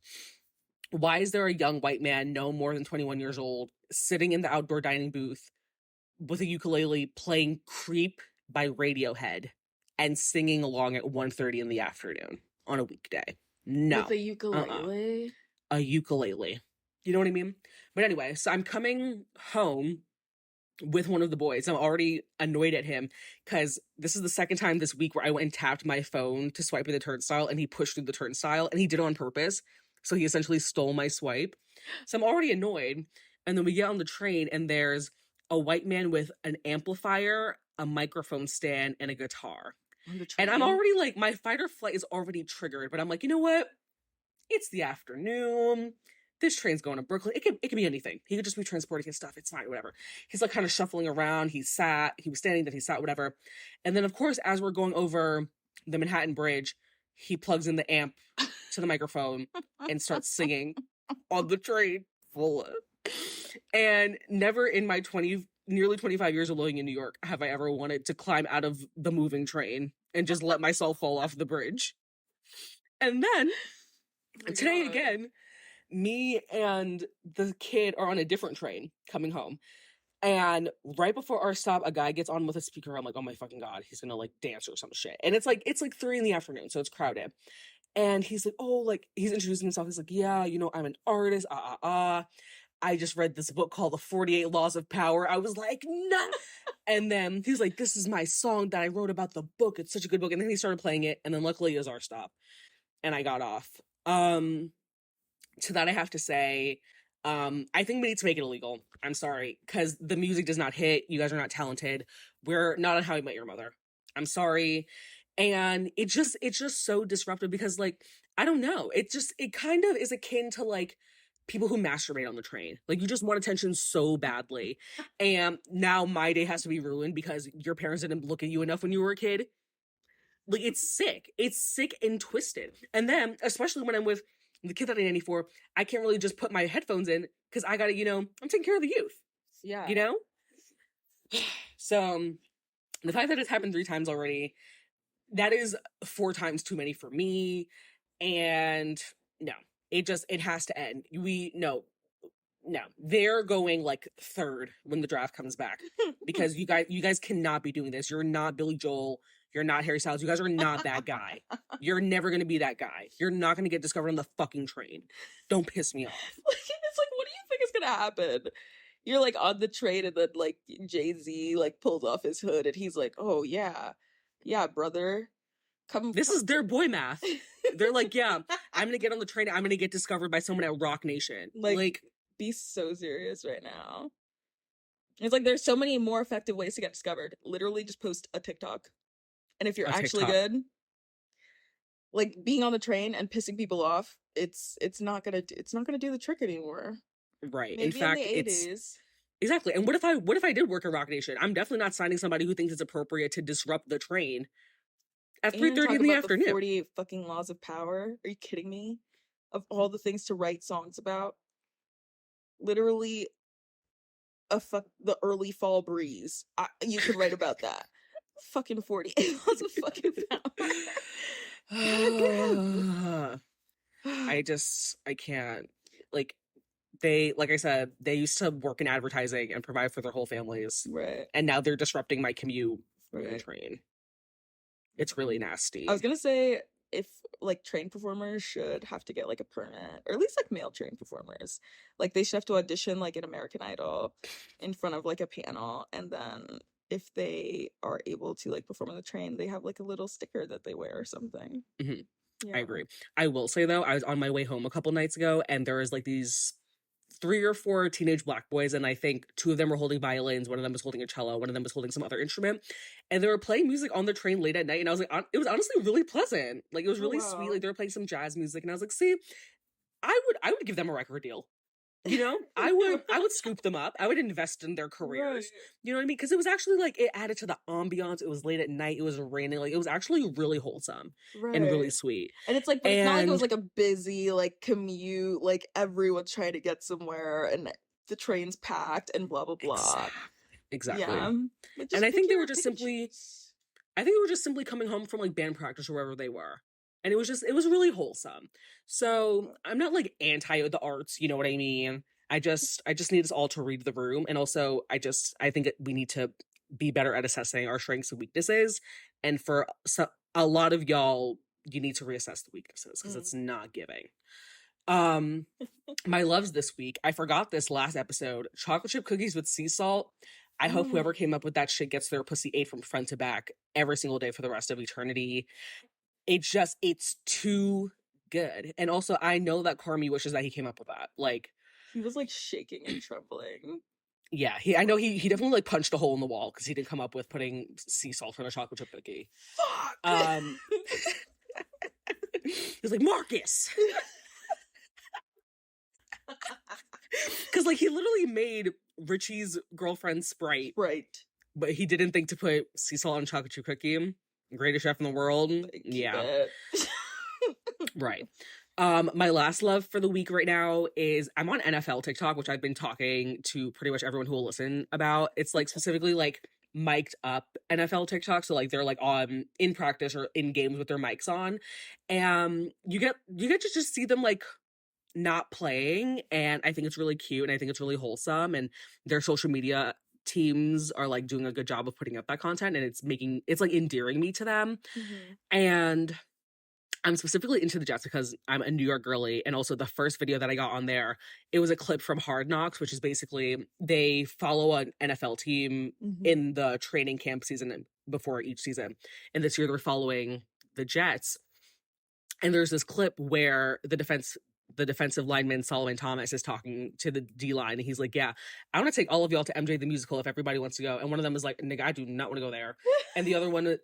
Why is there a young white man, no more than 21 years old, sitting in the outdoor dining booth with a ukulele playing Creep by Radiohead and singing along at 1:30 in the afternoon on a weekday? No. With a ukulele? A ukulele. You know what I mean? But anyway, so I'm coming home with one of the boys. I'm already annoyed at him because this is the second time this week where I went and tapped my phone to swipe at the turnstile and he pushed through the turnstile and he did it on purpose. So he essentially stole my swipe. So I'm already annoyed. And then we get on the train and there's a white man with an amplifier, a microphone stand, and a guitar. And I'm already like, my fight or flight is already triggered, but I'm like, you know what? It's the afternoon. This train's going to Brooklyn. It could be anything. He could just be transporting his stuff. It's fine, whatever. He's like kind of shuffling around. He was standing, then he sat, whatever. And then of course, as we're going over the Manhattan Bridge, he plugs in the amp to the microphone and starts singing on the train. Fola. And never in my nearly 25 years of living in New York have I ever wanted to climb out of the moving train and just let myself fall off the bridge. And then today again, me and the kid are on a different train coming home. And right before our stop, a guy gets on with a speaker. I'm like, oh my fucking God, he's gonna like dance or some shit. And it's like 3 in the afternoon, so it's crowded. And he's like, oh, like he's introducing himself. He's like, yeah, you know, I'm an artist. I just read this book called The 48 Laws of Power. I was like, no. And then he's like, this is my song that I wrote about the book. It's such a good book. And then he started playing it. And then luckily it was our stop. And I got off. To that I have to say, I think we need to make it illegal. I'm sorry. Because the music does not hit. You guys are not talented. We're not on How I Met Your Mother. I'm sorry. And it's just so disruptive because like, I don't know. It kind of is akin to like, people who masturbate on the train. Like, you just want attention so badly. And now my day has to be ruined because your parents didn't look at you enough when you were a kid. Like, it's sick. It's sick and twisted. And then, especially when I'm with the kid that I nanny for, I can't really just put my headphones in because I gotta, you know, I'm taking care of the youth. Yeah. You know? So, the fact that it's happened 3 times already, that is 4 times too many for me. And no. It has to end. No, they're going like third when the draft comes back because you guys cannot be doing this. You're not Billy Joel. You're not Harry Styles. You guys are not that guy. You're never going to be that guy. You're not going to get discovered on the fucking train. Don't piss me off. It's like, what do you think is going to happen? You're like on the train and then like Jay-Z like pulls off his hood and he's like, oh yeah, brother. This is their boy math. They're like, yeah, I'm going to get on the train. I'm going to get discovered by someone at Rock Nation. Like, be so serious right now. It's like there's so many more effective ways to get discovered. Literally just post a TikTok. And if you're actually good, like being on the train and pissing people off, it's not gonna do the trick anymore. Right. Maybe in fact, in the 80s. Exactly. And what if I did work at Rock Nation? I'm definitely not signing somebody who thinks it's appropriate to disrupt the train at 3:30 in the afternoon. The 48 fucking laws of power. Are you kidding me? Of all the things to write songs about. Literally the early fall breeze. You could write about that. Fucking 48 laws of fucking power. I can't. Like I said, they used to work in advertising and provide for their whole families. Right. And now they're disrupting my commute on the train. It's really nasty. I was gonna say, if like train performers should have to get like a permit, or at least like male train performers, like they should have to audition like an American Idol in front of like a panel, and then if they are able to like perform on the train, they have like a little sticker that they wear or something. Mm-hmm. Yeah. I agree. I will say though, I was on my way home a couple nights ago and there was like these 3 or 4 teenage black boys, and I think 2 of them were holding violins, one of them was holding a cello, one of them was holding some other instrument, and they were playing music on the train late at night, and I was like, it was honestly really pleasant. Like, it was really sweet. Like, they were playing some jazz music, and I was like, see, I would give them a record deal. You know, I would scoop them up. I would invest in their careers. Right. You know what I mean? Because it was actually like, it added to the ambiance. It was late at night. It was raining. Like, it was actually really wholesome and really sweet. And it's like, but it's not like it was like a busy like commute. Like everyone's trying to get somewhere and the train's packed and blah blah blah. Exactly. Yeah. And I think they were just simply, coming home from like band practice or wherever they were. And it was really wholesome. So I'm not like anti the arts, you know what I mean? I just need us all to read the room. And also I think we need to be better at assessing our strengths and weaknesses. And for a lot of y'all, you need to reassess the weaknesses because it's not giving. My loves this week, I forgot this last episode, chocolate chip cookies with sea salt. I hope whoever came up with that shit gets their pussy ate from front to back every single day for the rest of eternity. It's too good. And also, I know that Carmi wishes that he came up with that. Like, he was like shaking and trembling. Yeah, I know he definitely like punched a hole in the wall because he didn't come up with putting sea salt on a chocolate chip cookie. Fuck. He's like, Marcus. Because like he literally made Richie's girlfriend Sprite. Right. But he didn't think to put sea salt on a chocolate chip cookie. Greatest chef in the world. Yeah. Right. My last love for the week right now is I'm on NFL TikTok, which I've been talking to pretty much everyone who will listen about. It's like specifically like mic'd up NFL TikTok. So like they're like on in practice or in games with their mics on. And you get to just see them like not playing. And I think it's really cute and I think it's really wholesome. And their social media teams are like doing a good job of putting up that content, and it's like endearing me to them. And I'm specifically into the Jets because I'm a New York girly, and also the first video that I got on there, it was a clip from Hard Knocks, which is basically they follow an NFL team in the training camp season before each season, and this year they're following the Jets, and there's this clip where the defensive lineman Solomon Thomas is talking to the D-line, and he's like, yeah, I want to take all of y'all to MJ the Musical if everybody wants to go. And one of them is like, nigga, I do not want to go there. And the other one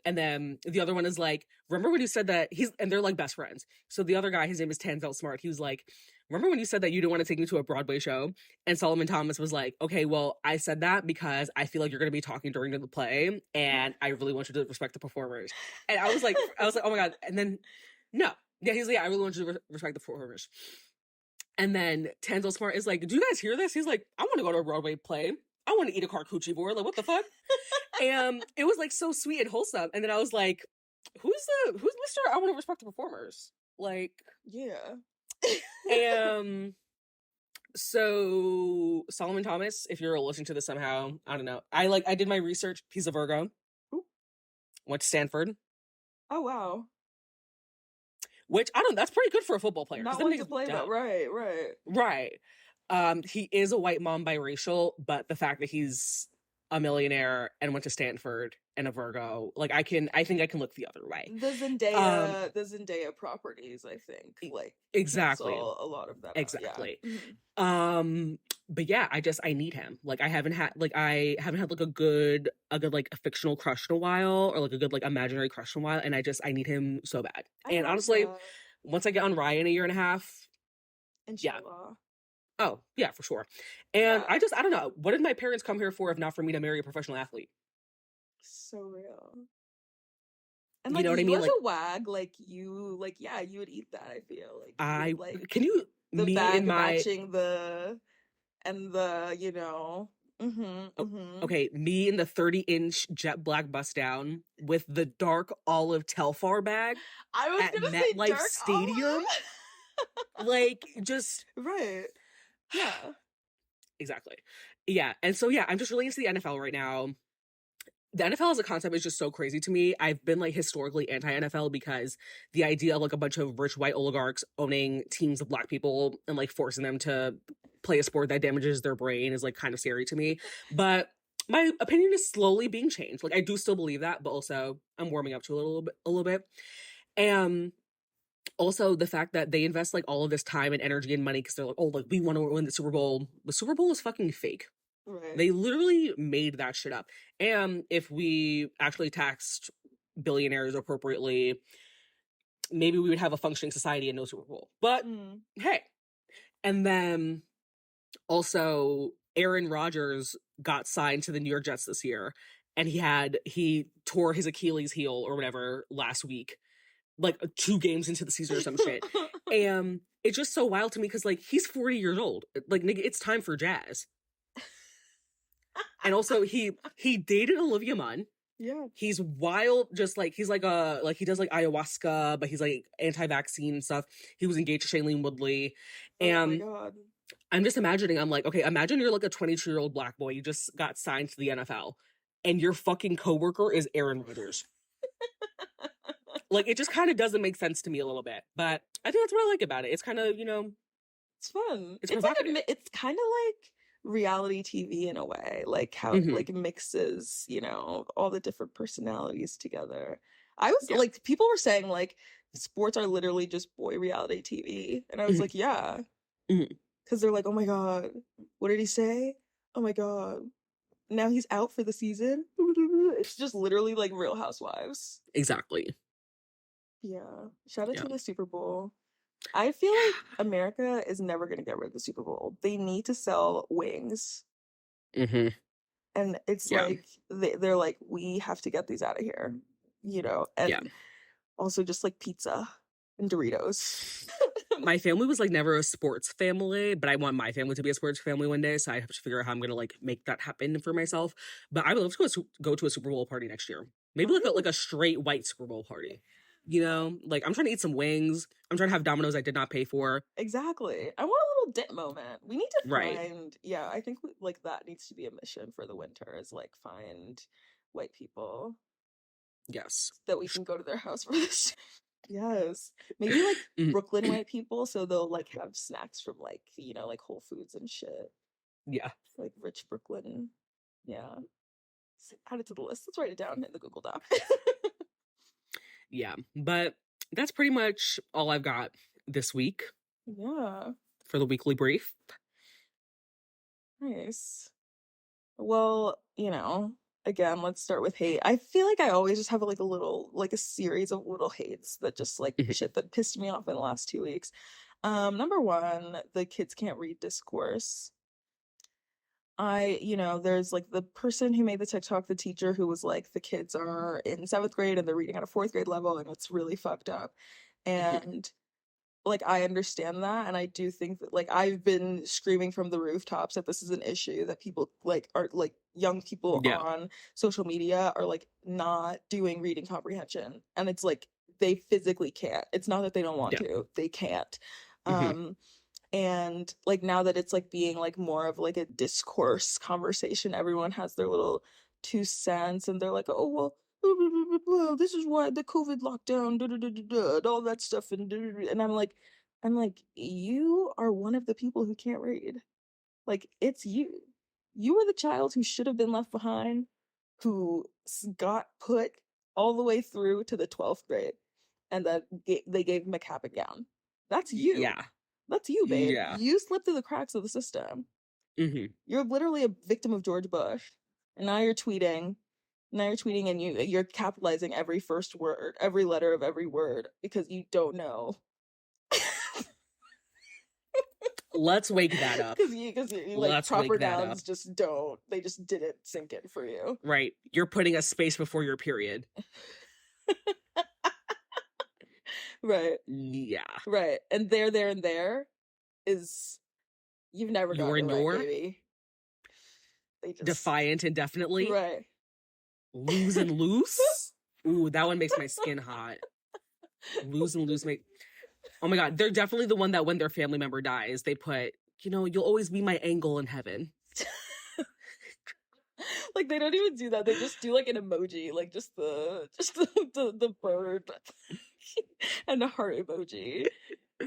is like, remember when you said that and they're like best friends. So the other guy, his name is Tanzel Smart. He was like, remember when you said that you didn't want to take me to a Broadway show? And Solomon Thomas was like, okay, well, I said that because I feel like you're going to be talking during the play, and I really want you to respect the performers. And I was like, oh my God. And then, no. Yeah, he's like, yeah, I really want you to respect the performers. And then Tanzel Smart is like, do you guys hear this? He's like, I want to go to a Broadway play. I want to eat a charcuterie board. Like, what the fuck? And it was like so sweet and wholesome. And then I was like, who's Mr. I want to respect the performers? Like, yeah. And so Solomon Thomas, if you're listening to this somehow, I don't know. I did my research. He's a Virgo. Ooh. Went to Stanford. Oh, wow. Which I don't. That's pretty good for a football player. Not one to play, but right. Right. He is a white mom biracial, but the fact that he's a millionaire and went to Stanford and a Virgo, like I think I can look the other way. The Zendaya properties, I think, like exactly cancel a lot of that. Exactly. Yeah. Mm-hmm. But yeah, I need him. Like I haven't had like a good like a fictional crush in a while, or like a good like imaginary crush in a while, and I need him so bad. And honestly, once I get on Ryan 1.5 years, Inshallah. yeah. Oh, yeah, for sure. And yeah. I don't know. What did my parents come here for if not for me to marry a professional athlete? So real. And you like, know what I mean? As a wag, you would eat that, I feel. Like can you the me bag in my matching the Okay, me in the 30-inch jet black bust down with the dark olive Telfar bag I was at gonna say MetLife dark Stadium. Like, just right. Yeah. Exactly. Yeah. And so yeah, I'm just really into the NFL right now. The NFL as a concept is just so crazy to me. I've been like historically anti-NFL because the idea of like a bunch of rich white oligarchs owning teams of black people and like forcing them to play a sport that damages their brain is like kind of scary to me. But my opinion is slowly being changed. Like I do still believe that, but also I'm warming up to it a little bit. And also the fact that they invest like all of this time and energy and money because they're like, oh, like we want to win the Super Bowl. The Super Bowl is fucking fake. Right. They literally made that shit up. And if we actually taxed billionaires appropriately, maybe we would have a functioning society and no Super Bowl. But hey. And then also Aaron Rodgers got signed to the New York Jets this year, and he tore his Achilles heel or whatever last week, like 2 games into the season or some shit. And it's just so wild to me because like he's 40 years old. Like nigga, it's time for jazz. And also he dated Olivia Munn. Yeah. He's wild, just like he's like he does like ayahuasca, but he's like anti-vaccine and stuff. He was engaged to Shailene Woodley. And oh my God. I'm just imagining, I'm like, okay, imagine you're like a 22-year-old black boy, you just got signed to the NFL, and your fucking coworker is Aaron Rodgers. Like, it just kind of doesn't make sense to me a little bit, but I think that's what I like about it. It's kind of, it's fun. It's provocative. Like it's kind of like reality TV in a way, like how it like mixes, all the different personalities together. I was like, people were saying like sports are literally just boy reality TV, and I was like, yeah, because they're like, oh my God, what did he say? Oh my God, now he's out for the season. It's just literally like Real Housewives. Exactly. Yeah. Shout out to the Super Bowl. I feel like America is never going to get rid of the Super Bowl. They need to sell wings. And it's like, they're like, we have to get these out of here, and also just like pizza and Doritos. My family was like never a sports family, but I want my family to be a sports family one day, so I have to figure out how I'm going to like make that happen for myself. But I would love to go to a Super Bowl party next year. Maybe like a straight white Super Bowl party. Like I'm trying to eat some wings. I'm trying to have Domino's I did not pay for. Exactly. I want a little dip moment. We need to find, I think like that needs to be a mission for the winter, is like find white people. Yes. That we can go to their house for this. Yes. Maybe like Brooklyn white people, so they'll like have snacks from like, like Whole Foods and shit. Yeah. Like rich Brooklyn. Yeah. Add it to the list. Let's write it down in the Google Doc. Yeah, but that's pretty much all I've got this week. Yeah. For the weekly brief. Nice. Well, again, let's start with hate. I feel like I always just have like a series of little hates that just like shit that pissed me off in the last 2 weeks. Number 1, the kids can't read discourse. There's like the person who made the TikTok, the teacher who was like, the kids are in 7th grade and they're reading at a 4th grade level, and it's really fucked up. And like, I understand that. And I do think that like, I've been screaming from the rooftops that this is an issue, that people like are like young people on social media are like not doing reading comprehension. And it's like, they physically can't. It's not that they don't want to, they can't. Hmm. And like now that it's like being like more of like a discourse conversation, everyone has their little 2 cents and they're like, oh well, blah, blah, blah, blah, blah, this is why the COVID lockdown, da, da, da, da, da, and all that stuff, and and I'm like, you are one of the people who can't read. Like it's you. You were the child who should have been left behind, who got put all the way through to the 12th grade, and then they gave him a cap and gown. That's you. Yeah. That's you, babe. Yeah. You slipped through the cracks of the system. Hmm. You're literally a victim of George Bush. And now you're tweeting. Now you're tweeting and you're capitalizing every first word, every letter of every word because you don't know. Let's wake that up. Because you like Let's wake proper that up. nouns just didn't sink in for you. Right. You're putting a space before your period. Right. Yeah. Right. And there, and there is you've never You're gotten in it right, your baby. They just defiant indefinitely. right. Lose and loose. Ooh, that one makes my skin hot. Lose and loose make. Oh my god, they're definitely the one that when their family member dies, they put, you'll always be my angle in heaven. Like they don't even do that. They just do like an emoji, like just the bird and a heart emoji.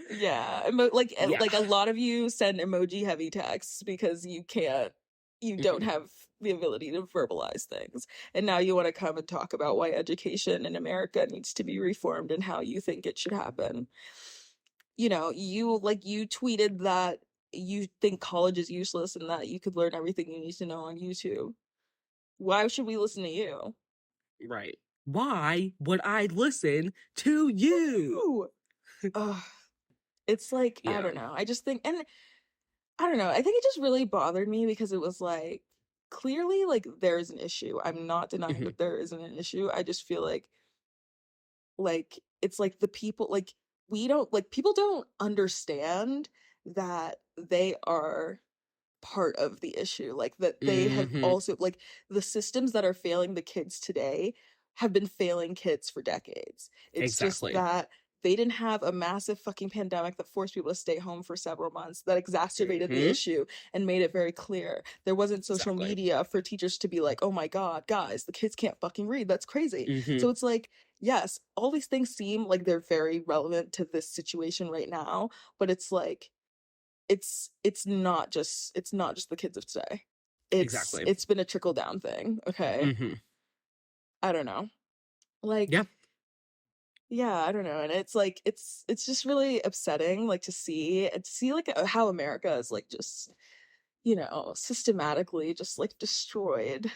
Yeah, Yeah. like a lot of you send emoji heavy texts because you don't Mhm. have the ability to verbalize things. And now you want to come and talk about why education in America needs to be reformed and how you think it should happen. You tweeted that you think college is useless and that you could learn everything you need to know on YouTube. Why should we listen to you? Right. Why would I listen to you? Ooh. Ugh. It's like, I Yeah. don't know. I just think, and I don't know. I think it just really bothered me because it was like, clearly, like, there is an issue. I'm not denying Hmm. that there isn't an issue. I just feel like, it's like the people, like, we don't, like, people don't understand that they are part of the issue, like that they have Hmm. also like the systems that are failing the kids today have been failing kids for decades. It's just Exactly. that they didn't have a massive fucking pandemic that forced people to stay home for several months that exacerbated the Hmm. issue and made it very clear. There wasn't social Exactly. media for teachers to be like, oh my god, guys, the kids can't fucking read, that's crazy. Hmm. So it's like, yes, all these things seem like they're very relevant to this situation right now, but it's like it's not just the kids of today. It's Exactly. it's been a trickle down thing, okay? Hmm. I don't know. Like, Yeah. yeah, I don't know. And it's like it's just really upsetting like to see like how America is like just, systematically just like destroyed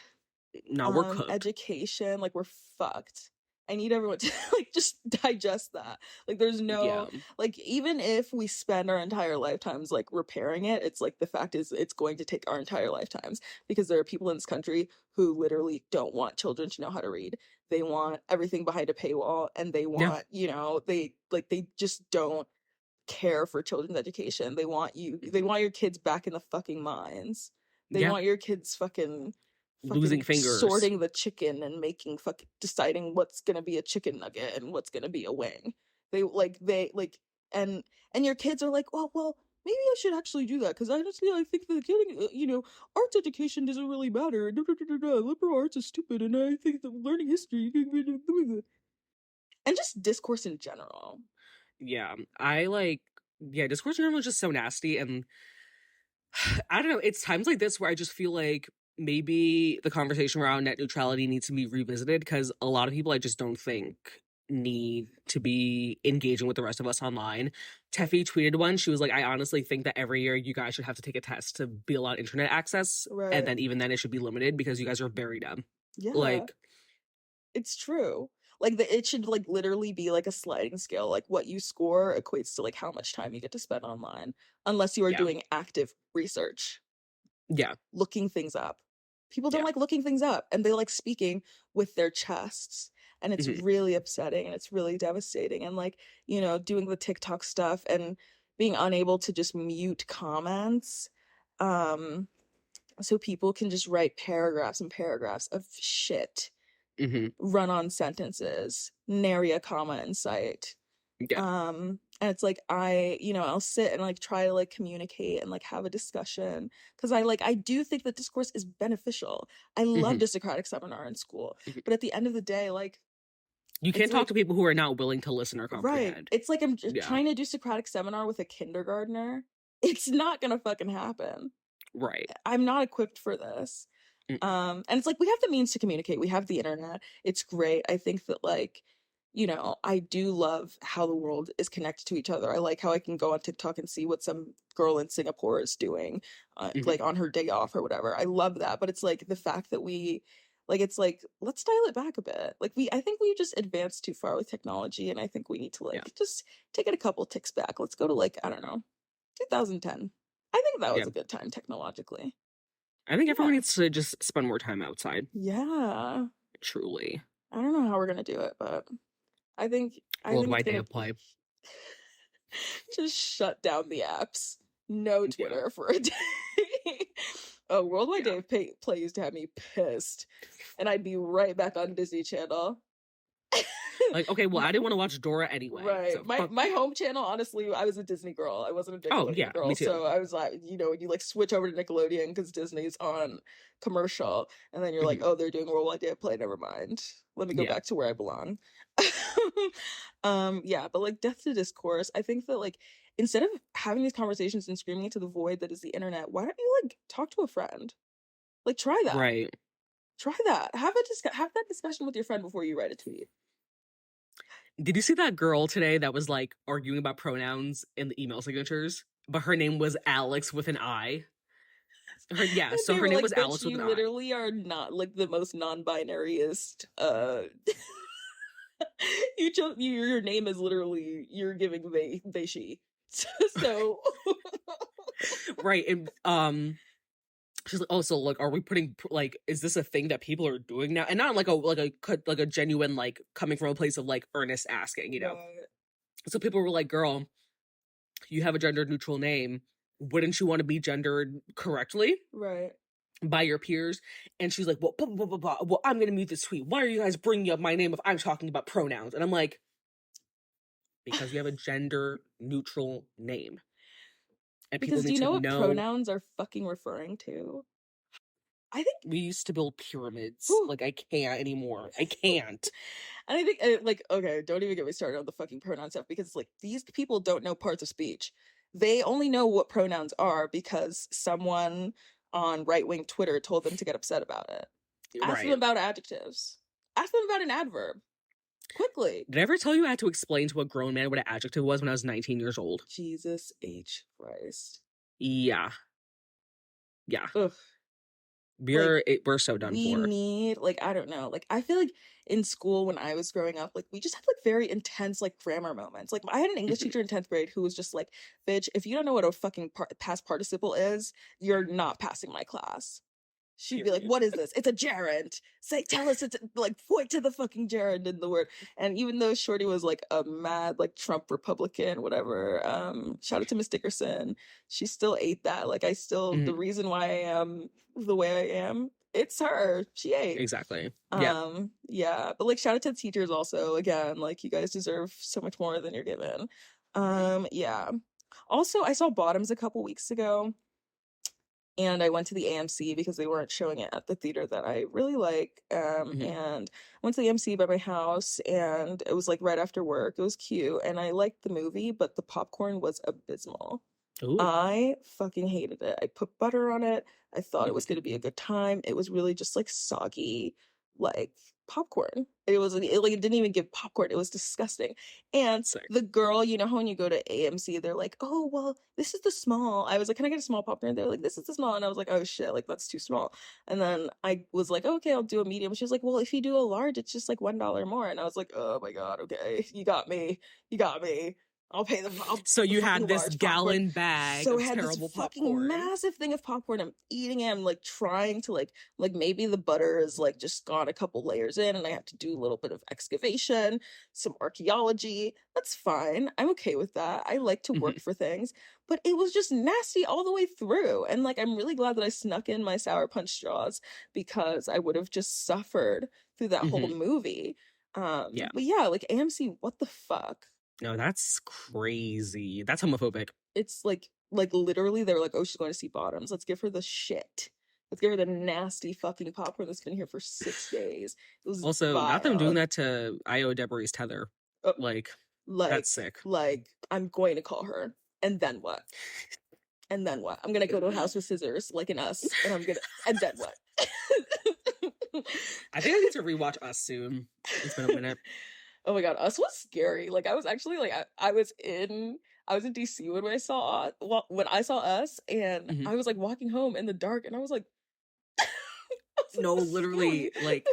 No, we're cooked. education. Like we're fucked. I need everyone to like just digest that. Like there's Yeah. no, like, even if we spend our entire lifetimes like repairing it, it's like the fact is it's going to take our entire lifetimes because there are people in this country who literally don't want children to know how to read. They want everything behind a paywall and they Yeah. want, they just don't care for children's education. They want your kids back in the fucking mines. They Yeah. want your kids fucking Losing fingers. sorting the chicken and making fucking deciding what's gonna be a chicken nugget and what's gonna be a wing. They and and your kids are like, oh well, maybe I should actually do that because honestly I think that getting arts education doesn't really matter. Liberal arts is stupid, and I think that learning history and just discourse in general. Yeah. Discourse in general is just so nasty. And I don't know. It's times like this where I just feel like maybe the conversation around net neutrality needs to be revisited because a lot of people I just don't think need to be engaging with the rest of us online. Teffy tweeted one. She was like, I honestly think that every year you guys should have to take a test to be allowed internet access. And Right. then even then it should be limited because you guys are very dumb. Yeah. Like, It's true. Like it should like literally be like a sliding scale. Like what you score equates to like how much time you get to spend online, unless you are yeah. doing active research, Yeah. looking things up. People don't Yeah. like looking things up and they like speaking with their chests. And it's Hmm. really upsetting and it's really devastating. And like, doing the TikTok stuff and being unable to just mute comments. Um, so people can just write paragraphs and paragraphs of shit, Hmm. run on sentences, nary a comma in sight. Yeah. And it's like I'll sit and like try to like communicate and like have a discussion because I do think that discourse is beneficial. I Hmm. loved a Socratic seminar in school, but at the end of the day, like You it's can't talk like to people who are not willing to listen or right, comprehend. it's like I'm Yeah. trying to do Socratic seminar with a kindergartner. It's not gonna fucking happen. Right. I'm not equipped for this. Mm-mm. And it's like we have the means to communicate. We have the internet. It's great. I think that like, I do love how the world is connected to each other. I like how I can go on TikTok and see what some girl in Singapore is doing, Hmm. like on her day off or whatever. I love that. But it's like the fact that it's like, let's dial it back a bit. Like I think we just advanced too far with technology, and I think we need to Yeah. like just take it a couple ticks back. Let's go to like, I don't know, 2010. I think that Yeah. was a good time technologically. I think everyone Yeah. needs to just spend more time outside. Yeah. Truly. I don't know how we're gonna do it, but I think it's Worldwide Day gonna of Play. just shut down the apps. No Yeah. Twitter for a day. Oh, Worldwide Yeah. Day of Play used to have me pissed, and I'd be right back on Disney Channel. Like, okay, well, I didn't want to watch Dora anyway, Right. so My fuck my you. home channel, honestly, I was a Disney girl. I wasn't a Oh, Nickelodeon yeah, me girl. too. So I was like, when you like switch over to Nickelodeon because Disney's on commercial, and then you're like, Hmm. oh, they're doing Worldwide Day of Play, never mind. Let me go Yeah. back to where I belong. Yeah, but like death to discourse, I think that like instead of having these conversations and screaming into the void that is the internet, why don't you like talk to a friend? Like try that. Right. Try that. Have that discussion with your friend before you write a tweet. Did you see that girl today that was like arguing about pronouns in the email signatures? But her name was Alex with an I. Yeah, so They her were name like, was bitch, Alex with you an I. literally are not like the most non-binaryist. Your name is literally you're giving they she. So Right. And she's like, oh, so like, are we putting like, is this a thing that people are doing now? And not like a genuine like coming from a place of like earnest asking, you know. right, So people were like, girl, you have a gender neutral name. Wouldn't you want to be gendered correctly right. by your peers? And she's like, well, blah, blah, blah, blah. Well, I'm gonna mute this tweet. Why are you guys bringing up my name if I'm talking about pronouns? And I'm like, because you have a gender neutral name, and people Because do need you to know what know. pronouns are fucking referring to? I think We used to build pyramids. whew, Like, I can't anymore. I can't. and I think like okay, don't even get me started on the fucking pronoun stuff because like these people don't know parts of speech. They only know what pronouns are because someone on right-wing Twitter told them to get upset about it. Ask them Right. about adjectives. Ask them about an adverb. Quickly. Did I ever tell you I had to explain to a grown man what an adjective was when I was 19 years old? Jesus H. Christ. Yeah. Yeah. Ugh. We're Like it, we're so done we for. need like I don't know. Like I feel like in school when I was growing up, like we just had like very intense like grammar moments. Like I had an English Mhm. teacher in 10th grade who was just like, "Bitch, if you don't know what a fucking past participle is, you're not passing my class." She'd be like, Period. "What is this? It's a gerund. Say, tell us it's like point to the fucking gerund in the word." And even though Shorty was like a mad like Trump Republican, whatever, shout out to Miss Dickerson, she still ate that. Like the Mhm. reason why I am the way I am, it's her. She ate. Exactly. Yeah. Yeah, but like shout out to the teachers also. Again, like you guys deserve so much more than you're given. Yeah. Also, I saw Bottoms a couple weeks ago and I went to the AMC because they weren't showing it at the theater that I really like. Hmm. And I went to the AMC by my house, and it was like right after work. It was cute, and I liked the movie, but the popcorn was abysmal. Ooh. I fucking hated it. I put butter on it. I thought it was Hmm. going to be a good time. It was really just like soggy, like popcorn. It didn't even give popcorn. It was disgusting. And Sick. the girl, how when you go to AMC, they're like, "Oh, well, this is the small." I was like, "Can I get a small popcorn?" They're like, "This is the small." And I was like, "Oh shit, like that's too small." And then I was like, "Okay, I'll do a medium." She was like, "Well, if you do a large, it's just like $1 more." And I was like, "Oh my God, okay. You got me. You got me. I'll So the you fucking had this large popcorn." gallon bag So I of had this terrible fucking popcorn. massive thing of popcorn. I'm eating it. I'm like trying to like maybe the butter is like just gone a couple layers in and I have to do a little bit of excavation, some archaeology. That's fine. I'm okay with that. I like to Hmm. work for things, but it was just nasty all the way through. And like I'm really glad that I snuck in my sour punch straws because I would have just suffered through that whole Hmm. movie. Yeah. But yeah, like AMC, what the fuck? No, that's crazy. That's homophobic. It's like literally they were like, oh, she's going to see bottoms. Let's give her the shit. Let's give her the nasty fucking popcorn that's been here for 6 days. It was Also, not them doing vile. that to Io Debris Tether. Uh, Like, like, that's sick. I'm going to call her. And then what? And then what? I'm gonna go to a house with scissors, like in Us, and then what? I think I need to rewatch Us soon. It's been a minute. Oh my god, Us was scary. Like I was actually like I was in DC when I saw Us, and Mhm. I was like walking home in the dark, and I was like, No, "This is literally, scary." like,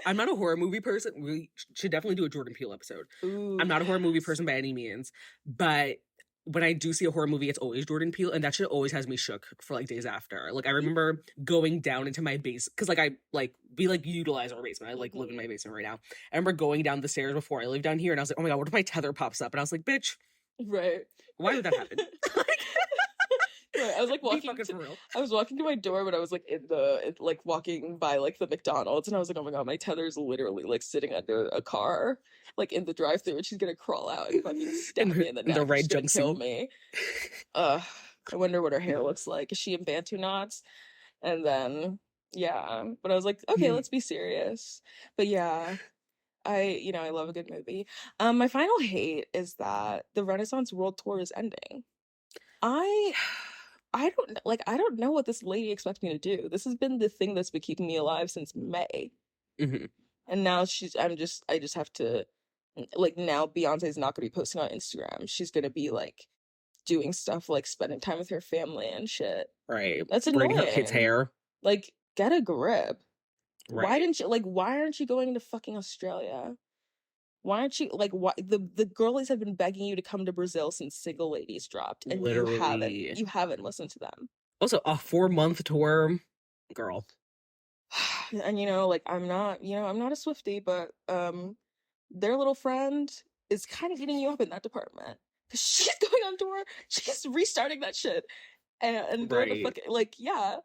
I'm not a horror movie person. We should definitely do a Jordan Peele episode. Ooh, I'm not a horror movie yes. person by any means, but when I do see a horror movie, it's always Jordan Peele, and that shit always has me shook for like days after. Like I remember going down into my base because like I like we like utilize our basement. I like live in my basement right now. I remember going down the stairs before I lived down here, and I was like, oh my god, what if my tether pops up? And I was like, bitch, Right. why did that happen? Right. I was like Be fucking for real. I was walking to my door, but I was like like walking by like the McDonald's, and I was like, oh my god, my tether's literally like sitting under a car, like in the drive-through, and she's gonna crawl out and fucking stab me in the In neck. the right She's gonna kill jumpsuit. me. Uh, I wonder what her hair looks like. Is she in Bantu knots? And then yeah, but I was like, okay, let's be serious. But yeah, I love a good movie. My final hate is that the Renaissance World Tour is ending. I I don't know what this lady expects me to do. This has been the thing that's been keeping me alive since May. Mhm. And now I just have to like now Beyonce's not gonna be posting on Instagram. She's gonna be like doing stuff like spending time with her family and shit. Right. That's Braiding her kid's annoying. hair. Like, get a grip. Right. Why aren't you going to fucking Australia? Why aren't you like why the girlies have been begging you to come to Brazil since Single Ladies dropped and Literally. you haven't listened to them. Also, a 4 month tour, girl. And like I'm not a Swiftie, but their little friend is kind of getting you up in that department. Cause she's going on tour, she's restarting that shit and going to Right. fucking like yeah,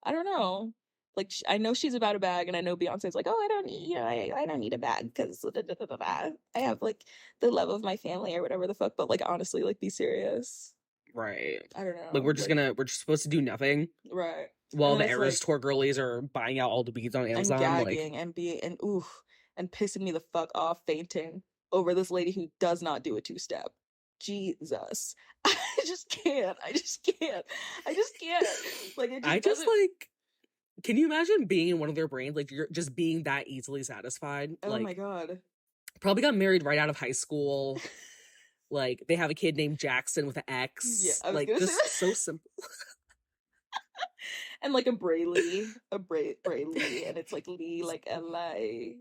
I don't know. Like I know she's about a bag, and I know Beyonce's like, oh, I don't need, I don't need a bag because I have like the love of my family or whatever the fuck. But like honestly, like be serious. Right. I don't Like know. Like we're just supposed to do nothing right. And while then the it's Eras like tour girlies are buying out all the beads on and Amazon. Like, gagging and being and ooh and pissing me the fuck off, fainting over this lady who does not do a two-step. Jesus. I just can't. I just can't. I just can't. Like it I just just doesn't. like, can you imagine being in one of their brains? Like, you're just being that easily satisfied. Oh my Like, god. probably got married right out of high school. Like, they have a kid named Jackson with an Yeah, X. I was Like, gonna say that. just so simple. And like a Brayley, Brayley, and it's like Lee, like Leigh.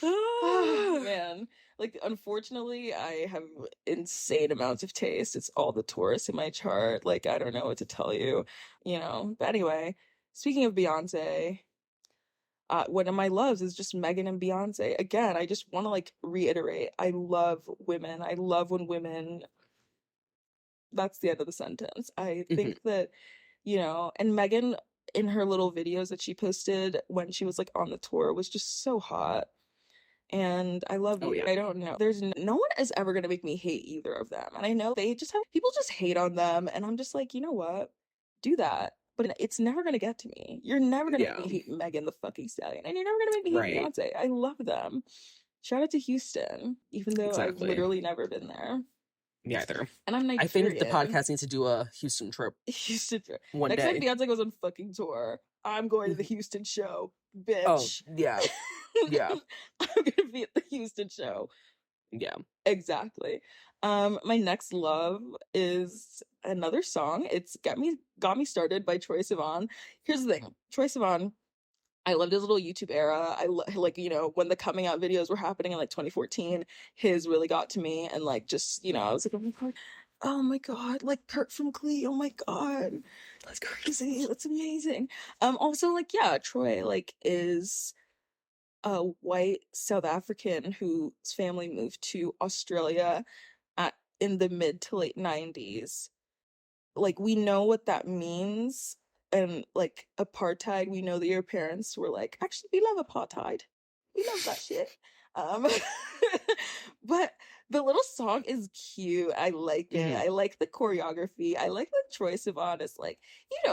Oh, man. Like, unfortunately, I have insane amounts of taste. It's all the tourists in my chart. Like, I don't know what to tell you. But anyway, speaking of Beyonce, one of my loves is just Megan and Beyonce. Again, I just want to like reiterate, I love women. I love when women, that's the end of the sentence. I Mhm. think that, and Megan in her little videos that she posted when she was like on the tour was just so hot. And I love Oh, you. yeah. I don't know. There's no one is ever gonna make me hate either of them. And I know they just have people just hate on them. And I'm just like, you know what? Do that. But it's never gonna get to me. You're never gonna make Yeah. me hate Megan the fucking Stallion. And you're never gonna make me hate Right. Beyonce. I love them. Shout out to Houston, even though I've Exactly. literally never been there. Me either. And I'm I think the Nigerian. podcast needs to do a Houston trip Houston. one Next time day. Beyonce goes on fucking tour, I'm going to the Houston show, Oh, bitch. yeah. Yeah. I'm gonna be at the Houston show. Yeah. Exactly. My next love is another song. It's Got Me Started by Troye Sivan. Here's the thing. Troye Sivan, I loved his little YouTube era. Like, when the coming out videos were happening in like 2014, his really got to me and like just, I was like, oh my god, like Kurt from Glee, oh my god. That's crazy. That's amazing. Also like yeah, Troy like is a white South African whose family moved to Australia in the mid to late 90s. Like we know what that means. And like apartheid, we know that your parents were like, actually, we love apartheid. We love that shit. Um, but the little song is cute. I like it. Mhm. I like the choreography. I like the Troye Sivan is like, he's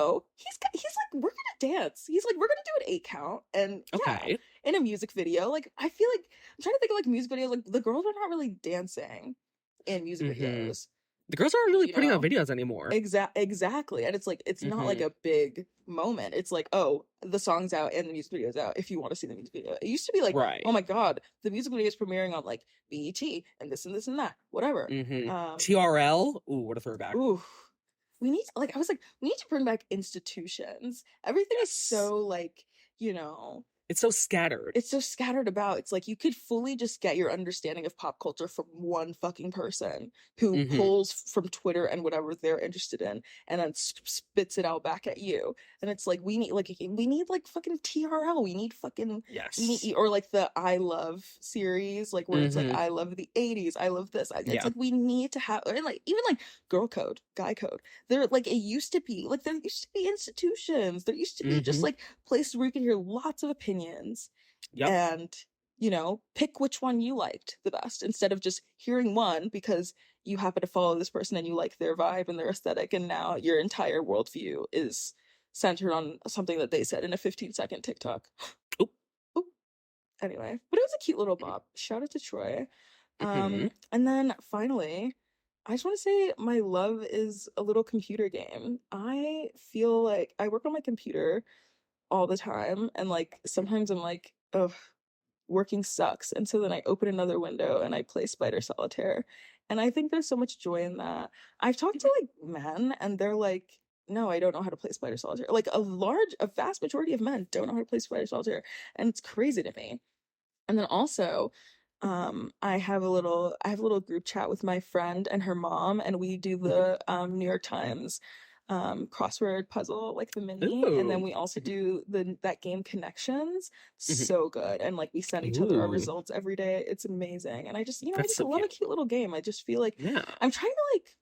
like, we're gonna dance. He's like, we're gonna do an 8 count. And yeah, Okay. in a music video, like I feel like I'm trying to think of like music videos, like the girls are not really dancing in music Mhm. videos, The girls aren't really you putting out know? videos anymore. Exactly. And it's like it's not like Mhm. a big moment. It's like, oh, the song's out and the music video's out if you want to see the music video. It used to be like, oh Right. my God, the music video is premiering on like BET and this and that, whatever. Mhm. Um, TRL. Ooh, what a throwback. ooh. We need like I was like, we need to bring back institutions. Everything is Yes. so like, you know, It's so scattered. it's so scattered about. It's like you could fully just get your understanding of pop culture from one fucking person who Mhm. pulls from Twitter and whatever they're interested in, and then spits it out back at you. And it's like we need like fucking TRL. We Yes. need or like the I Love series, like where it's like Mhm. I love the 80s, I love this. It's Yeah. like we need to have and like even like girl code, guy code. There like it used to be like there used to be institutions. There used to be just Mhm. like places where you can hear lots of opinions Yep. and pick which one you liked the best instead of just hearing one because you happen to follow this person and you like their vibe and their aesthetic and now your entire worldview is centered on something that they said in a 15-second TikTok. Oop. Oop. Anyway, but it was a cute little bop. Shout out to Troy. Mhm. And then finally, I just want to say my love is a little computer game. I feel like I work on my computer all the time and like sometimes I'm like, oh, working sucks. And so then I open another window and I play Spider Solitaire. And I think there's so much joy in that. I've talked to like men and they're like, no, I don't know how to play Spider Solitaire. Like a vast majority of men don't know how to play Spider Solitaire. And it's crazy to me. And then also, I have a little group chat with my friend and her mom, and we do Mhm. the New York Times crossword puzzle, like the mini, and then Ooh. we also Mhm. do that game Connections. Mhm. So good. And like we send each other our Ooh. results every day. It's amazing. And I That's just so love a cute. cute little game. I just feel like Yeah. I'm trying to like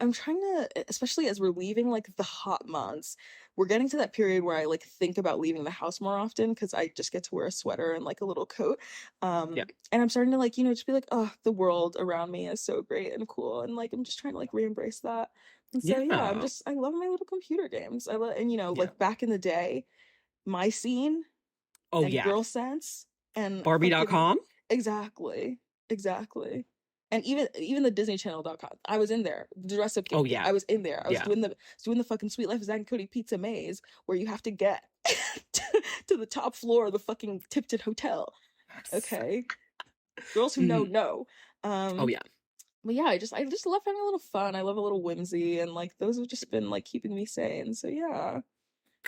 I'm trying to, especially as we're leaving like the hot months, we're getting to that period where I like think about leaving the house more often because I just get to wear a sweater and like a little coat. Yeah. And I'm starting to like, just be like, oh, the world around me is so great and cool. And like, I'm just trying to like re-embrace that. And so, yeah, Yeah. I love my little computer games. I love, and Yeah. like back in the day, My Scene Oh and yeah. Girl Sense and fucking Barbie.com. exactly, exactly. And even the Disney Channel.com. I was in there. The dress up Oh games. yeah. I was in there. I was Yeah. doing the fucking Sweet Life of Zack and Cody Pizza Maze where you have to get to, to the top floor of the fucking Tipton Hotel. Yes. Okay. Girls who Mhm. know. Oh Um yeah. but yeah, I just love having a little fun. I love a little whimsy and like those have just been like keeping me sane. So yeah,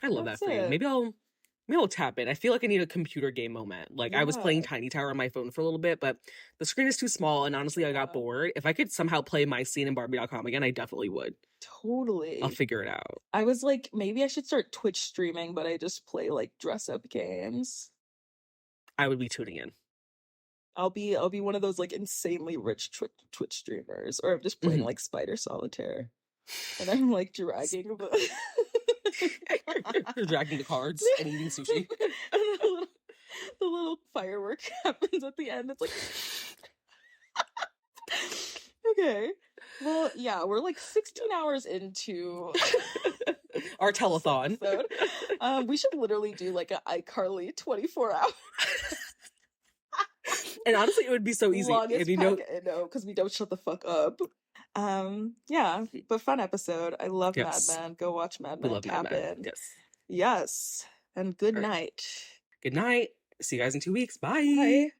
I love that's that for you. it. Maybe I'll tap it. I feel like I need a computer game moment. Like I was playing Yeah. Tiny Tower on my phone for a little bit, but the screen is too small and honestly I got Yeah. bored. If I could somehow play my scene in Barbie.com again, I definitely would. I'll Totally. figure it out. I was like, maybe I should start Twitch streaming, but I just play like dress up games. I would be tuning in. I'll be one of those like insanely rich Twitch streamers, or I'm just playing Mhm. like Spider Solitaire, and I'm like dragging the You're dragging the cards and eating sushi. and the little firework happens at the end. It's like okay. Well, yeah, we're like 16 hours into Our this telethon. episode. We should literally do like a iCarly 24 hour And honestly, it would be so easy. If longest you know, packet. No, because we don't shut the fuck up. Yeah, but fun episode. I love Mad yes, Men. Go watch Mad we Men. love Mad Tap Men. in. Yes. Yes, and good All right. night. Good night. See you guys in 2 weeks. Bye. Bye.